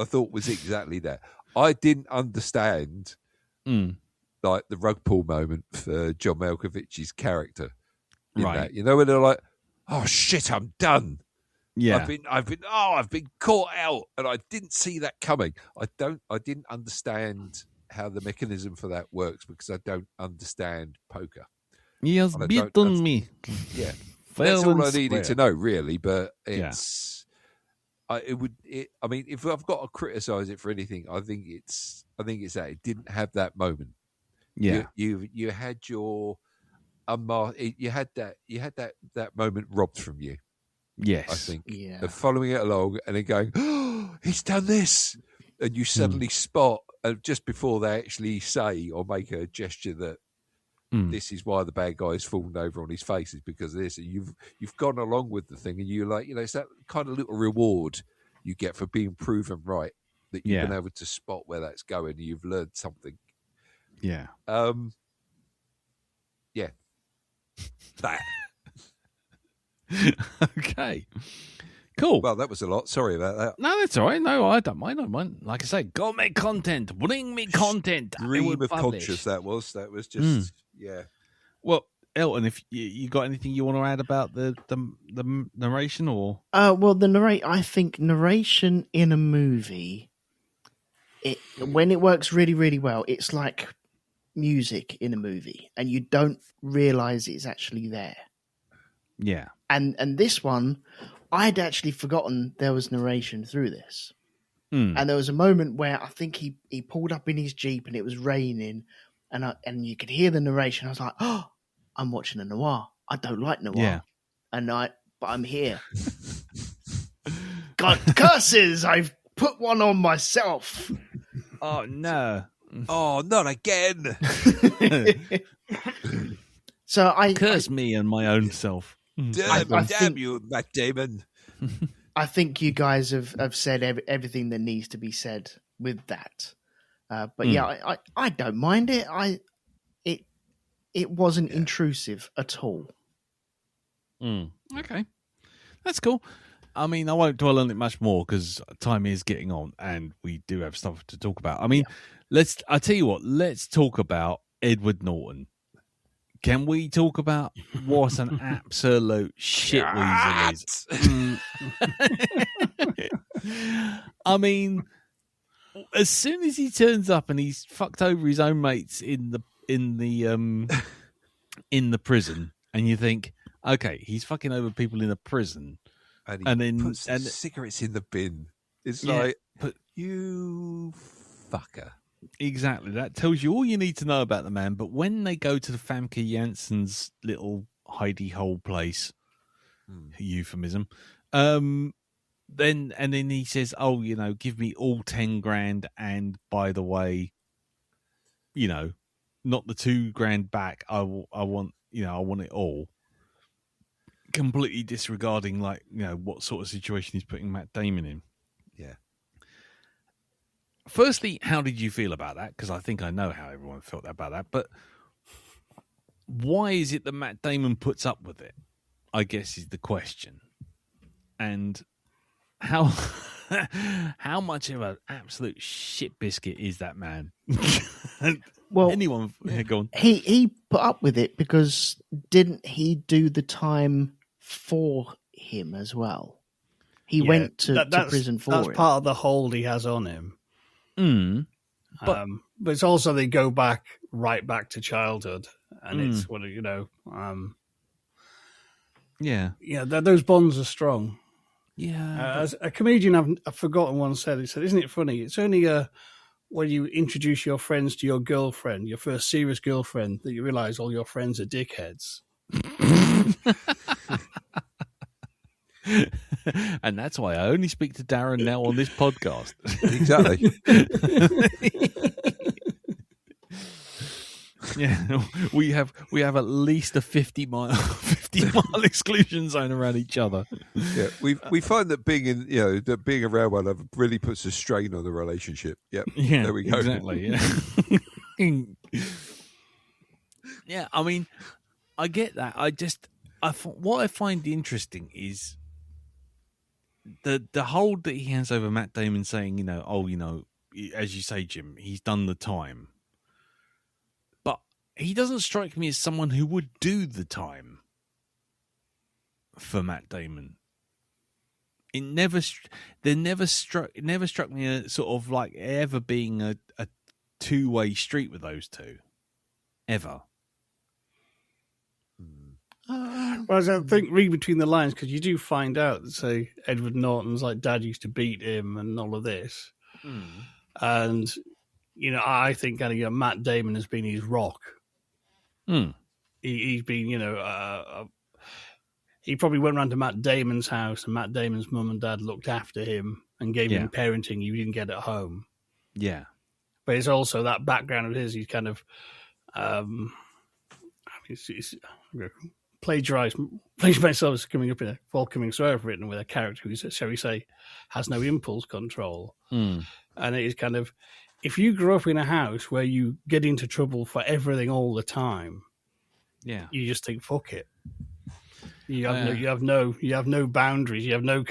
Speaker 2: thought was exactly that. I didn't understand like the rug pull moment for John Malkovich's character in that. When they're like, "Oh shit, I'm done."
Speaker 1: Yeah,
Speaker 2: I've been caught out, and I didn't see that coming. I didn't understand how the mechanism for that works because I don't understand poker.
Speaker 1: He has beaten me.
Speaker 2: Yeah, that's all I needed to know, really. But it's. I mean, if I've got to criticize it for anything, I think it's that it didn't have that moment.
Speaker 1: Yeah,
Speaker 2: you had your you had that moment robbed from you.
Speaker 1: Yes,
Speaker 2: I think. Yeah, of following it along and then going, "Oh, he's done this," and you suddenly spot just before they actually say or make a gesture that this is why the bad guy's fallen over on his face is because of this. And you've gone along with the thing, and you're like, it's that kind of little reward you get for being proven right that you've been able to spot where that's going. And you've learned something.
Speaker 1: Yeah.
Speaker 2: Yeah. That.
Speaker 1: Okay. Cool.
Speaker 2: Well, that was a lot. Sorry about that.
Speaker 1: No, that's all right. No, I don't mind. Like I say, go make content. Bring me content.
Speaker 2: Stream of conscious. That was just
Speaker 1: Well, Elton, if you got anything you want to add about the narration, or
Speaker 4: I think narration in a movie, when it works really, really well, it's like music in a movie, and you don't realize it's actually there.
Speaker 1: Yeah,
Speaker 4: and this one, I'd actually forgotten there was narration through this. And there was a moment where I think he pulled up in his Jeep and it was raining, and you could hear the narration. I was like, "Oh, I'm watching a noir. I don't like noir, but I'm here." God curses! I've put one on myself.
Speaker 1: Oh no!
Speaker 2: Oh, not again!
Speaker 4: So I
Speaker 1: curse me and my own self.
Speaker 2: Damn you, Matt Damon.
Speaker 4: I think you guys have said everything that needs to be said with that. But I don't mind it. It wasn't intrusive at all.
Speaker 1: Okay, that's cool. I mean, I won't dwell on it much more because time is getting on, and we do have stuff to talk about. I mean, I tell you what. Let's talk about Edward Norton. Can we talk about what an absolute shitweasel is? I mean, as soon as he turns up and he's fucked over his own mates in the prison, and you think, okay, he's fucking over people in a prison,
Speaker 2: and then puts cigarettes in the bin. It's like,
Speaker 1: but
Speaker 2: you fucker.
Speaker 1: Exactly. That tells you all you need to know about the man. But when they go to the Famke Janssen's little hidey hole place, euphemism, then he says, "Oh, give me all 10 grand, and by the way, not the 2 grand back. I want it all." Completely disregarding, what sort of situation he's putting Matt Damon in.
Speaker 2: Yeah.
Speaker 1: Firstly, how did you feel about that? Because I think I know how everyone felt about that. But why is it that Matt Damon puts up with it? I guess is the question. And how much of an absolute shit biscuit is that man?
Speaker 4: Well,
Speaker 1: anyone go on.
Speaker 4: He put up with it because didn't he do the time for him as well? He went to prison for
Speaker 3: that's
Speaker 4: him.
Speaker 3: part of the hold he has on him.
Speaker 1: But
Speaker 3: it's also they go right back to childhood, and it's what those bonds are strong.
Speaker 1: Yeah,
Speaker 3: as a comedian I've forgotten once said, he said, "Isn't it funny? It's only when you introduce your friends to your girlfriend, your first serious girlfriend, that you realise all your friends are dickheads."
Speaker 1: And that's why I only speak to Darren now on this podcast.
Speaker 2: Exactly.
Speaker 1: Yeah, we have at least a 50 mile exclusion zone around each other.
Speaker 2: Yeah, we find that being around one another really puts a strain on the relationship. Yep.
Speaker 1: Yeah,
Speaker 2: there we go.
Speaker 1: Exactly. Yeah. Yeah, I mean, I get that. What I find interesting is the hold that he has over Matt Damon saying, as you say, Jim, he's done the time. But he doesn't strike me as someone who would do the time for Matt Damon. It never struck me as sort of like ever being a two-way street with those two. Ever.
Speaker 3: Well, I think read between the lines, because you do find out that, say, Edward Norton's like dad used to beat him and all of this. And, I think Matt Damon has been his rock. He's been, he probably went around to Matt Damon's house, and Matt Damon's mum and dad looked after him and gave him parenting you didn't get at home.
Speaker 1: Yeah.
Speaker 3: But it's also that background of his. He's kind of plagiarized myself as coming up in a Volcoming Swear written with a character who, shall we say, has no impulse control. And it is kind of, if you grow up in a house where you get into trouble for everything all the time, you just think, fuck it. You have no boundaries. You have no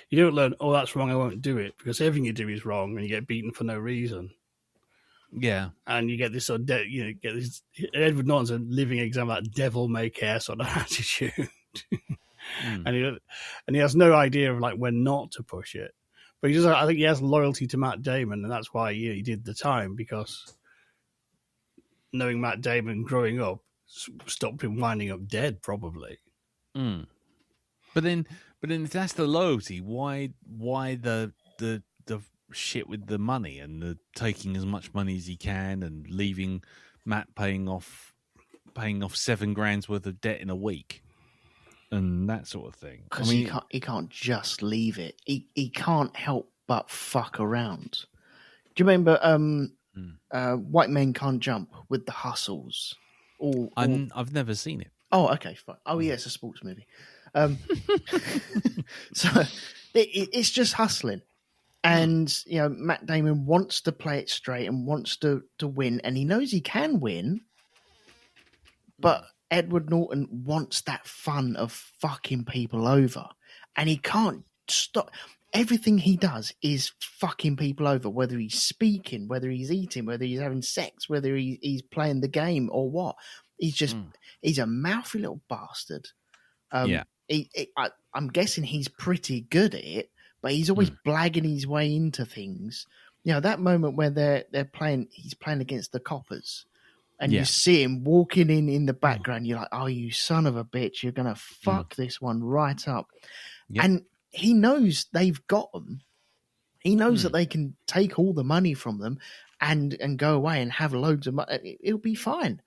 Speaker 3: you don't learn, oh, that's wrong, I won't do it, because everything you do is wrong, and you get beaten for no reason.
Speaker 1: Yeah, and
Speaker 3: you get this sort of get this. Edward Norton's a living example of that devil may care sort of attitude, and he has no idea of when not to push it. But I think he has loyalty to Matt Damon, and that's why he did the time, because knowing Matt Damon growing up stopped him winding up dead, probably.
Speaker 1: But then if that's the loyalty, why the shit with the money and the taking as much money as he can and leaving Matt paying off 7 grand's worth of debt in a week and that sort of thing?
Speaker 4: Because he can't just leave it. He can't help but fuck around. Do you remember White Men Can't Jump with the Hustles?
Speaker 1: I've never seen it.
Speaker 4: Oh, okay, fine. Oh, yeah, it's a sports movie. So it's just hustling. And, Matt Damon wants to play it straight and wants to win. And he knows he can win. But Edward Norton wants that fun of fucking people over. And he can't stop. Everything he does is fucking people over, whether he's speaking, whether he's eating, whether he's having sex, whether he's playing the game or what. He's just, he's a mouthy little bastard. I'm guessing he's pretty good at it, but he's always blagging his way into things. that moment where he's playing against the coppers, and you see him walking in the background. You're like, oh, you son of a bitch! You're gonna fuck this one right up. Yep. And he knows they've got them. He knows that they can take all the money from them and go away and have loads of money. It'll be fine,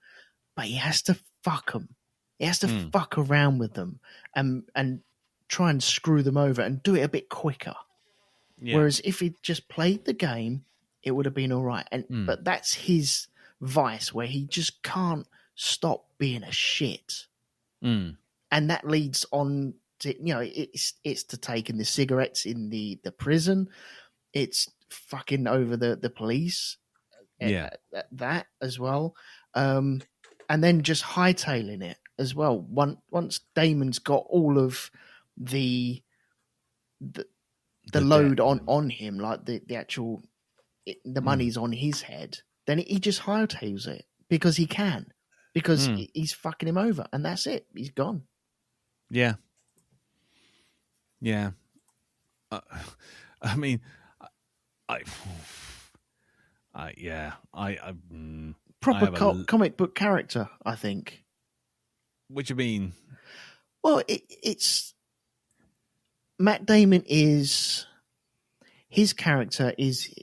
Speaker 4: but he has to fuck them. He has to fuck around with them and try and screw them over and do it a bit quicker. Yeah. Whereas if he just played the game, it would have been all right. But that's his vice, where he just can't stop being a shit. And that leads on to, it's to taking the cigarettes in the prison. It's fucking over the police. That as well. And then just hightailing it as well. Once Damon's got all of the load on him, like the actual the money's on his head, then he just hightails it because he can, because he's fucking him over, and that's it. He's gone.
Speaker 1: Yeah. I mean,
Speaker 4: proper comic book character, I think.
Speaker 1: What do you mean?
Speaker 4: Well, it's Matt Damon his character is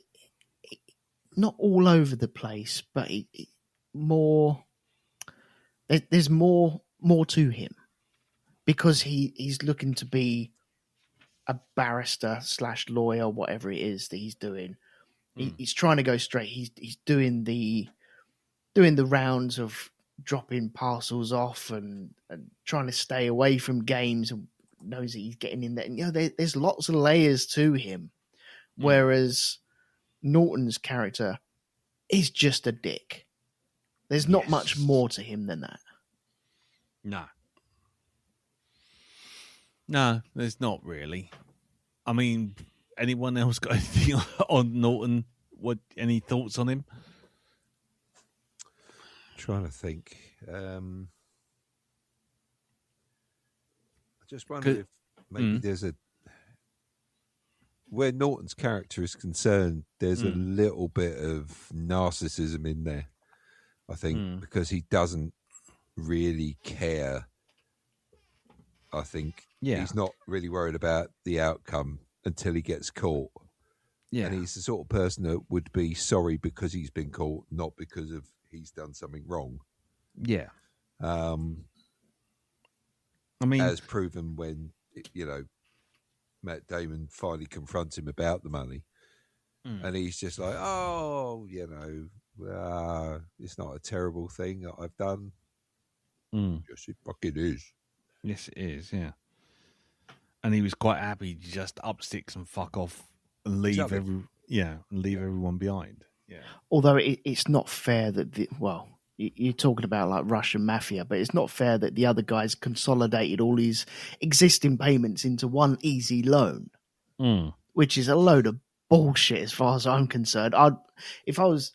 Speaker 4: not all over the place, but there's more to him, because he's looking to be a barrister / lawyer, whatever it is that he's doing. He's trying to go straight. He's doing the rounds of dropping parcels off and trying to stay away from games, and knows that he's getting in there. There's lots of layers to him, whereas Norton's character is just a dick. There's not much more to him than that.
Speaker 1: No, there's not really. I mean, anyone else got anything on Norton? Any thoughts on him?
Speaker 2: Trying to think. I just wonder if maybe there's where Norton's character is concerned, there's a little bit of narcissism in there, I think, because he doesn't really care. I think he's not really worried about the outcome until he gets caught. Yeah. And he's the sort of person that would be sorry because he's been caught, not because of he's done something wrong.
Speaker 1: Yeah.
Speaker 2: I mean, as proven when, Matt Damon finally confronts him about the money. And he's just like, it's not a terrible thing that I've done. Yes, it fucking is.
Speaker 1: Yes, it is, yeah. And he was quite happy to just up sticks and fuck off and leave everyone behind. Yeah.
Speaker 4: Although it's not fair that you're talking about like Russian mafia, but it's not fair that the other guys consolidated all his existing payments into one easy loan, which is a load of bullshit as far as I'm concerned. If I was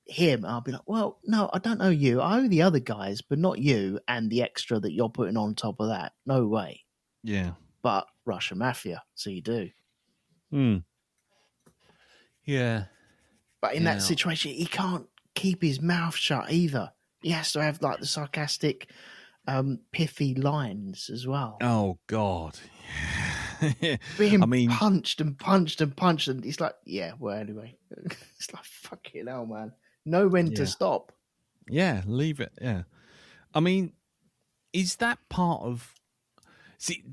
Speaker 4: him, I'd be like, well, no, I don't know you. I owe the other guys, but not you and the extra that you're putting on top of that. No way.
Speaker 1: Yeah.
Speaker 4: But Russian mafia, so you do.
Speaker 1: Yeah.
Speaker 4: But in that situation, he can't keep his mouth shut either. He has to have like the sarcastic, pithy lines as well.
Speaker 1: Oh, God.
Speaker 4: Being punched and punched and punched, and it's like, anyway. It's like, fucking hell, man. Know when to stop.
Speaker 1: Yeah, leave it, yeah. I mean, is that part of... See,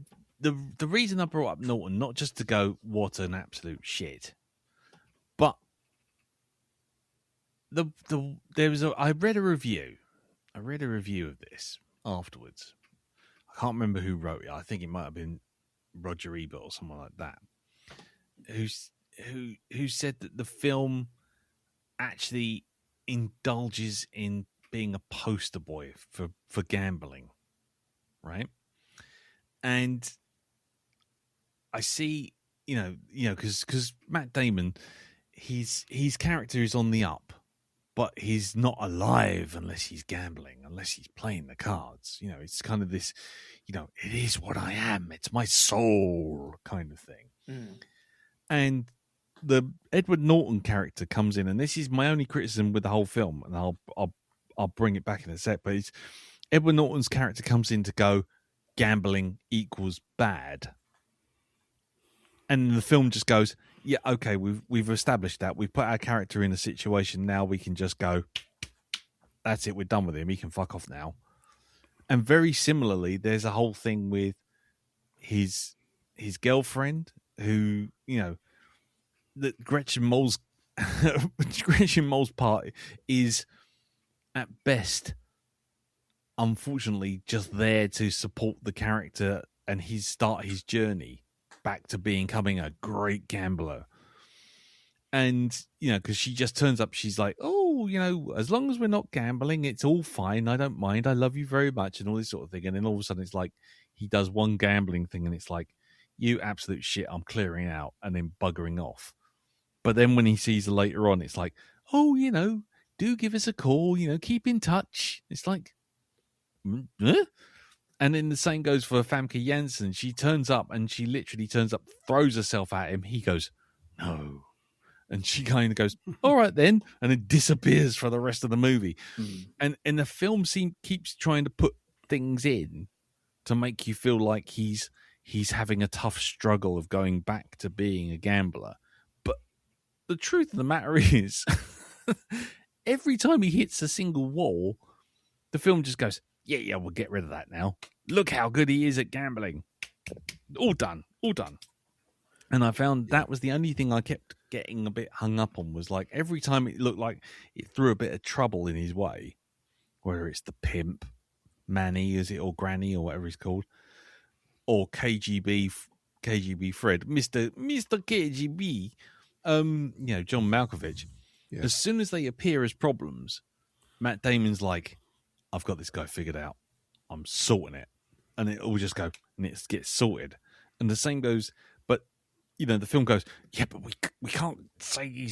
Speaker 1: the reason I brought up Norton, not just to go, what an absolute shit, but I read a review of this afterwards. I can't remember who wrote it. I think it might have been Roger Ebert or someone like that, who said that the film actually indulges in being a poster boy for gambling, right? And I see, because Matt Damon, his character is on the up, but he's not alive unless he's gambling, unless he's playing the cards. It's kind of this, it is what I am. It's my soul kind of thing. And the Edward Norton character comes in, and this is my only criticism with the whole film, and I'll bring it back in a sec. But it's Edward Norton's character comes in to go, gambling equals bad, and the film just goes, yeah, okay, we've established that, we've put our character in a situation, now we can just go, that's it, we're done with him, he can fuck off now. And very similarly, there's a whole thing with his girlfriend, who, you know, that Gretchen Mol's part is at best, unfortunately, just there to support the character and start his journey back to becoming a great gambler. And, you know, because she just turns up, she's like, oh, you know, as long as we're not gambling, it's all fine. I don't mind. I love you very much, and all this sort of thing. And then all of a sudden it's like he does one gambling thing and it's like, you absolute shit, I'm clearing out, and then buggering off. But then when he sees her later on, it's like, oh, you know, do give us a call, you know, keep in touch. It's like, huh? And then the same goes for Famke Janssen. She turns up and she literally turns up, throws herself at him. He goes, no. And she kind of goes, all right then, and then disappears for the rest of the movie. And the film keeps trying to put things in to make you feel like he's having a tough struggle of going back to being a gambler. But the truth of the matter is, every time he hits a single wall, the film just goes, yeah, we'll get rid of that now. Look how good he is at gambling. All done. And I found that was the only thing I kept getting a bit hung up on, was like every time it looked like it threw a bit of trouble in his way, whether it's the pimp, Manny, is it, or Granny, or whatever he's called, or KGB Fred, Mr. KGB, you know, John Malkovich. Yeah. As soon as they appear as problems, Matt Damon's like, I've got this guy figured out. I'm sorting it. And it all just go, and it gets sorted. And the same goes, but, you know, the film goes, yeah, but we can't say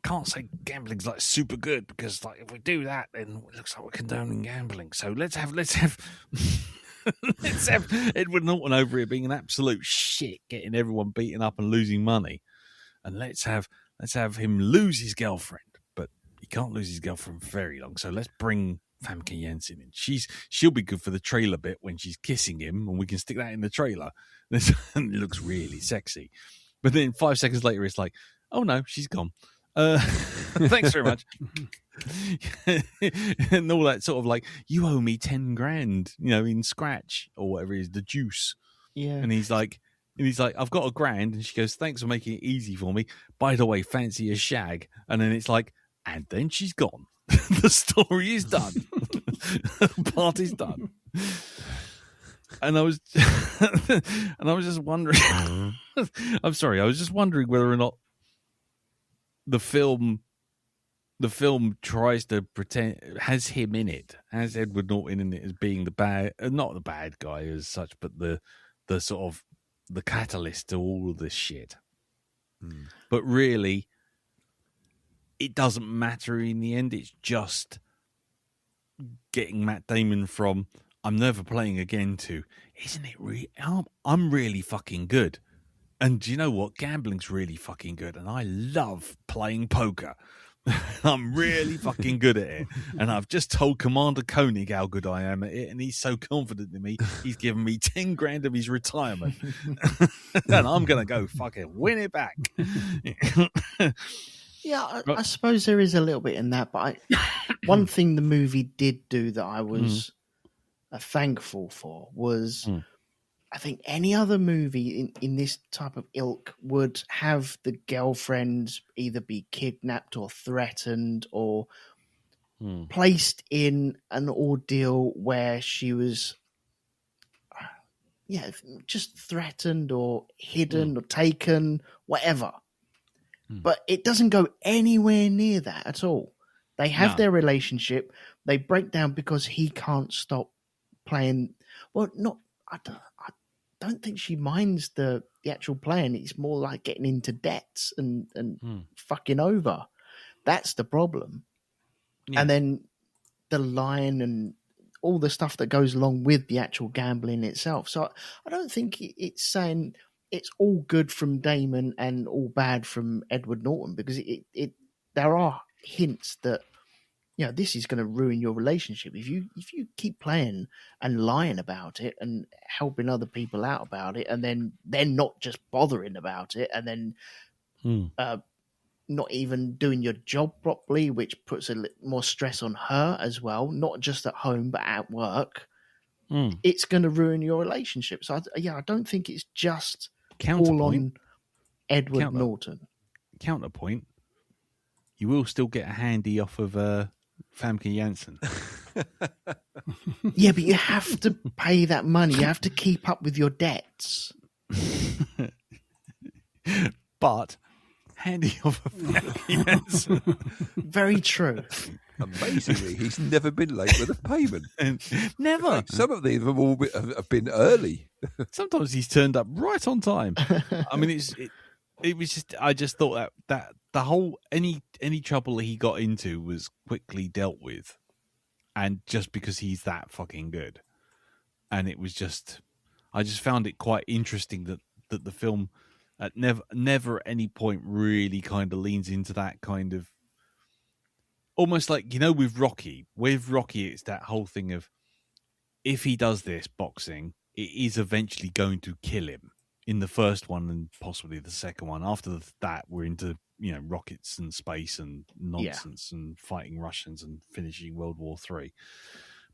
Speaker 1: can't say gambling's like super good, because like if we do that, then it looks like we're condoning gambling. So let's have let's have Edward Norton over here being an absolute shit, getting everyone beaten up and losing money. And let's have him lose his girlfriend. But he can't lose his girlfriend for very long. So let's bring Famke Janssen in. She'll be good for the trailer bit when she's kissing him, and we can stick that in the trailer. It looks really sexy. But then 5 seconds later, it's like, oh no, she's gone. Thanks very much. And all that sort of like, you owe me 10 grand, you know, in scratch or whatever it is, the juice. Yeah. And he's like, I've got $1,000. And she goes, thanks for making it easy for me. By the way, fancy a shag. And then it's like, and then she's gone. The story is done. The party's done. And I was just wondering. I'm sorry. I was just wondering whether or not the film tries to pretend, has him in it, has Edward Norton in it as being the bad, not the bad guy as such, but the sort of the catalyst to all of this shit. But really, it doesn't matter in the end. It's just getting Matt Damon from I'm never playing again to, isn't it I'm really fucking good. And do you know what? Gambling's really fucking good. And I love playing poker. I'm really fucking good at it. And I've just told Commander Koenig how good I am at it. And he's so confident in me. He's given me 10 grand of his retirement. And I'm going to go fucking win it back.
Speaker 4: Yeah, I suppose there is a little bit in that. But one thing the movie did do that I was thankful for was... I think any other movie in this type of ilk would have the girlfriend either be kidnapped or threatened or placed in an ordeal where she was, just threatened or hidden or taken, whatever. But it doesn't go anywhere near that at all. They have their relationship. They break down because he can't stop playing. Well, I don't think she minds the actual playing. It's more like getting into debts and fucking over. That's the problem. Yeah. And then the line and all the stuff that goes along with the actual gambling itself. So I don't think it's saying it's all good from Damon and all bad from Edward Norton, because there are hints that, you know, this is going to ruin your relationship if you keep playing and lying about it and helping other people out about it, and then they're not just bothering about it, and then not even doing your job properly, which puts more stress on her as well, not just at home but at work. It's going to ruin your relationship. So I don't think it's just all on Edward Norton.
Speaker 1: Counterpoint: you will still get a handy off of Famke Janssen.
Speaker 4: Yeah, but you have to pay that money. You have to keep up with your debts.
Speaker 1: But handy off of Famke Janssen.
Speaker 4: Very true.
Speaker 2: Amazingly, he's never been late with a payment.
Speaker 1: Never.
Speaker 2: Some of these have all have been early.
Speaker 1: Sometimes he's turned up right on time. I mean, it was just, I just thought that the whole any trouble he got into was quickly dealt with, and just because he's that fucking good, and it was just, I just found it quite interesting that the film at never at any point really kind of leans into that kind of, almost like, you know, with Rocky, it's that whole thing of, if he does this boxing, it is eventually going to kill him. In the first one and possibly the second one. After that, we're into, you know, rockets and space and nonsense and fighting Russians and finishing World War III.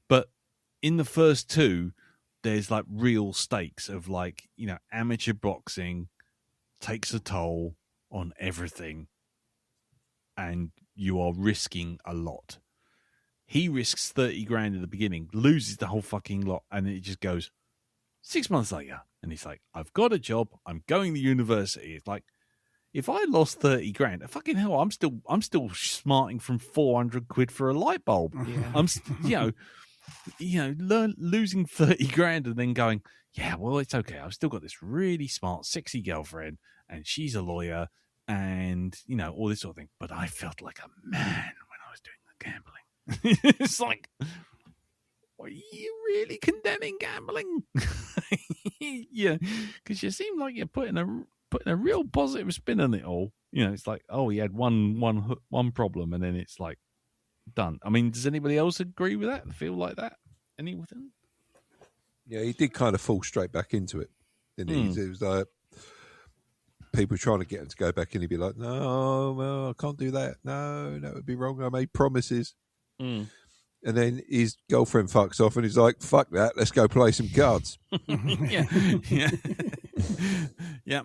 Speaker 1: But in the first two, there's like real stakes of, like, you know, amateur boxing takes a toll on everything, and you are risking a lot. He risks 30 grand at the beginning, loses the whole fucking lot, and it just goes 6 months later. And he's like, I've got a job. I'm going to university. It's like, if I lost 30 grand, fucking hell, I'm still smarting from 400 quid for a light bulb.
Speaker 4: Yeah.
Speaker 1: I'm, losing 30 grand and then going, yeah, well, it's okay. I've still got this really smart, sexy girlfriend, and she's a lawyer, and, you know, all this sort of thing. But I felt like a man when I was doing the gambling. It's like, are you really condemning gambling? Yeah, because you seem like you're putting a real positive spin on it all. You know, it's like, oh, he had one problem, and then it's like done. I mean, does anybody else agree with that? Feel like that? Anything?
Speaker 2: Yeah, he did kind of fall straight back into it, didn't he? It was like people trying to get him to go back in. He'd be like, no, well, I can't do that. No, that would be wrong. I made promises. And then his girlfriend fucks off, and he's like, fuck that, let's go play some cards.
Speaker 1: Yeah. Yeah.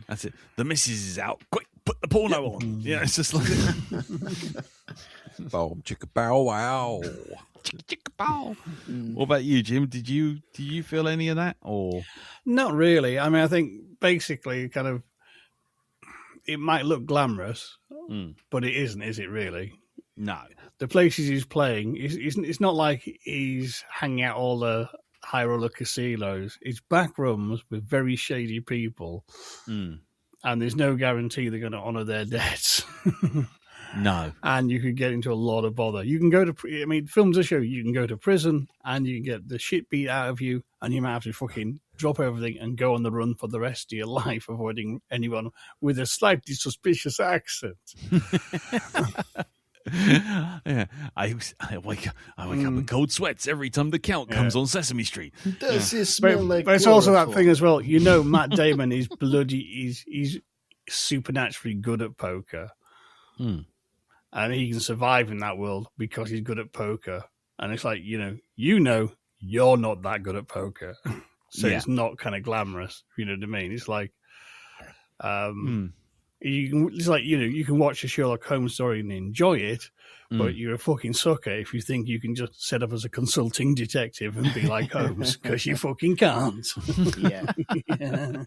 Speaker 1: That's it. The missus is out. Quick, put the porno on. Yeah, it's just like...
Speaker 2: Boom, chicka bow wow.
Speaker 1: Chicka bow. What about you, Jim? Did you feel any of that? Or
Speaker 3: not really? I mean, I think basically kind of, it might look glamorous, but it isn't, is it really?
Speaker 1: No.
Speaker 3: The places he's playing, it's not like he's hanging out all the high roller casinos. It's back rooms with very shady people, and there's no guarantee they're going to honour their debts.
Speaker 1: No.
Speaker 3: And you could get into a lot of bother. You can go to, I mean, films will show you can go to prison and you can get the shit beat out of you, and you might have to fucking drop everything and go on the run for the rest of your life, avoiding anyone with a slightly suspicious accent.
Speaker 1: Yeah, I wake up with cold sweats every time the Count comes on Sesame Street.
Speaker 4: Does it smell like?
Speaker 3: But it's also that thing as well. You know, Matt Damon is he's supernaturally good at poker, and he can survive in that world because he's good at poker. And it's like, you know, you're not that good at poker, so it's not kind of glamorous. You know what I mean? It's like, it's like, you know, you can watch a Sherlock Holmes story and enjoy it, but you're a fucking sucker if you think you can just set up as a consulting detective and be like Holmes, because you fucking can't.
Speaker 4: Yeah.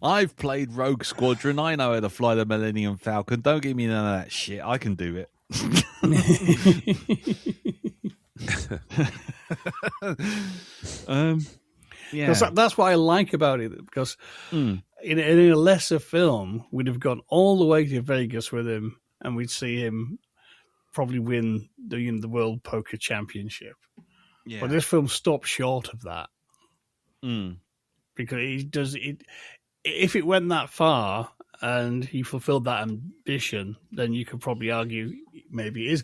Speaker 1: I've played Rogue Squadron. I know how to fly the Millennium Falcon. Don't give me none of that shit. I can do it.
Speaker 3: Yeah, that's what I like about it, because in a lesser film, we'd have gone all the way to Vegas with him, and we'd see him probably win the World Poker Championship. Yeah. But this film stops short of that, because he does it. if it went that far and he fulfilled that ambition, then you could probably argue maybe it is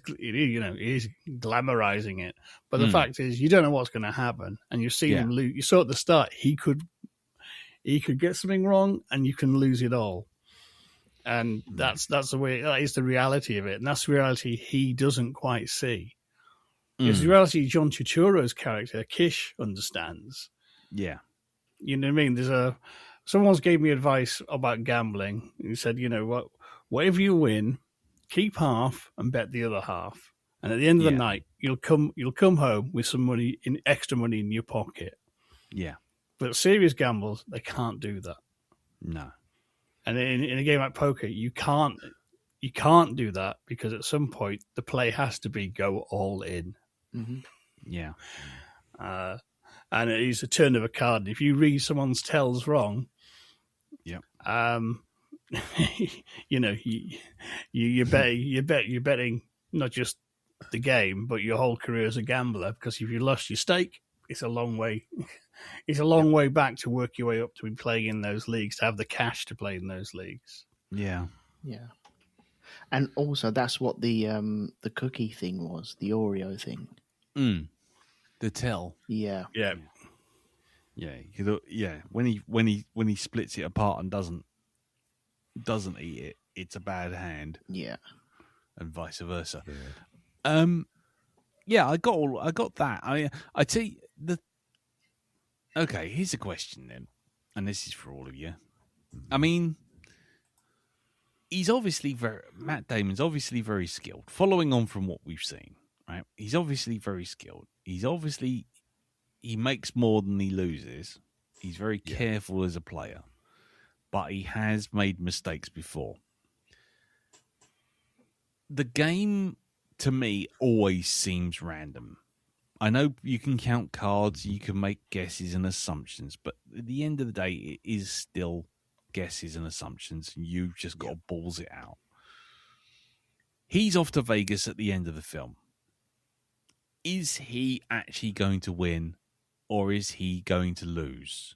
Speaker 3: glamorizing it. But the fact is, you don't know what's going to happen, and you've seen him lose. You saw at the start he could get something wrong, and you can lose it all. And that's the way. That is the reality of it, and that's the reality he doesn't quite see. It's the reality John Turturro's character Kish understands.
Speaker 1: Yeah,
Speaker 3: you know what I mean. Someone once gave me advice about gambling. He said, you know what, whatever you win, keep half and bet the other half. And at the end of the night, you'll come home with some money, extra money in your pocket.
Speaker 1: Yeah.
Speaker 3: But serious gambles, they can't do that.
Speaker 1: No.
Speaker 3: And in a game like poker, you can't do that, because at some point the play has to be go all in.
Speaker 4: Mm-hmm.
Speaker 1: Yeah.
Speaker 3: And it is a turn of a card. And if you read someone's tells wrong, you know, you're betting not just the game, but your whole career as a gambler. Because if you lost your stake, it's a long way. It's a long way back to work your way up to be playing in those leagues, to have the cash to play in those leagues.
Speaker 1: Yeah.
Speaker 4: Yeah. And also, that's what the cookie thing was, the Oreo thing.
Speaker 1: The tell.
Speaker 4: Yeah.
Speaker 3: Yeah.
Speaker 1: Yeah. When he splits it apart and doesn't eat it, it's a bad hand.
Speaker 4: Yeah.
Speaker 1: And vice versa. Yeah. I got that. I tell you okay, here's a question then, and this is for all of you. I mean, Matt Damon's obviously very skilled. Following on from what we've seen, right? He's obviously very skilled. He makes more than he loses. He's very careful as a player, but he has made mistakes before. The game, to me, always seems random. I know you can count cards, you can make guesses and assumptions, but at the end of the day, it is still guesses and assumptions, and you've just got to balls it out. He's off to Vegas at the end of the film. Is he actually going to win, or is he going to lose?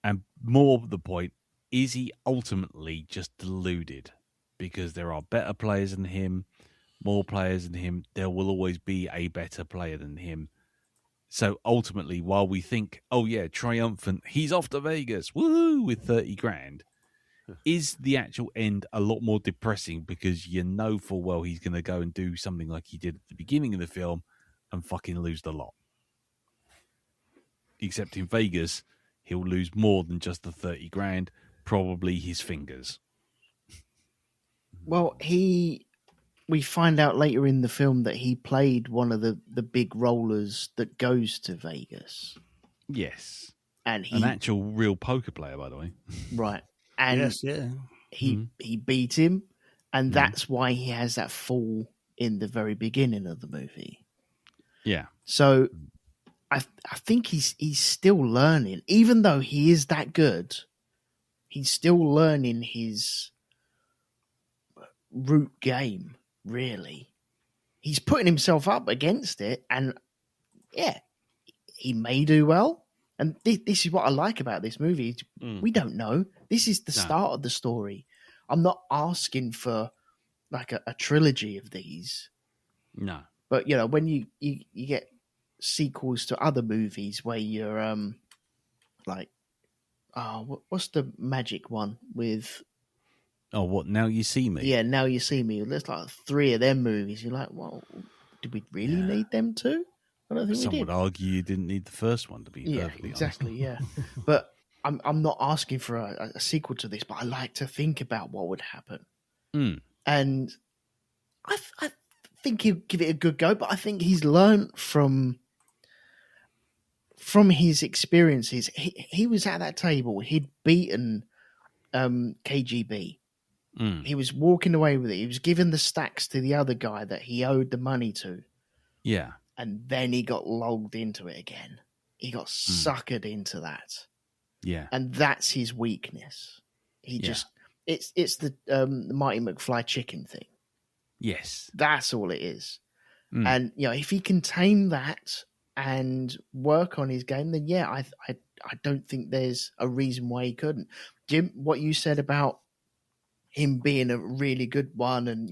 Speaker 1: And more of the point, is he ultimately just deluded? Because there are better players than him, more players than him. There will always be a better player than him. So ultimately, while we think, oh yeah, triumphant, he's off to Vegas, woohoo, with 30 grand, is the actual end a lot more depressing, because you know full well he's going to go and do something like he did at the beginning of the film and fucking lose the lot. Except in Vegas, he'll lose more than just the 30 grand, probably his fingers.
Speaker 4: Well, we find out later in the film that he played one of the big rollers that goes to Vegas.
Speaker 1: Yes.
Speaker 4: And
Speaker 1: an actual real poker player, by the way.
Speaker 4: Right. And
Speaker 3: yes, yeah.
Speaker 4: He beat him, and that's why he has that fall in the very beginning of the movie.
Speaker 1: Yeah.
Speaker 4: So I think he's still learning. Even though he is that good, he's still learning his root game, really. He's putting himself up against it, and he may do well. And this is what I like about this movie. We don't know. This is the start of the story. I'm not asking for like a trilogy of these.
Speaker 1: No.
Speaker 4: But, you know, when you get sequels to other movies where you're like, what's the magic one with...
Speaker 1: Oh, what, Now You See Me?
Speaker 4: Yeah, Now You See Me. There's like 3 of them movies. You're like, well, did we really need them too? I don't think
Speaker 1: Some
Speaker 4: we did.
Speaker 1: would argue you didn't need the first one, to be perfectly
Speaker 4: exactly,
Speaker 1: honest.
Speaker 4: Yeah. But I'm not asking for a sequel to this, but I like to think about what would happen. And I think he'll give it a good go, but I think he's learned from his experiences. He was at that table. He'd beaten KGB. He was walking away with it. He was giving the stacks to the other guy that he owed the money to.
Speaker 1: Yeah.
Speaker 4: And then he got logged into it again. He got suckered into that.
Speaker 1: Yeah.
Speaker 4: And that's his weakness. He just it's the Marty McFly chicken thing.
Speaker 1: Yes.
Speaker 4: That's all it is. And you know, if he can tame that and work on his game, then I don't think there's a reason why he couldn't. Jim, what you said about him being a really good one, and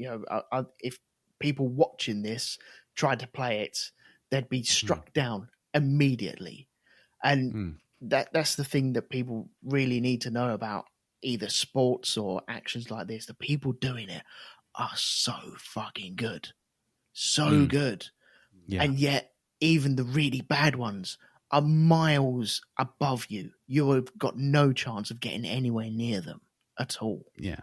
Speaker 4: if people watching this tried to play it, they'd be struck down immediately. And that's the thing that people really need to know about either sports or actions like this. The people doing it are so fucking good. So good. Yeah. And yet, even the really bad ones are miles above you. You have got no chance of getting anywhere near them at all.
Speaker 1: Yeah.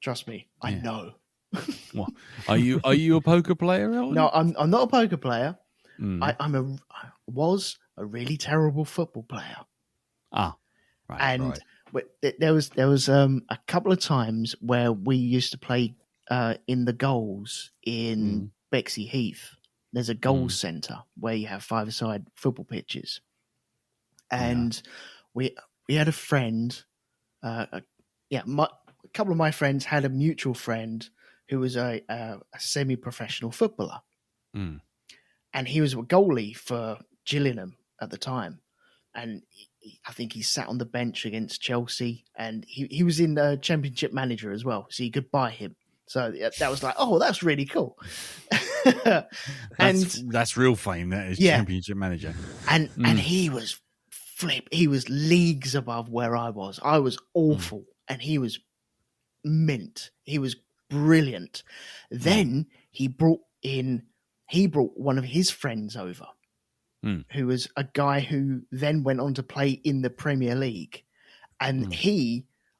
Speaker 4: Trust me, I know.
Speaker 1: Well, are you a poker player, Elton?
Speaker 4: No, I'm not a poker player. I was a really terrible football player.
Speaker 1: Right.
Speaker 4: And there was a couple of times where we used to play in the goals in Bexley Heath. There's a goals centre where you have 5-a-side football pitches, and we had a friend. A couple of my friends had a mutual friend who was a semi-professional footballer, and he was a goalie for Gillingham at the time, and I think he sat on the bench against Chelsea, and he was in the Championship Manager as well, so you could buy him. So that was like, oh, that's really cool.
Speaker 1: That's real fame. That is Championship Manager, and
Speaker 4: he was he was leagues above where I was. I was awful, and he was mint. He was brilliant. Then he brought one of his friends over, who was a guy who then went on to play in the Premier League, and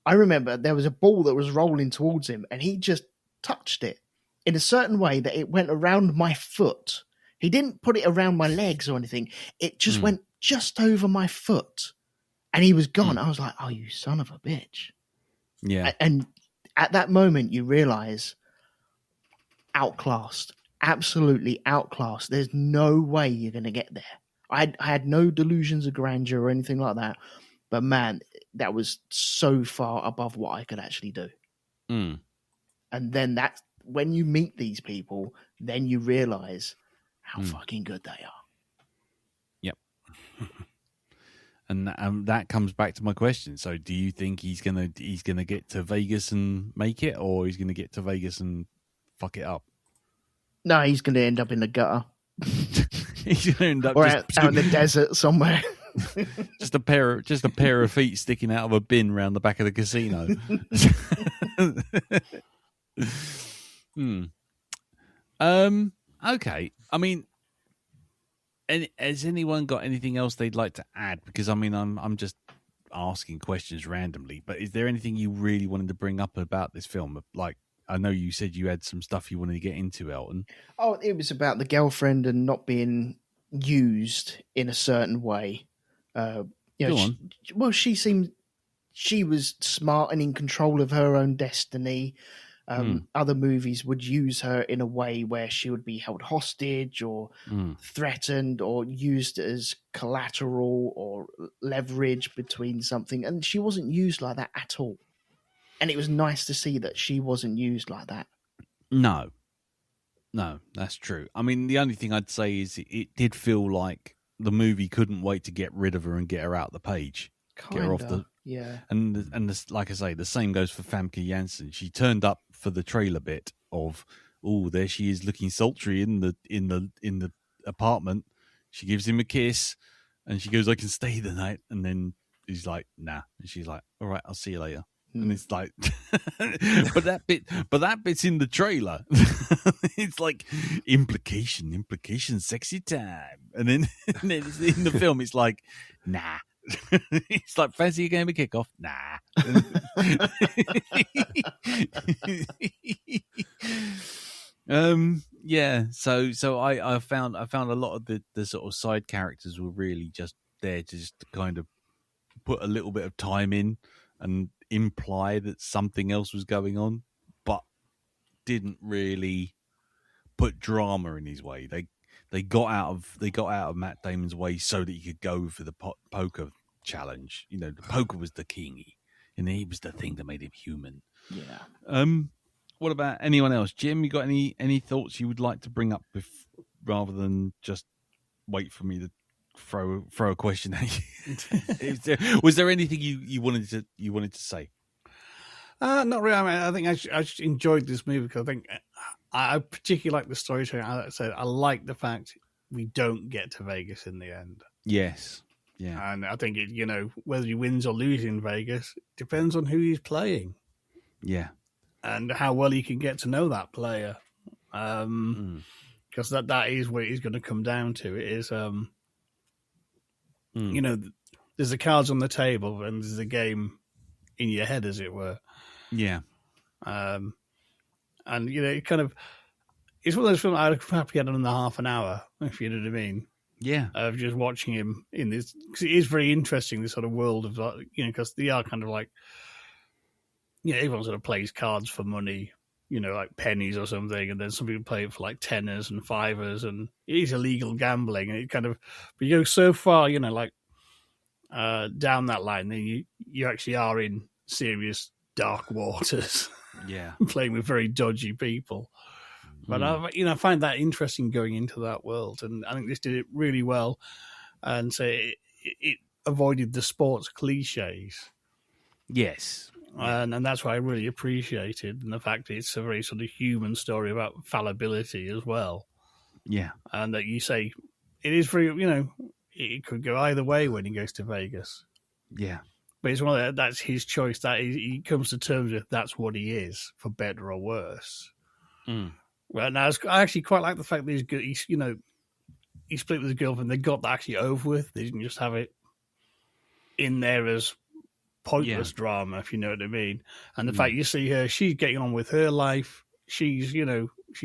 Speaker 4: I remember there was a ball that was rolling towards him, and he just touched it in a certain way that it went around my foot. He didn't put it around my legs or anything. It just went just over my foot, and he was gone. I was like, oh, you son of a bitch.
Speaker 1: Yeah.
Speaker 4: And at that moment, you realize outclassed, absolutely outclassed. There's no way you're going to get there. I had no delusions of grandeur or anything like that, but man, that was so far above what I could actually do. And then that's when you meet these people, then you realize how fucking good they are.
Speaker 1: Yep. And that comes back to my question. So, do you think he's gonna get to Vegas and make it, or he's gonna get to Vegas and fuck it up?
Speaker 4: No, he's gonna end up in the gutter.
Speaker 1: He's gonna end up
Speaker 4: out in the desert somewhere.
Speaker 1: just a pair of feet sticking out of a bin around the back of the casino. Okay. I mean, has anyone got anything else they'd like to add? Because I mean, I'm just asking questions randomly. But is there anything you really wanted to bring up about this film? Like, I know you said you had some stuff you wanted to get into, Elton.
Speaker 4: Oh, it was about the girlfriend and not being used in a certain way.
Speaker 1: Go on.
Speaker 4: She was smart and in control of her own destiny. Other movies would use her in a way where she would be held hostage or threatened or used as collateral or leverage between something. And she wasn't used like that at all. And it was nice to see that she wasn't used like that. No,
Speaker 1: that's true. I mean, the only thing I'd say is it did feel like the movie couldn't wait to get rid of her and get her out the page.
Speaker 4: Kinda,
Speaker 1: get her off the...
Speaker 4: Yeah.
Speaker 1: And like I say, the same goes for Famke Janssen. She turned up for the trailer bit of, oh, there she is looking sultry in the apartment. She gives him a kiss and she goes, I can stay the night. And then he's like, nah. And she's like, all right, I'll see you later. And it's like, but that bit's in the trailer. It's like implication, sexy time. And then in the film, it's like, nah. It's like, fancy a game of kickoff? Nah. Yeah. So I found a lot of the sort of side characters were really just there to just kind of put a little bit of time in and imply that something else was going on, but didn't really put drama in his way. They got out of Matt Damon's way so that he could go for the poker challenge. You know, the poker was the king, and he was the thing that made him human.
Speaker 4: Yeah.
Speaker 1: What about anyone else? Jim, you got any thoughts you would like to bring up rather than just wait for me to throw a question at you. Was there anything you wanted to say?
Speaker 3: Not really. I mean, I think I just enjoyed this movie because I think I particularly like the storytelling. I said I like the fact we don't get to Vegas in the end.
Speaker 1: Yes. Yeah.
Speaker 3: And I think whether he wins or loses in Vegas depends on who he's playing.
Speaker 1: Yeah.
Speaker 3: And how well he can get to know that player. Because that is what he's going to come down to. It is, there's the cards on the table and there's a game in your head, as it were.
Speaker 1: Yeah.
Speaker 3: And, it kind of, it's one of those films I'd happy had in half an hour, if you know what I mean.
Speaker 1: Yeah.
Speaker 3: Of just watching him in this, because it is very interesting, this sort of world of, because they are kind of like, everyone sort of plays cards for money, like pennies or something, and then some people play it for like tenors and fivers, and it is illegal gambling, and it kind of, but you go so far, down that line, then you actually are in serious dark waters.
Speaker 1: Yeah.
Speaker 3: Playing with very dodgy people. But I find that interesting going into that world, and I think this did it really well, and so it avoided the sports cliches.
Speaker 1: Yes.
Speaker 3: And that's what I really appreciated, and the fact that it's a very sort of human story about fallibility as well.
Speaker 1: Yeah.
Speaker 3: And that you say it is very, it could go either way when he goes to Vegas.
Speaker 1: Yeah.
Speaker 3: But it's one of that's his choice. That he comes to terms with that's what he is, for better or worse. Well, now I actually quite like the fact that he split with his girlfriend. They got that actually over with. They didn't just have it in there as pointless drama, if you know what I mean. And the fact you see her, she's getting on with her life. She's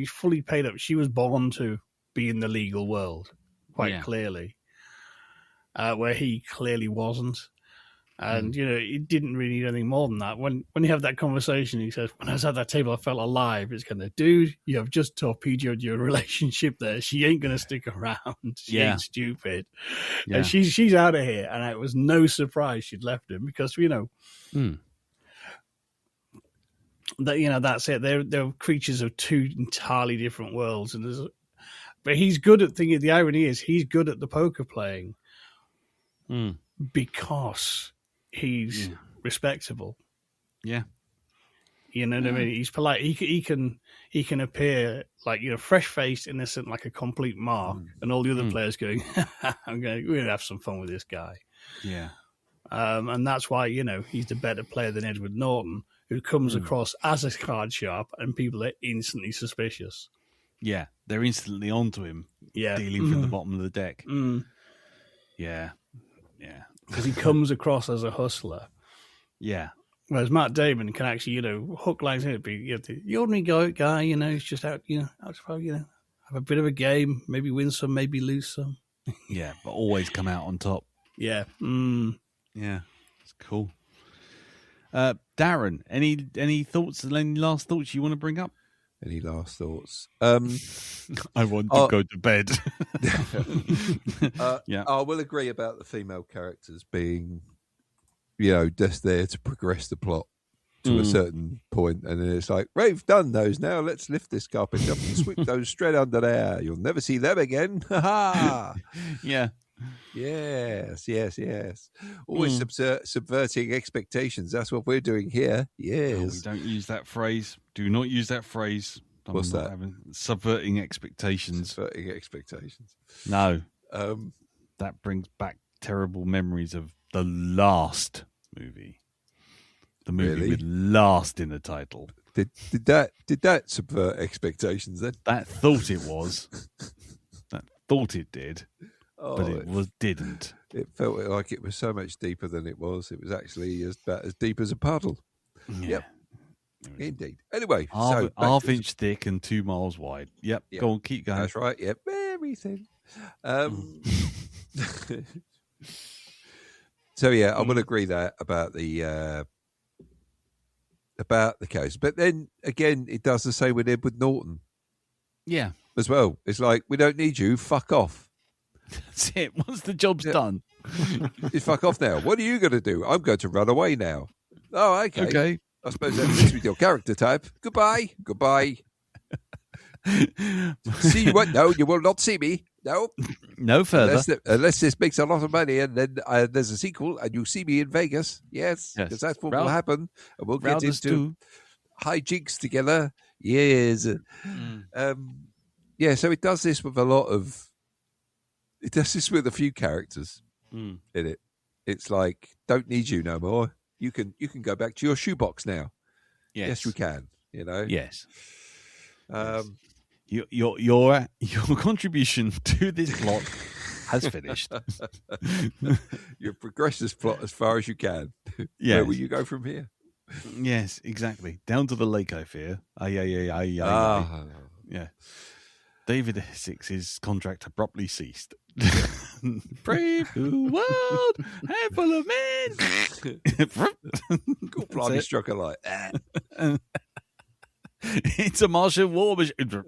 Speaker 3: fully paid up. She was born to be in the legal world, quite clearly, where he clearly wasn't. And, he didn't really need anything more than that. When you have that conversation, he says, when I was at that table, I felt alive. It's kind of, dude, you have just torpedoed your relationship there. She ain't going to stick around. She ain't stupid. Yeah. And she's out of here. And it was no surprise she'd left him because, that's it. They're creatures of two entirely different worlds. But he's good at thinking, the irony is he's good at the poker playing because he's respectable.
Speaker 1: Yeah.
Speaker 3: You know what I mean? He's polite. He can appear like, fresh-faced, innocent, like a complete mark, and all the other players going, we're going to have some fun with this guy.
Speaker 1: Yeah.
Speaker 3: And that's why, he's the better player than Edward Norton, who comes across as a card sharp, and people are instantly suspicious.
Speaker 1: Yeah. They're instantly onto him.
Speaker 3: Yeah.
Speaker 1: Dealing from the bottom of the deck. Yeah. Yeah.
Speaker 3: Because he comes across as a hustler.
Speaker 1: Yeah.
Speaker 3: Whereas Matt Damon can actually, hook lines in it. Be the ordinary guy, he's just out, out to, have a bit of a game, maybe win some, maybe lose some.
Speaker 1: Yeah, but always come out on top.
Speaker 3: Yeah.
Speaker 1: Yeah. It's cool. Darren, any thoughts, any last thoughts you want to bring up?
Speaker 2: Any last thoughts?
Speaker 1: I want to go to bed.
Speaker 2: I will agree about the female characters being, just there to progress the plot to a certain point, and then it's like, right, we've done those now. Let's lift this carpet up and sweep those straight under there. You'll never see them again. Ha ha!
Speaker 1: Yeah.
Speaker 2: Yes. Always subverting expectations. That's what we're doing here. Yes.
Speaker 1: No, we don't use that phrase. Do not use that phrase.
Speaker 2: What's that?
Speaker 1: Subverting expectations.
Speaker 2: Subverting expectations.
Speaker 1: No. That brings back terrible memories of the last movie. The movie with "last" in the title.
Speaker 2: Did that subvert expectations then?
Speaker 1: That thought it was. That thought it did. But it didn't.
Speaker 2: It felt like it was so much deeper than it was. It was actually about as deep as a puddle.
Speaker 1: Yeah.
Speaker 2: Yep. Indeed. Anyway,
Speaker 1: half inch thick and 2 miles wide. Yep. Go on, keep going.
Speaker 2: That's right. Yep. Very thin. So I will agree that about the case. But then again, it does the same with Edward Norton.
Speaker 1: Yeah.
Speaker 2: As well. It's like, we don't need you. Fuck off.
Speaker 1: That's it. Once the job's done.
Speaker 2: You fuck off now. What are you going to do? I'm going to run away now. Oh, okay. I suppose that fits with your character type. Goodbye. See you what? No, you will not see me. Nope.
Speaker 1: No further.
Speaker 2: Unless this makes a lot of money, and then there's a sequel, and you'll see me in Vegas. Yes, because that's what will happen, and we'll get into hijinks together. Yes. Yeah. So it does this with It does this with a few characters in it. It's like, don't need you no more. You can go back to your shoebox now. Yes, we can. You know.
Speaker 1: Yes. Your contribution to this plot has finished.
Speaker 2: You progress this plot as far as you can.
Speaker 1: Yes.
Speaker 2: Where will you go from here?
Speaker 1: Yes, exactly. Down to the lake, I fear. Yeah. David Essex's contract abruptly ceased. Brave new world, handful of men.
Speaker 2: God, blimey, struck a light.
Speaker 1: It's a Martian war machine.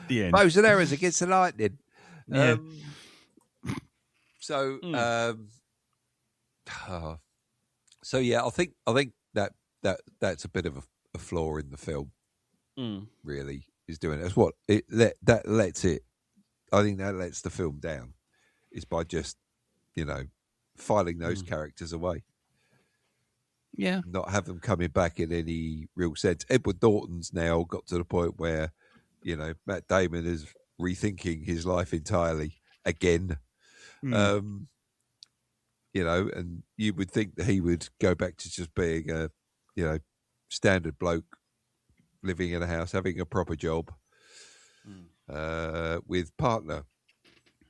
Speaker 1: The end.
Speaker 2: Bows and arrows against the lightning.
Speaker 1: Yeah.
Speaker 2: So yeah, I think that's a bit of a flaw in the film. Really, is doing it. That's what that lets it. I think that lets the film down, is by just filing those characters away.
Speaker 1: Yeah,
Speaker 2: not have them coming back in any real sense. Edward Norton's now got to the point where Matt Damon is rethinking his life entirely again. And you would think that he would go back to just being a standard bloke living in a house, having a proper job with partner.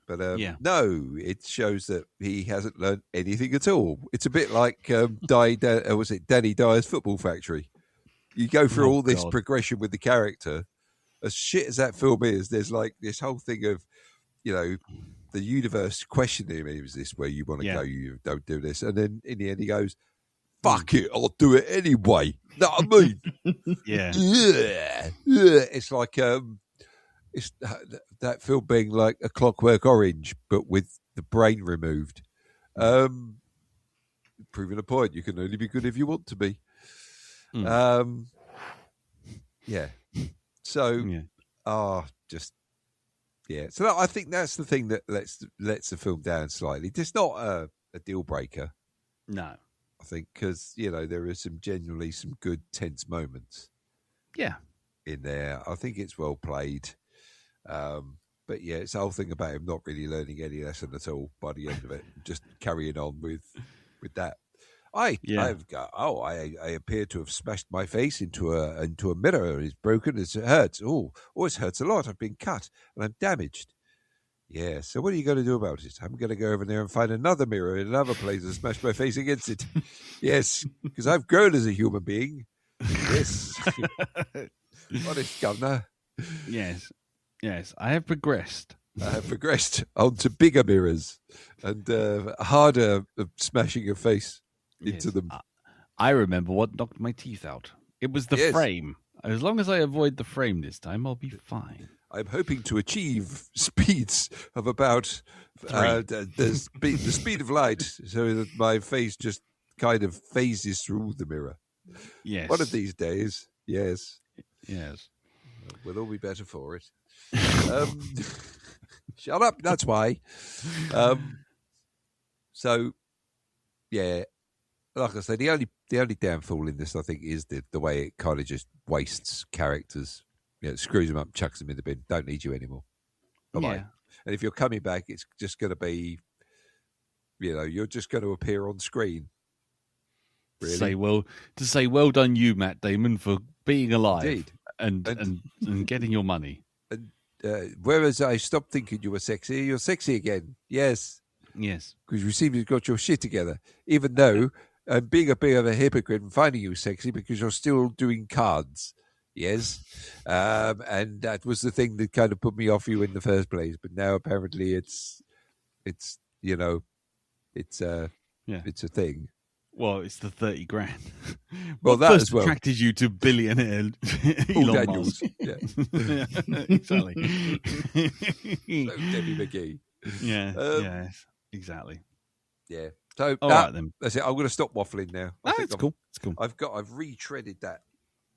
Speaker 2: But no, it shows that he hasn't learned anything at all. It's a bit like Danny Dyer's Football Factory. You go through all this progression with the character. As shit as that film is, there's like this whole thing of, the universe questioning him. Is this where you want to go? You don't do this. And then in the end he goes, fuck it, I'll do it anyway. Know what I mean?
Speaker 1: Yeah.
Speaker 2: It's like it's that film being like A Clockwork Orange, but with the brain removed. Proving a point. You can only be good if you want to be. Yeah. So, So I think that's the thing that lets the film down slightly. It's not a deal breaker.
Speaker 1: No.
Speaker 2: I think because, there is genuinely some good tense moments.
Speaker 1: Yeah.
Speaker 2: In there. I think it's well played. But yeah, it's the whole thing about him not really learning any lesson at all by the end of it. Just carrying on with that. I appear to have smashed my face into a mirror. It's broken. It hurts. Oh, it hurts a lot. I've been cut and I'm damaged. Yeah. So what are you going to do about it? I'm going to go over there and find another mirror in another place and smash my face against it. Yes, because I've grown as a human being. Yes. Honest, Governor.
Speaker 1: Yes. I have progressed.
Speaker 2: Onto bigger mirrors and harder smashing your face into them.
Speaker 1: I remember what knocked my teeth out. It was the frame. As long as I avoid the frame this time, I'll be fine.
Speaker 2: I'm hoping to achieve speeds of about the speed of light, so that my face just kind of phases through the mirror.
Speaker 1: Yes.
Speaker 2: One of these days. Yes. We'll all be better for it. Shut up. That's why. So, yeah. Like I say, the only downfall in this, I think, is the way it kind of just wastes characters. It screws them up, chucks them in the bin. Don't need you anymore. Bye-bye. Yeah. And if you're coming back, it's just going to be, you're just going to appear on screen. Really?
Speaker 1: To say well done, you, Matt Damon, for being alive and getting your money.
Speaker 2: And whereas I stopped thinking you were sexy, you're sexy again. Yes. Because you seem to have got your shit together, even though. And being a bit of a hypocrite and finding you sexy because you're still doing cards. Yes. And that was the thing that kind of put me off you in the first place. But now apparently it's a thing.
Speaker 1: Well, it's the 30 grand.
Speaker 2: Well, that as well
Speaker 1: attracted you to billionaire Elon
Speaker 2: Daniels.
Speaker 1: Musk. Yeah. Exactly.
Speaker 2: So Debbie McGee.
Speaker 1: Yeah. Yes. Exactly.
Speaker 2: Yeah. So
Speaker 1: right, then.
Speaker 2: That's it. I'm going to stop waffling now.
Speaker 1: It's cool.
Speaker 2: I've retreaded that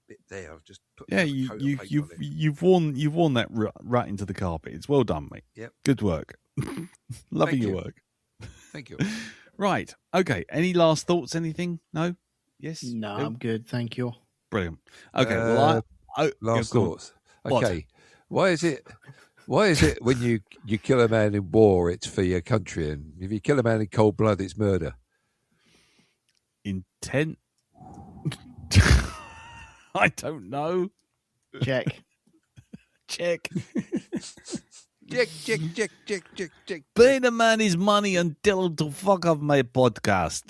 Speaker 2: bit there. I've just put
Speaker 1: Yeah,
Speaker 2: a coat of paint on it.
Speaker 1: you've worn that right into the carpet. It's well done, mate.
Speaker 2: Yep.
Speaker 1: Good work. Loving your work.
Speaker 2: Thank you.
Speaker 1: Right. Okay. Any last thoughts? Anything? No? Yes?
Speaker 4: No,
Speaker 1: Bill?
Speaker 4: I'm good. Thank you.
Speaker 1: Brilliant. Okay. Well,
Speaker 2: last
Speaker 1: go on.
Speaker 2: thoughts. Okay. Why is it when you kill a man in war, it's for your country, and if you kill a man in cold blood, it's murder?
Speaker 1: Intent? I don't know.
Speaker 4: Check.
Speaker 1: Check.
Speaker 2: Check.
Speaker 1: Pay the man his money and tell him to fuck off my podcast.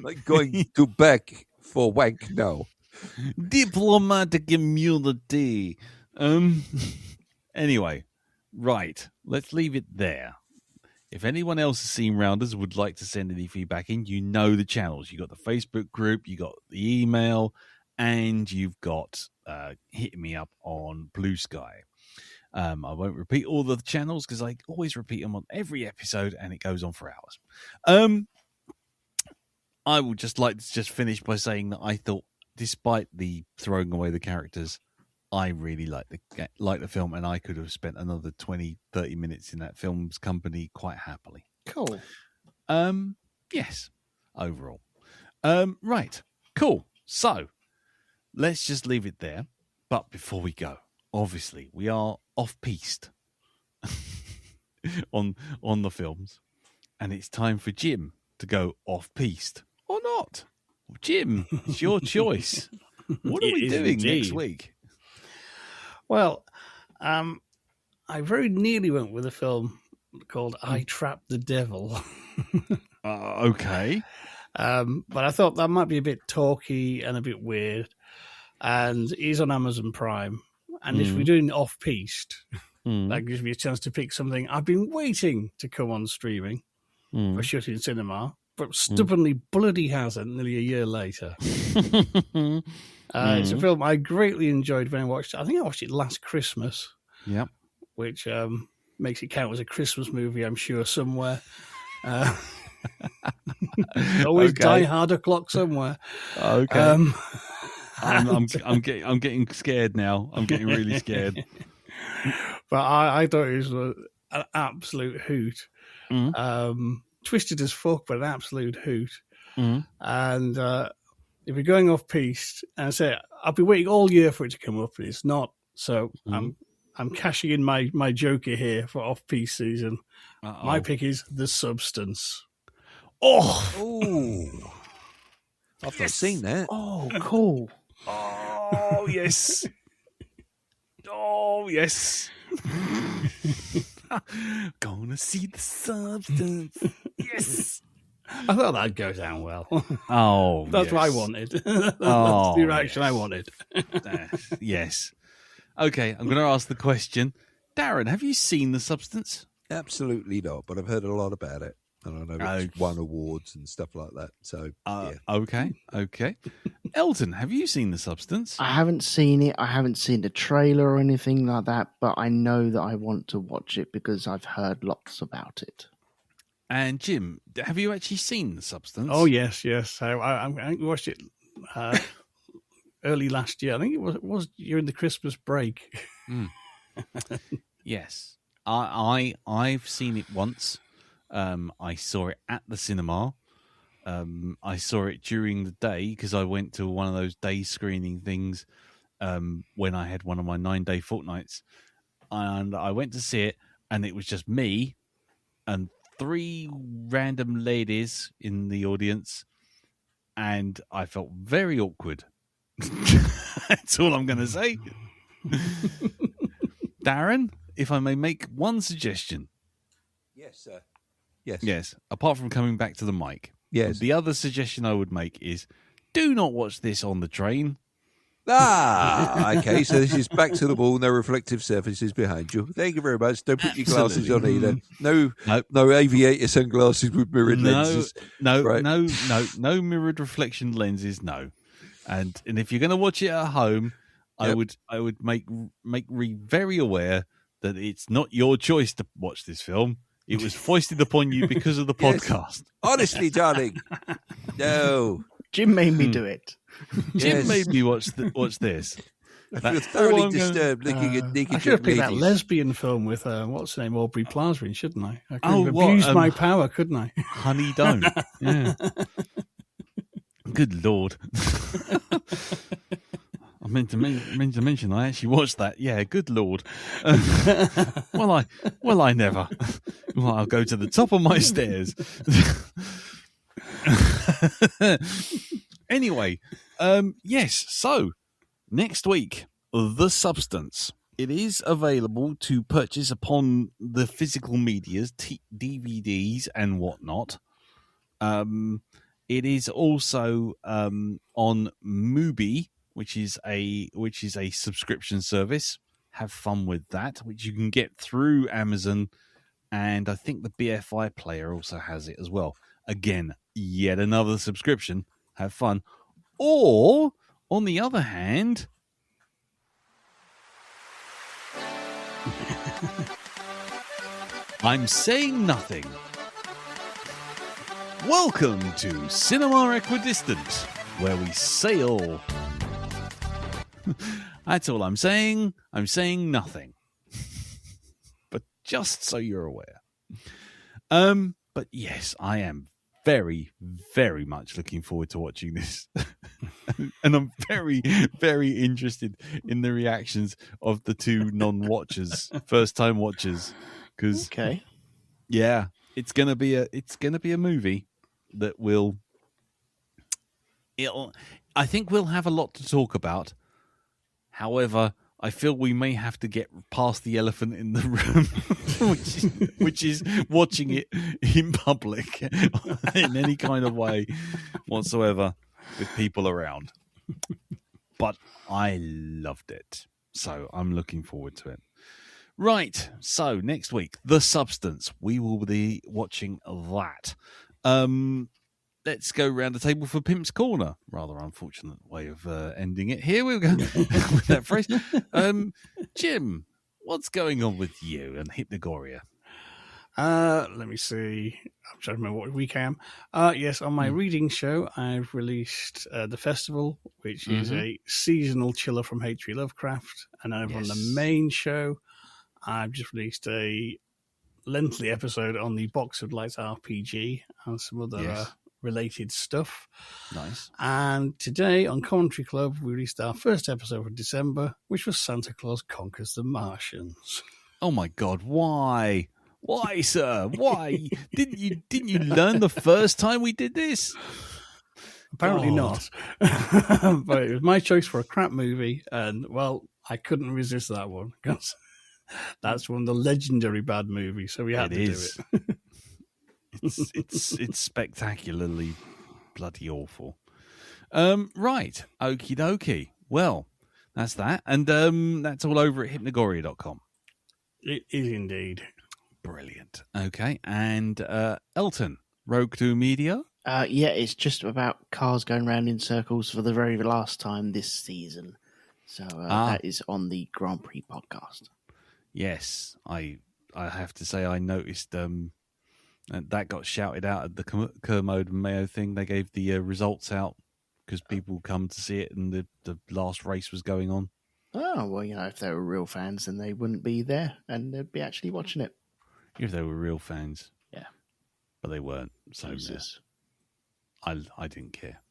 Speaker 2: Like going to back for wank now.
Speaker 1: Diplomatic immunity. Anyway, right. Let's leave it there. If anyone else has seen Rounders would like to send any feedback in, you know the channels. You got the Facebook group, you got the email, and you've got hitting me up on Blue Sky. I won't repeat all the channels because I always repeat them on every episode, and it goes on for hours. I would just like to finish by saying that I thought, despite the throwing away the characters, I really like the film, and I could have spent another 20, 30 minutes in that film's company quite happily.
Speaker 4: Cool.
Speaker 1: Yes, overall. Right, cool. So, let's just leave it there. But before we go, obviously, we are off-piste on the films, and it's time for Jim to go off-piste. Or not. Jim, it's your choice. What are we doing next week?
Speaker 3: Well, I very nearly went with a film called I Trapped the Devil.
Speaker 1: Okay.
Speaker 3: But I thought that might be a bit talky and a bit weird. And he's on Amazon Prime. And if we're doing off-piste, that gives me a chance to pick something I've been waiting to come on streaming for shooting cinema, but stubbornly bloody hasn't nearly a year later. It's a film I greatly enjoyed when I watched it. I think I watched it last Christmas.
Speaker 1: Yep.
Speaker 3: Which makes it count as a Christmas movie, I'm sure, somewhere. Always Die Hard o'clock somewhere.
Speaker 1: Okay. I'm getting scared now. I'm getting really scared.
Speaker 3: But I thought it was an absolute hoot. Twisted as fuck, but an absolute hoot. And if you're going off piste, and I say I've been waiting all year for it to come up, and it's not. So I'm cashing in my joker here for off piste season. My pick is The Substance.
Speaker 2: Oh, I've not seen that.
Speaker 4: Oh, cool.
Speaker 1: Oh yes. Oh yes. Gonna see The Substance. Yes.
Speaker 3: I thought that'd go down well.
Speaker 1: Oh,
Speaker 3: that's
Speaker 1: yes.
Speaker 3: what I wanted. That's the reaction I wanted.
Speaker 1: Yes. Okay, I'm going to ask the question. Darren, have you seen The Substance?
Speaker 2: Absolutely not, but I've heard a lot about it. And I know it's won awards and stuff like that. So, yeah.
Speaker 1: Okay. Elton, have you seen The Substance?
Speaker 4: I haven't seen it. I haven't seen the trailer or anything like that, but I know that I want to watch it because I've heard lots about it.
Speaker 1: And Jim, have you actually seen The Substance?
Speaker 3: Oh, yes. I watched it early last year. I think it was during the Christmas break.
Speaker 1: Yes. I've seen it once. I saw it at the cinema. I saw it during the day because I went to one of those day screening things when I had one of my 9-day fortnights. And I went to see it, and it was just me and 3 random ladies in the audience, and I felt very awkward. That's all I'm going to say. Darren, if I may make one suggestion.
Speaker 2: Yes, sir.
Speaker 1: Yes, apart from coming back to the mic.
Speaker 2: Yes.
Speaker 1: The other suggestion I would make is do not watch this on the train.
Speaker 2: Okay, so this is back to the wall, no reflective surfaces behind you. Thank you very much. Don't put your glasses on either. No aviator sunglasses with mirrored lenses.
Speaker 1: No mirrored reflection lenses, no. And if you're going to watch it at home, I would make very aware that it's not your choice to watch this film. It was foisted upon you because of the
Speaker 2: Yes.
Speaker 1: podcast.
Speaker 2: Honestly, darling. No.
Speaker 4: Jim made me do it.
Speaker 1: Jim
Speaker 2: Yes.
Speaker 1: made me watch this.
Speaker 2: I feel
Speaker 1: That's
Speaker 2: thoroughly
Speaker 1: all I'm gonna-
Speaker 2: disturbed looking at
Speaker 3: I
Speaker 2: naked
Speaker 3: should have picked that
Speaker 2: ladies.
Speaker 3: lesbian film with what's her name, Aubrey Plaza in, shouldn't I? I could
Speaker 1: Oh,
Speaker 3: have
Speaker 1: what,
Speaker 3: abused my power, couldn't I?
Speaker 1: Honey, don't. Yeah. Good Lord. I meant to mention I actually watched that. Yeah, good Lord. Well, I never. Well, I'll go to the top of my stairs. Anyway, yes. So next week, The Substance. It is available to purchase upon the physical medias, DVDs and whatnot. It is also on Mubi, which is a subscription service. Have fun with that, which you can get through Amazon, and I think the BFI player also has it as well. Again, yet another subscription. Have fun. Or, on the other hand, I'm saying nothing. Welcome to Cinema Equidistant, where we sail. That's all I'm saying. I'm saying nothing. But just so you're aware. But yes, I am very, very much looking forward to watching this. And I'm very, very interested in the reactions of the two non-watchers, first-time watchers. Because
Speaker 4: Okay.
Speaker 1: yeah, it's gonna be a movie that I think we'll have a lot to talk about. However, I feel we may have to get past the elephant in the room, which is watching it in public in any kind of way whatsoever with people around. But I loved it, so I'm looking forward to it. Right, so next week, The Substance. We will be watching that. Let's go round the table for Pimp's Corner. Rather unfortunate way of ending it. Here we go with that phrase. Jim, what's going on with you and Hypnagoria?
Speaker 3: Let me see. I'm trying to remember what week I am. Yes, on my reading show, I've released The Festival, which is a seasonal chiller from H.P. Lovecraft. And over on the main show, I've just released a lengthy episode on the Box of Lights RPG and some other related stuff.
Speaker 1: Nice.
Speaker 3: And today on Commentary Club, we released our first episode for December, which was Santa Claus Conquers the Martians.
Speaker 1: Oh my God! Why? Why, sir? Why didn't you learn the first time we did this?
Speaker 3: Apparently
Speaker 1: God.
Speaker 3: not. But it was my choice for a crap movie, and well, I couldn't resist that one because that's one of the legendary bad movies. So we had to do it.
Speaker 1: It's spectacularly bloody awful. Right, okie dokie. Well, that's that, and that's all over at hypnagoria.com.
Speaker 3: It is indeed.
Speaker 1: Brilliant. Okay, and Elton, Rogue 2 Media.
Speaker 4: Yeah, it's just about cars going round in circles for the very last time this season. So that is on the Grand Prix podcast.
Speaker 1: Yes, I have to say I noticed that got shouted out at the Kermode and Mayo thing. They gave the results out because people come to see it, and the last race was going on.
Speaker 4: Oh, well, if they were real fans, then they wouldn't be there, and they'd be actually watching it.
Speaker 1: If they were real fans.
Speaker 4: Yeah.
Speaker 1: But they weren't. So
Speaker 4: Jesus.
Speaker 1: I didn't care.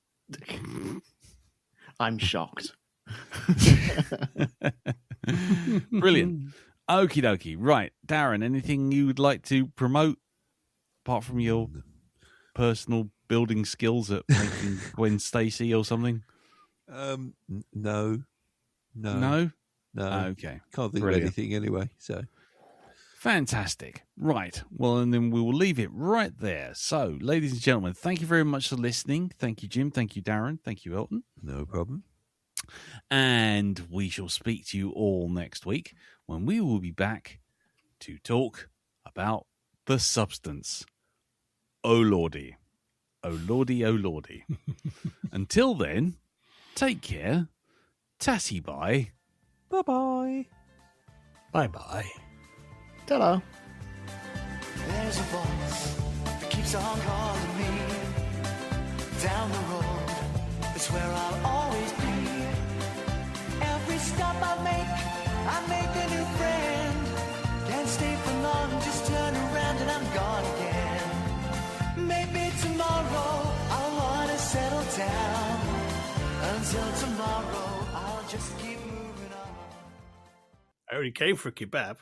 Speaker 4: I'm shocked.
Speaker 1: Brilliant. Okie dokie. Right. Darren, anything you would like to promote apart from your personal building skills at making Gwen Stacy or something?
Speaker 2: No.
Speaker 1: No?
Speaker 2: No.
Speaker 1: Okay.
Speaker 2: Can't think
Speaker 1: Brilliant.
Speaker 2: of anything anyway. So
Speaker 1: Fantastic. Right. Well, and then we will leave it right there. So, ladies and gentlemen, thank you very much for listening. Thank you, Jim. Thank you, Darren. Thank you, Elton.
Speaker 2: no problem.
Speaker 1: And we shall speak to you all next week when we will be back to talk about The Substance. Oh, Lordy. Oh, Lordy, oh, Lordy. Until then, take care. Tatty bye.
Speaker 2: Bye-bye.
Speaker 3: Bye-bye.
Speaker 4: Ta-da.
Speaker 6: There's a voice that keeps on calling me. Down the road, it's where I'll always be. Every stop I make a new friend. Can't stay for long, just turn around and I'm gone again. Maybe tomorrow I'll want to settle down. Until tomorrow, I'll just keep moving on.
Speaker 3: I already came for a kebab.